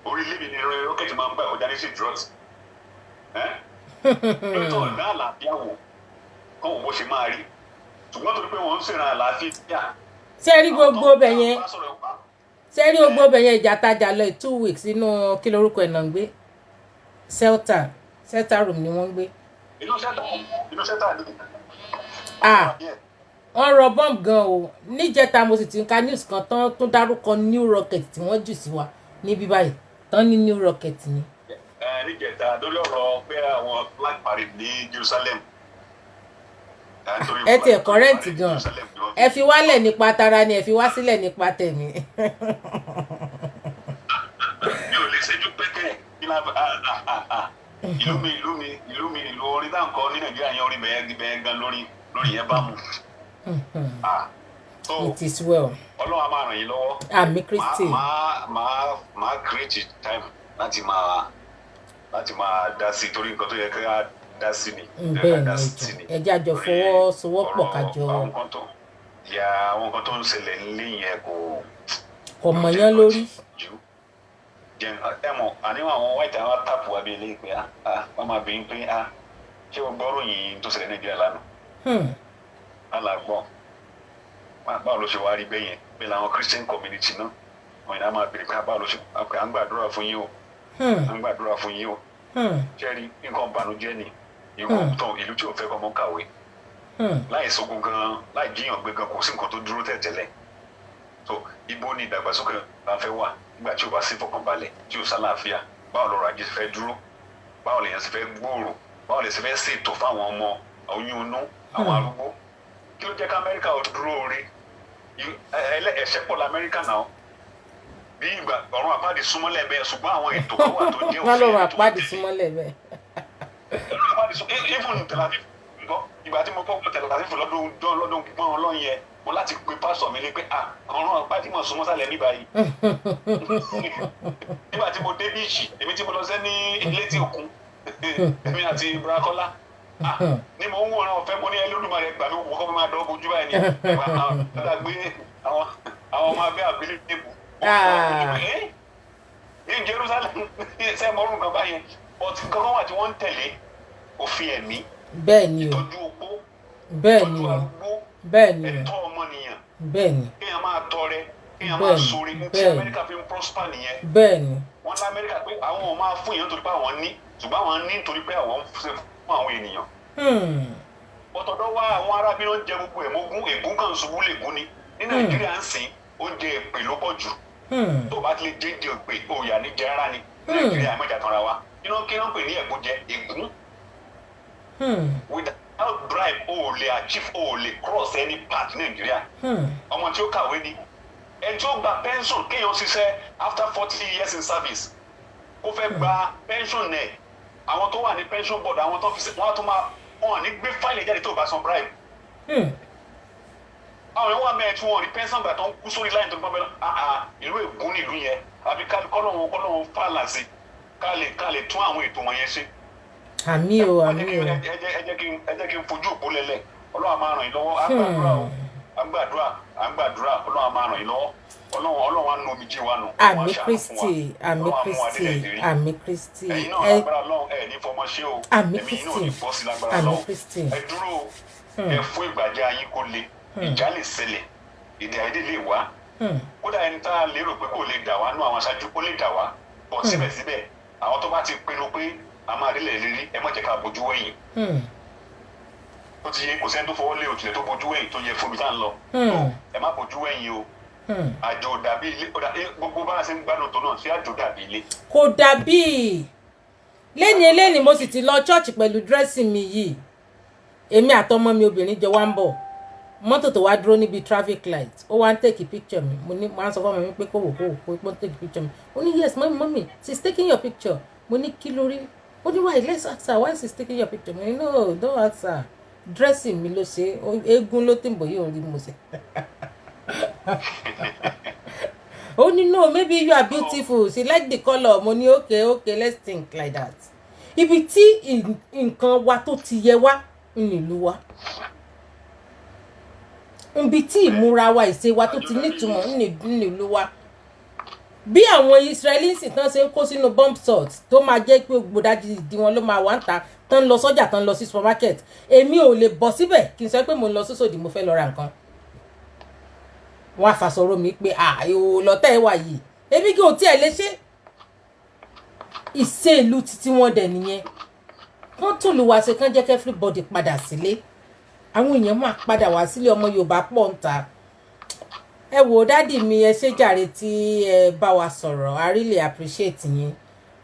orílẹ̀-èdè ni rọ́kẹ̀tì máa ń gbà ọjà ní sí drọ́t lóòótọ́ ọ̀dá àlàáfíà wò kọ́ wò bó ṣe máa rí ṣùgbọ́n torí pé wọ́n ń ṣèràn àlàáfíà. ṣé rí gbogbo ọbẹ̀ yẹn ìjà tajà lọ 2 weeks inú kí lorúkọ ẹ̀ náà ń gbé Celta room ni wọ́n ń gbé. inú sẹ́tà ni. wọ́n rọ bọ́ǹbù gan o níjẹta mo sì ti ń ka news kan tán tó dárúkọ new rocket tí wọ́n jù sí wa níbí báyìí tán ní new rocket ni. níjẹta lórí ọ̀rọ̀ pé àwọn flag parade ní Jerusalem. ẹ tiẹ̀ kọ́rẹ́ǹtì gan ẹ fi wálẹ̀ nípa tara ni ẹ fi wá sílẹ̀ nípa tẹ̀mí. mi ò lè ṣẹ́jú pẹ́kẹ́ ìlú orin náà kọ́ ní Nàìjíríà yẹn orin bẹ́ẹ̀ gan lórí yẹn bá mu. It is well. Ọlọ́run á máa ràn yín lọ́wọ́. Àmín Kristi. máa create time láti máa dá sí torí nǹkan tó yẹ ká dá sí ni. bẹ́ẹ̀ ni ẹ jẹ́ àjọ fọwọ́sowọ́pọ̀ kájọ. àwọn nǹkan tó ń ṣẹlẹ̀ nílé yẹn kò mọ̀yán lórí. ẹ mọ̀ àníwọ̀n àwọn white àwọn táàpù wa bí ilé pé wọ́n máa bí pé ṣé o gbọ́rọ̀ yìí tó ṣẹlẹ̀ Nàìjíríà lánàá. alàgbọ́n báwo ló ṣe wá rí bẹ́ẹ̀ yẹn bẹ́ẹ̀ làwọn Christian community náà wọn yà máa bèrè pé abáàlú ṣe pé à ń gbàdúrà fún yín o à ń gbàdúrà fún yín o ṣẹ́rí nǹkan ìbànújẹ́ ni ìlú tí ò fẹ́ kọ́ mọ́ kàwé láì sógun gan láì jíyàn gbé gan kò sí nǹkan tó dúró tẹ̀tẹ̀lẹ̀ so ibo ni ìdàgbàsókè la fẹ́ wà nígbà tí o bá sí fọkànbalẹ̀ tí o sálàáfíà báwo lọ́rọ̀ ajé fẹ́ dúró báwo lèèyàn sì fẹ́ gbòòrò báwo lè sì fẹ́ ṣètò fáwọn ọmọ oyún inú àwọn arúgbó kí ló jẹ́ ká Amẹ́ríkà ò dúró orí ẹ̀ṣẹ̀ pọ̀ lamẹ́ríkà náà bí ìgbà ọ̀run àpáàdì súnmọ́lẹ̀ bẹ́ẹ̀ ṣùgbọ́n àwọn ètò kan wà tó jẹ́ òfin wọ́n lọ́run àpáàdì súnmọ́lẹ̀ bẹ́ẹ̀. ọ̀run àpáàdì súnmọ́lẹ̀ even Tel Aviv ìgbà tí mo kọ́ Tel Aviv lọ́dún gbọ́n ọlọ́run yẹn mo láti pe pásọ̀ mi lé pé ọ̀run àpáàdì mọ̀ súnmọ́ sálẹ̀ ní báyìí nígbà tí mo dé bíìsì èmi tí mo lọ sẹ́ ní létí òkun èmi àti Burakola ni mo ń wòran ọ̀fẹ́ mo ní Ẹlẹ́dùmarè gbà mí wò kọ́ mi máa dán bojú báyìí ni nígbà gbé àwọn ọmọ abẹ́ àbílẹ̀ débù ní Jerusalem ṣe mọ́rùn kan báyẹn ọtí kankan wà tí wọ́n ń tẹ̀lé òfin ẹ̀mí bẹ́ẹ̀ ni o ìtọ́jú opó bẹ́ẹ̀ ni ìtọ́jú o arúgbó bẹ́ẹ̀ ni o ẹ̀tọ́ ọmọnìyàn bẹ́ẹ̀ ni kéèyàn máa tọrẹ kéèyàn máa sórí tí Amẹ́ríkà fi ń prosper nìyẹn bẹ́ẹ̀ ni wọ́n ní Amẹ́ríkà pé àwọn ò máa fún èèyàn torí pé àwọn ní ṣùgbọ́n àwọn ní nítorí pé àwọn ń ṣe fún àwọn ènìyàn ọ̀tọ̀dọ̀ wa àwọn arábí ló ń jẹ gbogbo ẹ̀ mógún ègún kan ṣubú lègún ni ní Nàìjíríà ń sìn oúnjẹ èpè ló pọ̀ jù tó bá ti lè jẹ́jẹ́ òpè òòyà ní jẹ́rán ni Nàìjíríà mẹ́ta tanra wa kí ló ń pè ní ẹ̀gún jẹ ègún without bribe o ò lè achieve o ò lè cross any part Nàìjíríà ọmọ tí ó kàwé ni ẹni tí ó gba pension kéèyàn ṣiṣẹ́ after 40 years in service ó fẹ́ gba pension ẹ̀ àwọn tó wà ní pension board àwọn tó fi ṣe wọ́n á tún máa wọ́n ní gbé fáìlì jáde tó bá san bribe àwọn èèyàn wà mẹ́rin tí wọ́n rí pension gbà tó ń kú sórí láyìn tó ń pọ́n bẹ́ẹ̀ ìlú ègún nílùú yẹn àbí kọ́lọ́hún fàlà sí ká lè tún àwọn ètò wọn yẹn ṣe. àmì o àmì o. ẹ jẹ́ kí n fojú òpó lẹ́lẹ̀ Ọlọ́run máa ràn yín lọ́wọ́ àgbàdúrà Ọlọ́run máa ràn yín lọ́wọ́ Ọlọ́run á nu omijé wa nù. àmì Kristi àmì Kristi àmì Kristi. ẹ̀yin náà lágbára Ọlọ́run ẹ̀ ní fọmọ ṣe o àmì ẹ̀mí Kristi náà ní bọ́ sí lágbára àmì Ọlọ́run Kristi. ẹ dúró ẹ fún ìgbàjẹ́ ayín kó le ìjà lè ṣẹlẹ̀ èdè àìyedè lè wá kódà ẹni tá a lérò pé kò lè dà wá nú àwọn aṣáájú kó lè dà wá bọ̀ síbẹ̀síbẹ̀ àwọn tó bá ti pinnu pé a máa rí lẹ̀lérí ẹ má jẹ́ ká bójú wẹ̀yìn ó ti yẹ kò sẹ́ni tó fọwọ́ lé òtún tó bójú wẹ̀yìn tó yẹ fún mi tá ń lọ ẹ má bójú wẹ̀yìn o àjò dàbí ilé gbogbo bá a ṣe ń gbádùn tó náà sí àjò dàbí ilé. kò dàbí lẹ́ni mo sì ti lọ church pẹ̀lú dírẹ́sì mi yìí èmi àtọmọ mi obìnrin jọ wá ń bọ̀ mọ́tò tó wá dúró níbi traffic light ó wá ń take picture mi mo á sọ fún ọmọ mi pé kó wò ó take picture mi ó ní yes mommy she's taking your picture mo ní kí lórí ó ní why let's ask her why she's taking your picture mo ní no don't ask her dressing mi ló ṣe eégún ló tí ń bọ̀ yìí òun rí mo ṣe ó ní no maybe you are beautiful she like the colour mo ní okay let's think like that ibi tí nǹkan wa tó ti yẹ wá nílùú wa ibi tí ìmúra wa ìṣe wa tó ti nítumọ̀ nílùú wa bí àwọn Israelis tán ṣe ń kó sínú bomb salt tó máa jẹ́ pé gbòdájì di wọn ló máa wà ń ta tán lọ sọ́jà tán lọ sí supermarket èmi ò lè bọ́ síbẹ̀ kí n sọ pé mo ń lọ sósòdì mo fẹ́ lọ ra nǹkan wọ́n àfàsọ̀rọ̀ mi pé ìhòòhò lọ́tẹ̀ ẹ̀ wà yìí èmi kí o tiẹ̀ lè ṣe ìṣe ìlú títí wọn dẹ̀ nìyẹn wọ́n tún lù wá ṣe kán jẹ́ kí everybody padà sílé àwọn èèyàn máa padà wá sílé ọmọ Yorùbá pọ̀ ń ta ẹ wò dádì mi ẹ ṣé jàre tí ẹ bá wa sọ̀rọ̀ I really appreciate yín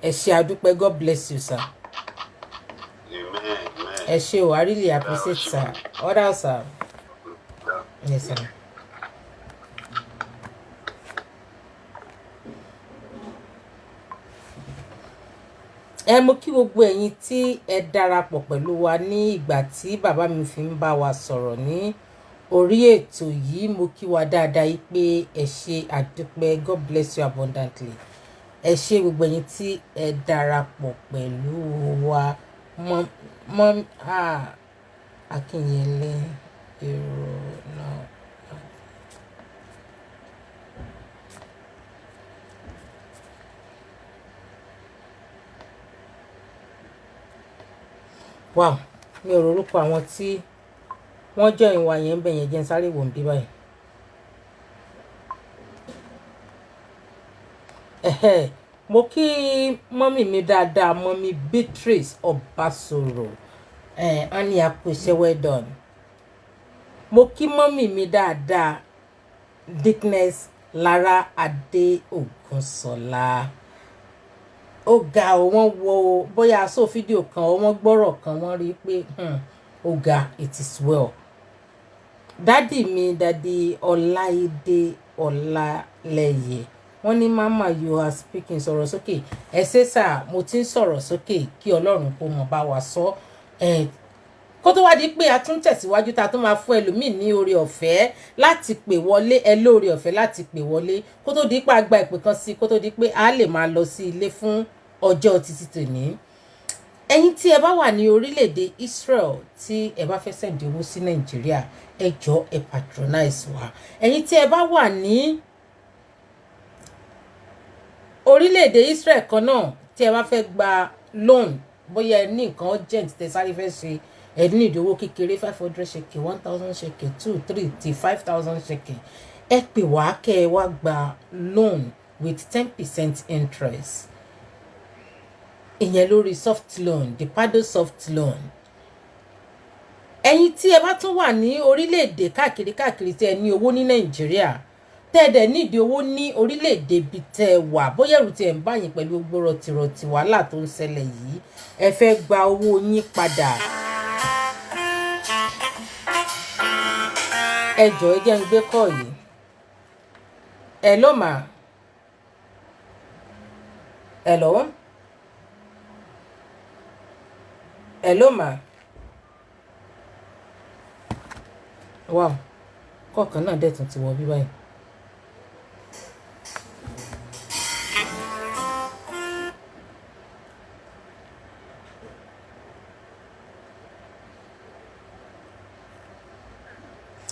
ẹ ṣé àdúpẹ́ God bless you sir ẹ ṣé o I really appreciate sir order sir yes sir. ẹ mú kí gbogbo ẹ̀yin tí ẹ darapọ̀ pẹ̀lú wa ní ìgbà tí bàbá mi fi ń bá wa sọ̀rọ̀ ní orí ètò yìí mo kí wa dáadáa yìí pé ẹ ṣé àdúpẹ́ God bless you abundantly ẹ ṣé gbogbo ẹ̀yin tí ẹ darapọ̀ pẹ̀lú wa mọ́ Akínyẹlé èrò náà. wow mi ò rorúkọ àwọn tí wọ́n jọ ìwà yẹn ń bẹ̀ yẹn jẹ́ ń sáré wò ń bí báyìí. mo kí mọ́mì mi dáadáa mọ́mì Beatrice Ọbásọ̀rọ̀ wọ́n ní àpèṣẹ well done. Mo kí mọ́mì mi dáadáa Dickness Lara Adé Ògúnṣọlá. Ó ga wọ́n wo bóyá aṣọ fídíò kan wọ́n gbọ́rọ̀ kan wọ́n rí pé ó ga it is well. Dádì mi dádì Ọláìdé Ọlálẹ́yẹ wọ́n ní mama you are speaking sọ̀rọ̀ sókè ẹ ṣé sà mo ti ń sọ̀rọ̀ sókè kí Ọlọ́run kó mọ̀ bá wa sọ kó tó wá di pé a tún tẹ̀síwájú ta tó máa fún ẹlòmíì ní oore ọ̀fẹ́ láti pè wọlé ẹ lóore ọ̀fẹ́ láti pè wọlé kó tó di pé a gba ìpè kan sí kó tó di pé a lè máa lọ sí ilé fún ọjọ́ títí tòní. Ẹ̀yin tí ẹ bá wà ní orílẹ̀-èdè Israel tí ẹ bá fẹ́ sẹ̀ǹdì owó sí Nàìjíríà ẹ jọ̀ọ́ ẹ patronize wa. Ẹ̀yin tí ẹ bá wà ní orílẹ̀-èdè Israel kan náà tí ẹ bá fẹ́ gba loan bóyá ẹ ní nǹkan urgent tẹ́ sáré fẹ́ ṣe ẹ ní ìdówó kékeré 500 shekel 1000 shekel 2 3 ti 5000 shekel ẹ pè wá kẹ́ ẹ wá gba loan with 10% interest. Ìyẹn lórí soft loan the Pado soft loan. Ẹ̀yin tí ẹ bá tún wà ní orílẹ̀-èdè káàkiri tí ẹ ní owó ní Nàìjíríà tẹ́ẹ̀dẹ̀ nídìí owó ní orílẹ̀-èdè bí tẹ́ wà bóyá ẹ̀rù tí ẹ̀ ń bá yín pẹ̀lú gbogbo rọ̀tìrọ̀tì wàhálà tó ń ṣẹlẹ̀ yìí ẹ fẹ́ gba owó yín padà. Ẹ jọ̀ọ́ ẹ jẹ́ ń gbé kọ́ yìí. Hello ma. Hello. Hello ma. Wow. Kọ̀ọ̀kan náà dẹ̀ tún ti wọ bí báyìí.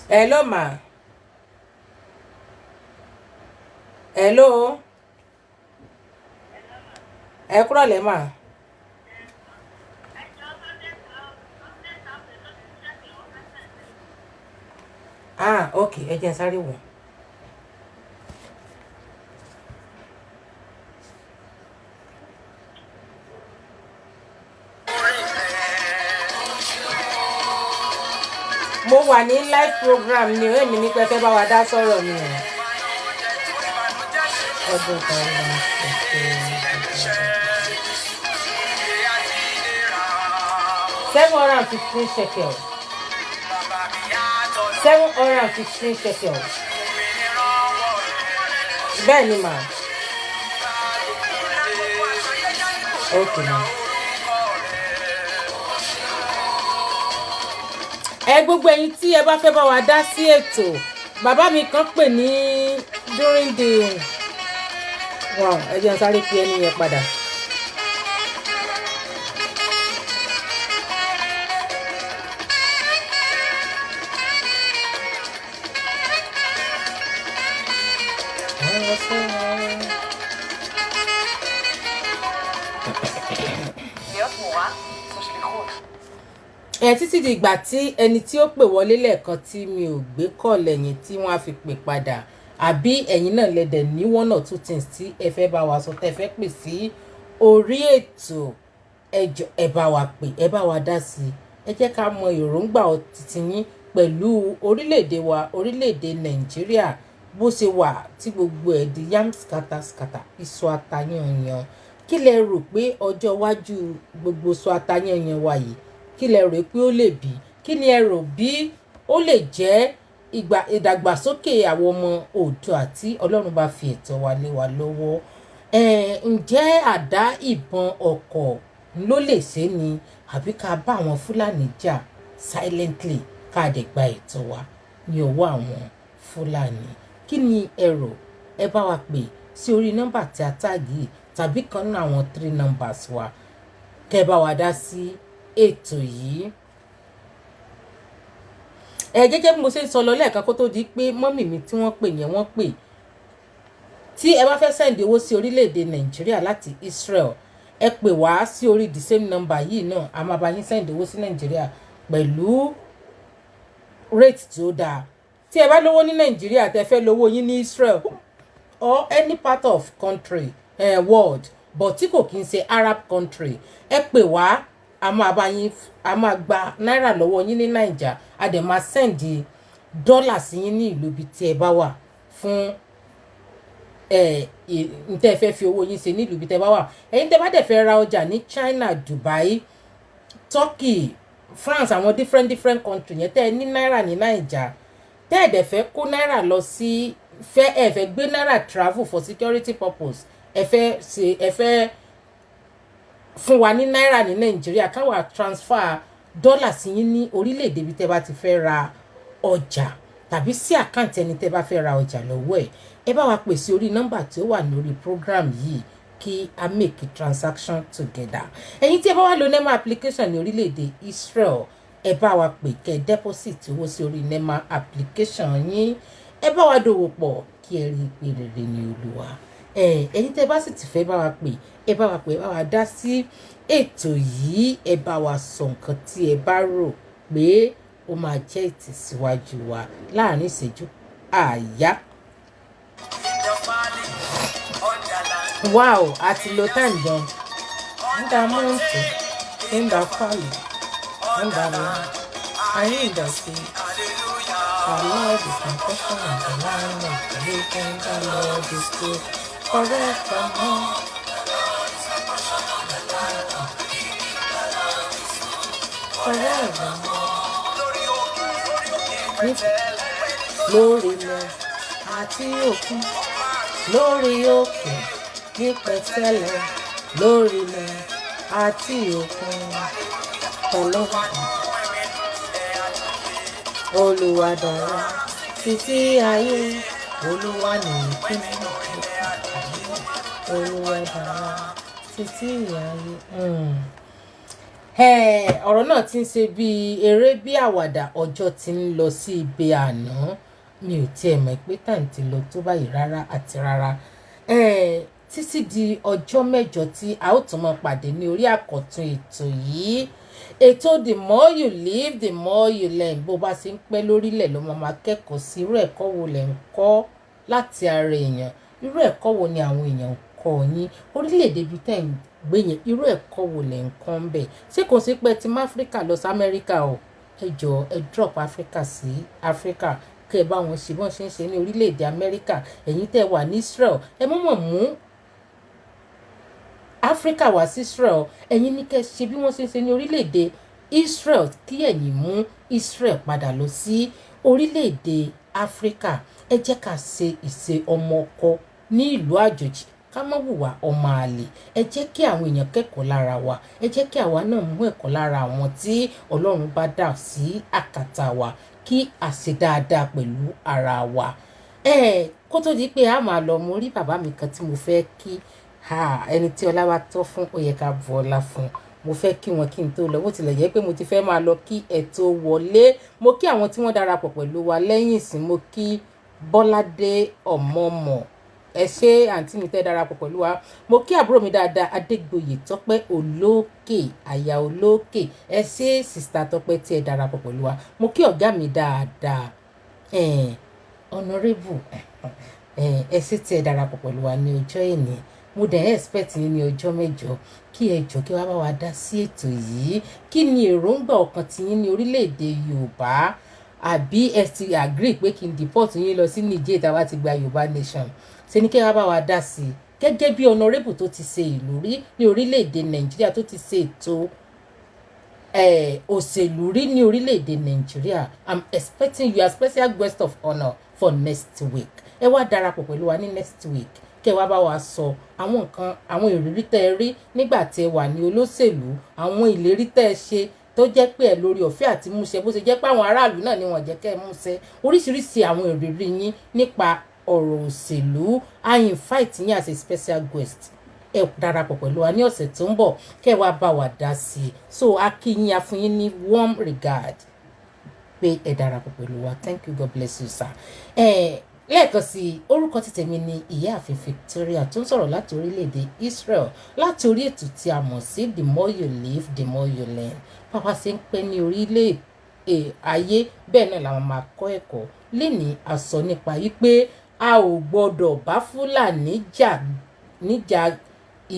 Hello ma. Hello. Ẹ kúrọ̀lẹ́ ma. Okay, ẹ jẹ́ sáré wò. Mo wà ní live program ni èmi ní pé fẹ́ bá wa dá sọ̀rọ̀ ni o. Ọdún kan ló ń ṣe. 715 shekels. 715 shekels. Bẹ́ẹ̀ ni mà. Okay ma. Gbogbo ẹ̀yin tí ẹ bá fẹ́ bá wa dá sí ètò bàbá mi kan pè ní during the ẹ jẹ́ n sáré pè ẹni yẹn padà. Títí di ìgbà tí ẹni tí ó pè wọlé lẹ́ẹ̀kan tí mi ò gbé kọ́ lẹ́yìn tí wọ́n á fi pè padà àbí ẹ̀yin náà lẹ́dẹ̀ ní one or two things tí ẹ fẹ́ bá wa sọ tẹ́ fẹ́ pè sí orí ètò ẹjọ́ ẹ bá wa pè ẹ bá wa dá sí ẹ jẹ́ ká mọ èròǹgbà títí yín pẹ̀lú orílẹ̀-èdè wa orílẹ̀-èdè Nàìjíríà bó ṣe wà tí gbogbo ẹ̀ di yam skata iṣu atayanyan kí lẹ rò pé ọjọ́ iwájú gbogbo iṣu atayanyan wa yìí kí lẹ rò pé ó lè bí kí ni ẹ rò bí ó lè jẹ́ ìdàgbàsókè àwọn ọmọ Oòduà tí Ọlọ́run bá fi ẹ̀tọ́ wa lé wa lọ́wọ́ ǹjẹ́ àdá ìbọn ọkọ̀ ló lè ṣe ni àbí ká bá àwọn Fúlàní jà silently ká dẹ̀ gba ẹ̀tọ́ wa ní ọwọ́ àwọn Fúlàní kí ni ẹ rò ẹ bá wa pè sí orí nọ́mbà tí a táàgì tàbí kan náà àwọn 3 numbers wa kẹ́ bá wa dá sí ètò yìí. Gẹ́gẹ́ bí mo ṣe ń sọ lọ lẹ́ẹ̀kan kó tó di pé mọ́mì mi tí wọ́n pè yẹn wọ́n pè tí ẹ bá fẹ́ sẹ́ǹdì owó sí orílẹ̀-èdè Nàìjíríà láti Israel ẹ pè wá sí orí the same number yìí náà a máa bá yín sẹ́ǹdì owó sí Nàìjíríà pẹ̀lú rate tí ó dáa tí ẹ bá lówó ní Nàìjíríà tẹ fẹ́ lówó yín ní Israel or any part of country world but tí kò kí n ṣe Arab country ẹ pè wá a máa gba náírà lọ́wọ́ yín ní Naija a dẹ̀ máa send dọ́là sí yín ní ìlú ibi tí ẹ bá wà fún ntẹ́ fẹ́ fi owó yín ṣe ní ìlú ibi tí ẹ bá wà ẹ̀yin tẹ́ bá dẹ̀ fẹ́ ra ọjà ní China, Dubai, Turkey, France àwọn different country yẹn tẹ́ ẹ ní náírà ní Naija tẹ́ ẹ dẹ̀ fẹ́ kó náírà lọ sí ẹ fẹ́ gbé náírà travel for security purpose ẹ fẹ́ fún wa ní náírà ní Nàìjíríà káwa transfer dọ́là sí yín ní orílẹ̀-èdè ibi tẹ́ bá ti fẹ́ ra ọjà tàbí sí àkáǹtì ẹni tẹ́ bá fẹ́ ra ọjà lọ́wọ́ ẹ bá wa pè sí orí nọ́mbà tí ó wà lórí program yìí kí a make a transaction together. Ẹ̀yin tí ẹ bá wá lo NEMA application ní orílẹ̀-èdè Israel ẹ bá wa pè kẹ́ deposit owó sí orí NEMA application yín ẹ bá wa dòwò pọ̀ kí ẹ rí pé rere ní Olúwa. Ẹ̀yin tẹ́ bá sì ti fẹ́ bá wa pè ẹ bá wa pè ẹ bá wa dá sí ètò yìí ẹ bá wa sọ nǹkan tí ẹ bá rò pé ó máa jẹ́ ìtẹ̀síwájú wa láàrin ìṣẹ́jú àáyá. Wow, àti lo time gan. Nda monte, nda fali, nda la, nda si. Our Lord is my portion and the line of the weekend. Our Lord is good forevermore. Forevermore. Lórí ilẹ̀ àti òkun, lórí òkè ní pẹ̀tẹ́lẹ̀, lórí ilẹ̀ àti òkun pẹ̀lú Olúwa dára títí ayé, Olúwa nìyí Olúwa dára títí ayé. Ọ̀rọ̀ náà ti ń ṣe bí eré bí àwàdà ọjọ́ ti ń lọ sí ibi àná mi ò tiẹ̀ mọ̀ pé time ti lọ tó báyìí rárá àti rárá títí di ọjọ́ mẹ́jọ tí a ó tún máa pàdé ní orí àkọ́tún ètò yìí ètò the more you live the more you learn bó bá ṣe ń pẹ́ lórílẹ̀ ló máa kẹ́kọ̀ọ́ sí irú ẹ̀kọ́ wo lẹ̀ ń kọ́ láti ara èèyàn irú ẹ̀kọ́ wo ni àwọn èèyàn ń kọ́ yín orílẹ̀-èdè bíi tẹ̀ ń gbé yẹn irú ẹ̀kọ́ wo lẹ̀ ń kọ́ ń bẹ̀ ṣé kò sí pé ti má Áfíríkà lọ sí Amẹ́ríkà o ẹ jọ ẹ drop Áfíríkà sí Áfíríkà kẹ́ ẹ bá wọn ṣe bọ́n ṣe ń ṣe ní orílẹ̀-èdè Amẹ́ríkà ẹ̀yin tẹ́ wà ní Israel ẹ mọ̀mọ̀ mú Áfíríkà wá sí Israel ẹ̀yin ní kẹ́ ṣe bí wọ́n ṣe ń ṣe ní orílẹ̀-èdè Israel kí ẹ̀yin mú Israel padà lọ sí orílẹ̀-èdè Áfíríkà ẹ jẹ́ ká ṣe ìṣe ọmọ ọkọ ní ìlú àjòjì ká má hùwà ọmọ àlè ẹ jẹ́ kí àwọn èèyàn kẹ́kọ̀ọ́ lára wa ẹ jẹ́ kí àwa náà mú ẹ̀kọ́ lára àwọn tí Ọlọ́run bá dà sí àkàtà wa kí a ṣe dáadáa pẹ̀lú ara wa kó tó di pé a máa lọ mo rí bàbá mi kan tí mo fẹ́ kí ẹni tí ọlá wa tọ́ fún ó yẹ ká bu ọlá fún mo fẹ́ kí wọn kí n tó lọ bó tilẹ̀ jẹ́ pé mo ti fẹ́ máa lọ kí ẹ tó wọlé mo kí àwọn tí wọ́n darapọ̀ pẹ̀lú wa lẹ́yìn ìsìn mo kí Bọ́ládé Ọmọmọ ẹ ṣé àǹtí mi tẹ́ darapọ̀ pẹ̀lú wa mo kí àbúrò mi dáadáa Adégbòyè Tọ́pẹ́ Olókè àyà Olókè ẹ ṣé sista Tọ́pẹ́ tí ẹ darapọ̀ pẹ̀lú wa mo kí ọ̀gá mi dáadáa honorable ẹ ṣé tí ẹ darapọ̀ pẹ̀lú wa ní ọjọ́ ìní mo dẹ̀ expect yín ní ọjọ́ mẹ́jọ kí ẹ jọ kí wá bá wa dá sí ètò yìí kí ni èròǹgbà ọkàn tí yín ní orílẹ̀-èdè Yorùbá àbí ẹ ti agree pé kí n deport yín lọ sí Niger táwa ti gba Yorùbá nation ṣe ni kí wá bá wa dá sí i gẹ́gẹ́ bí honorable tó ti ṣe ìlú rí ní orílẹ̀-èdè Nàìjíríà tó ti ṣe ètò òṣèlú rí ní orílẹ̀-èdè Nàìjíríà I'm expecting you as special guest of honour for next week ẹ wá darapọ̀ pẹ̀lú wa ní next week kẹ́ wá bá wa sọ àwọn nǹkan àwọn ìrírí tẹ́ ẹ rí nígbà tẹ́ wà ní olóṣèlú àwọn ìlérí tẹ́ ẹ ṣe tó jẹ́ pé ẹ lórí ọ̀fẹ́ àti múṣẹ bó ṣe jẹ́ pé àwọn aráàlú náà ni wọ́n jẹ́ kẹ́ ẹ múṣẹ oríṣiríṣi àwọn ìrírí yín nípa ọ̀rọ̀ òṣèlú I invite yín as a special guest ẹ darapọ̀ pẹ̀lú wa ní ọ̀sẹ̀ tó ń bọ̀ kẹ́ wá bá wa dá sí i so a kí yín a fún yín ní warm regard pé ẹ darapọ̀ pẹ̀lú wa thank you God bless you sir. Lẹ́ẹ̀kan sí orúkọ tí tèmi ni ìyáàfin Victoria tó ń sọ̀rọ̀ láti orílẹ̀-èdè Israel láti orí ètò tí a mọ̀ sí the more you live the more you learn pápá ṣe ń pẹ́ ní orílẹ̀ ayé bẹ́ẹ̀ náà làwọn máa kọ́ ẹ̀kọ́ lénìí a sọ nípa yìí pé a ò gbọ́dọ̀ bá Fúlàní jà níjà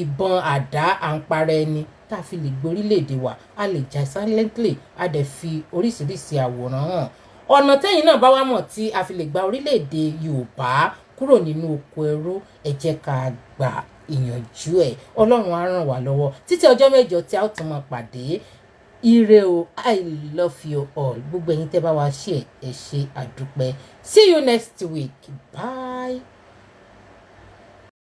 ìbọn àdá à ń para ẹni tá a fi lè gbé orílẹ̀-èdè wa a lè jà silently a dẹ̀ fi oríṣiríṣi àwòrán hàn ọ̀nà tẹ́yìn náà bá wá mọ̀ tí a fi lè gba orílẹ̀-èdè Yorùbá kúrò nínú oko ẹrú ẹ jẹ́ ká gbà ìyànjú ẹ̀ Ọlọ́run á ràn wá lọ́wọ́ títí ọjọ́ mẹ́jọ tí a ó tún máa pàdé ire o I love you all gbogbo ẹ̀yin tẹ́ bá wa ṣe ẹ ṣé àdúpẹ́ see you next week bye.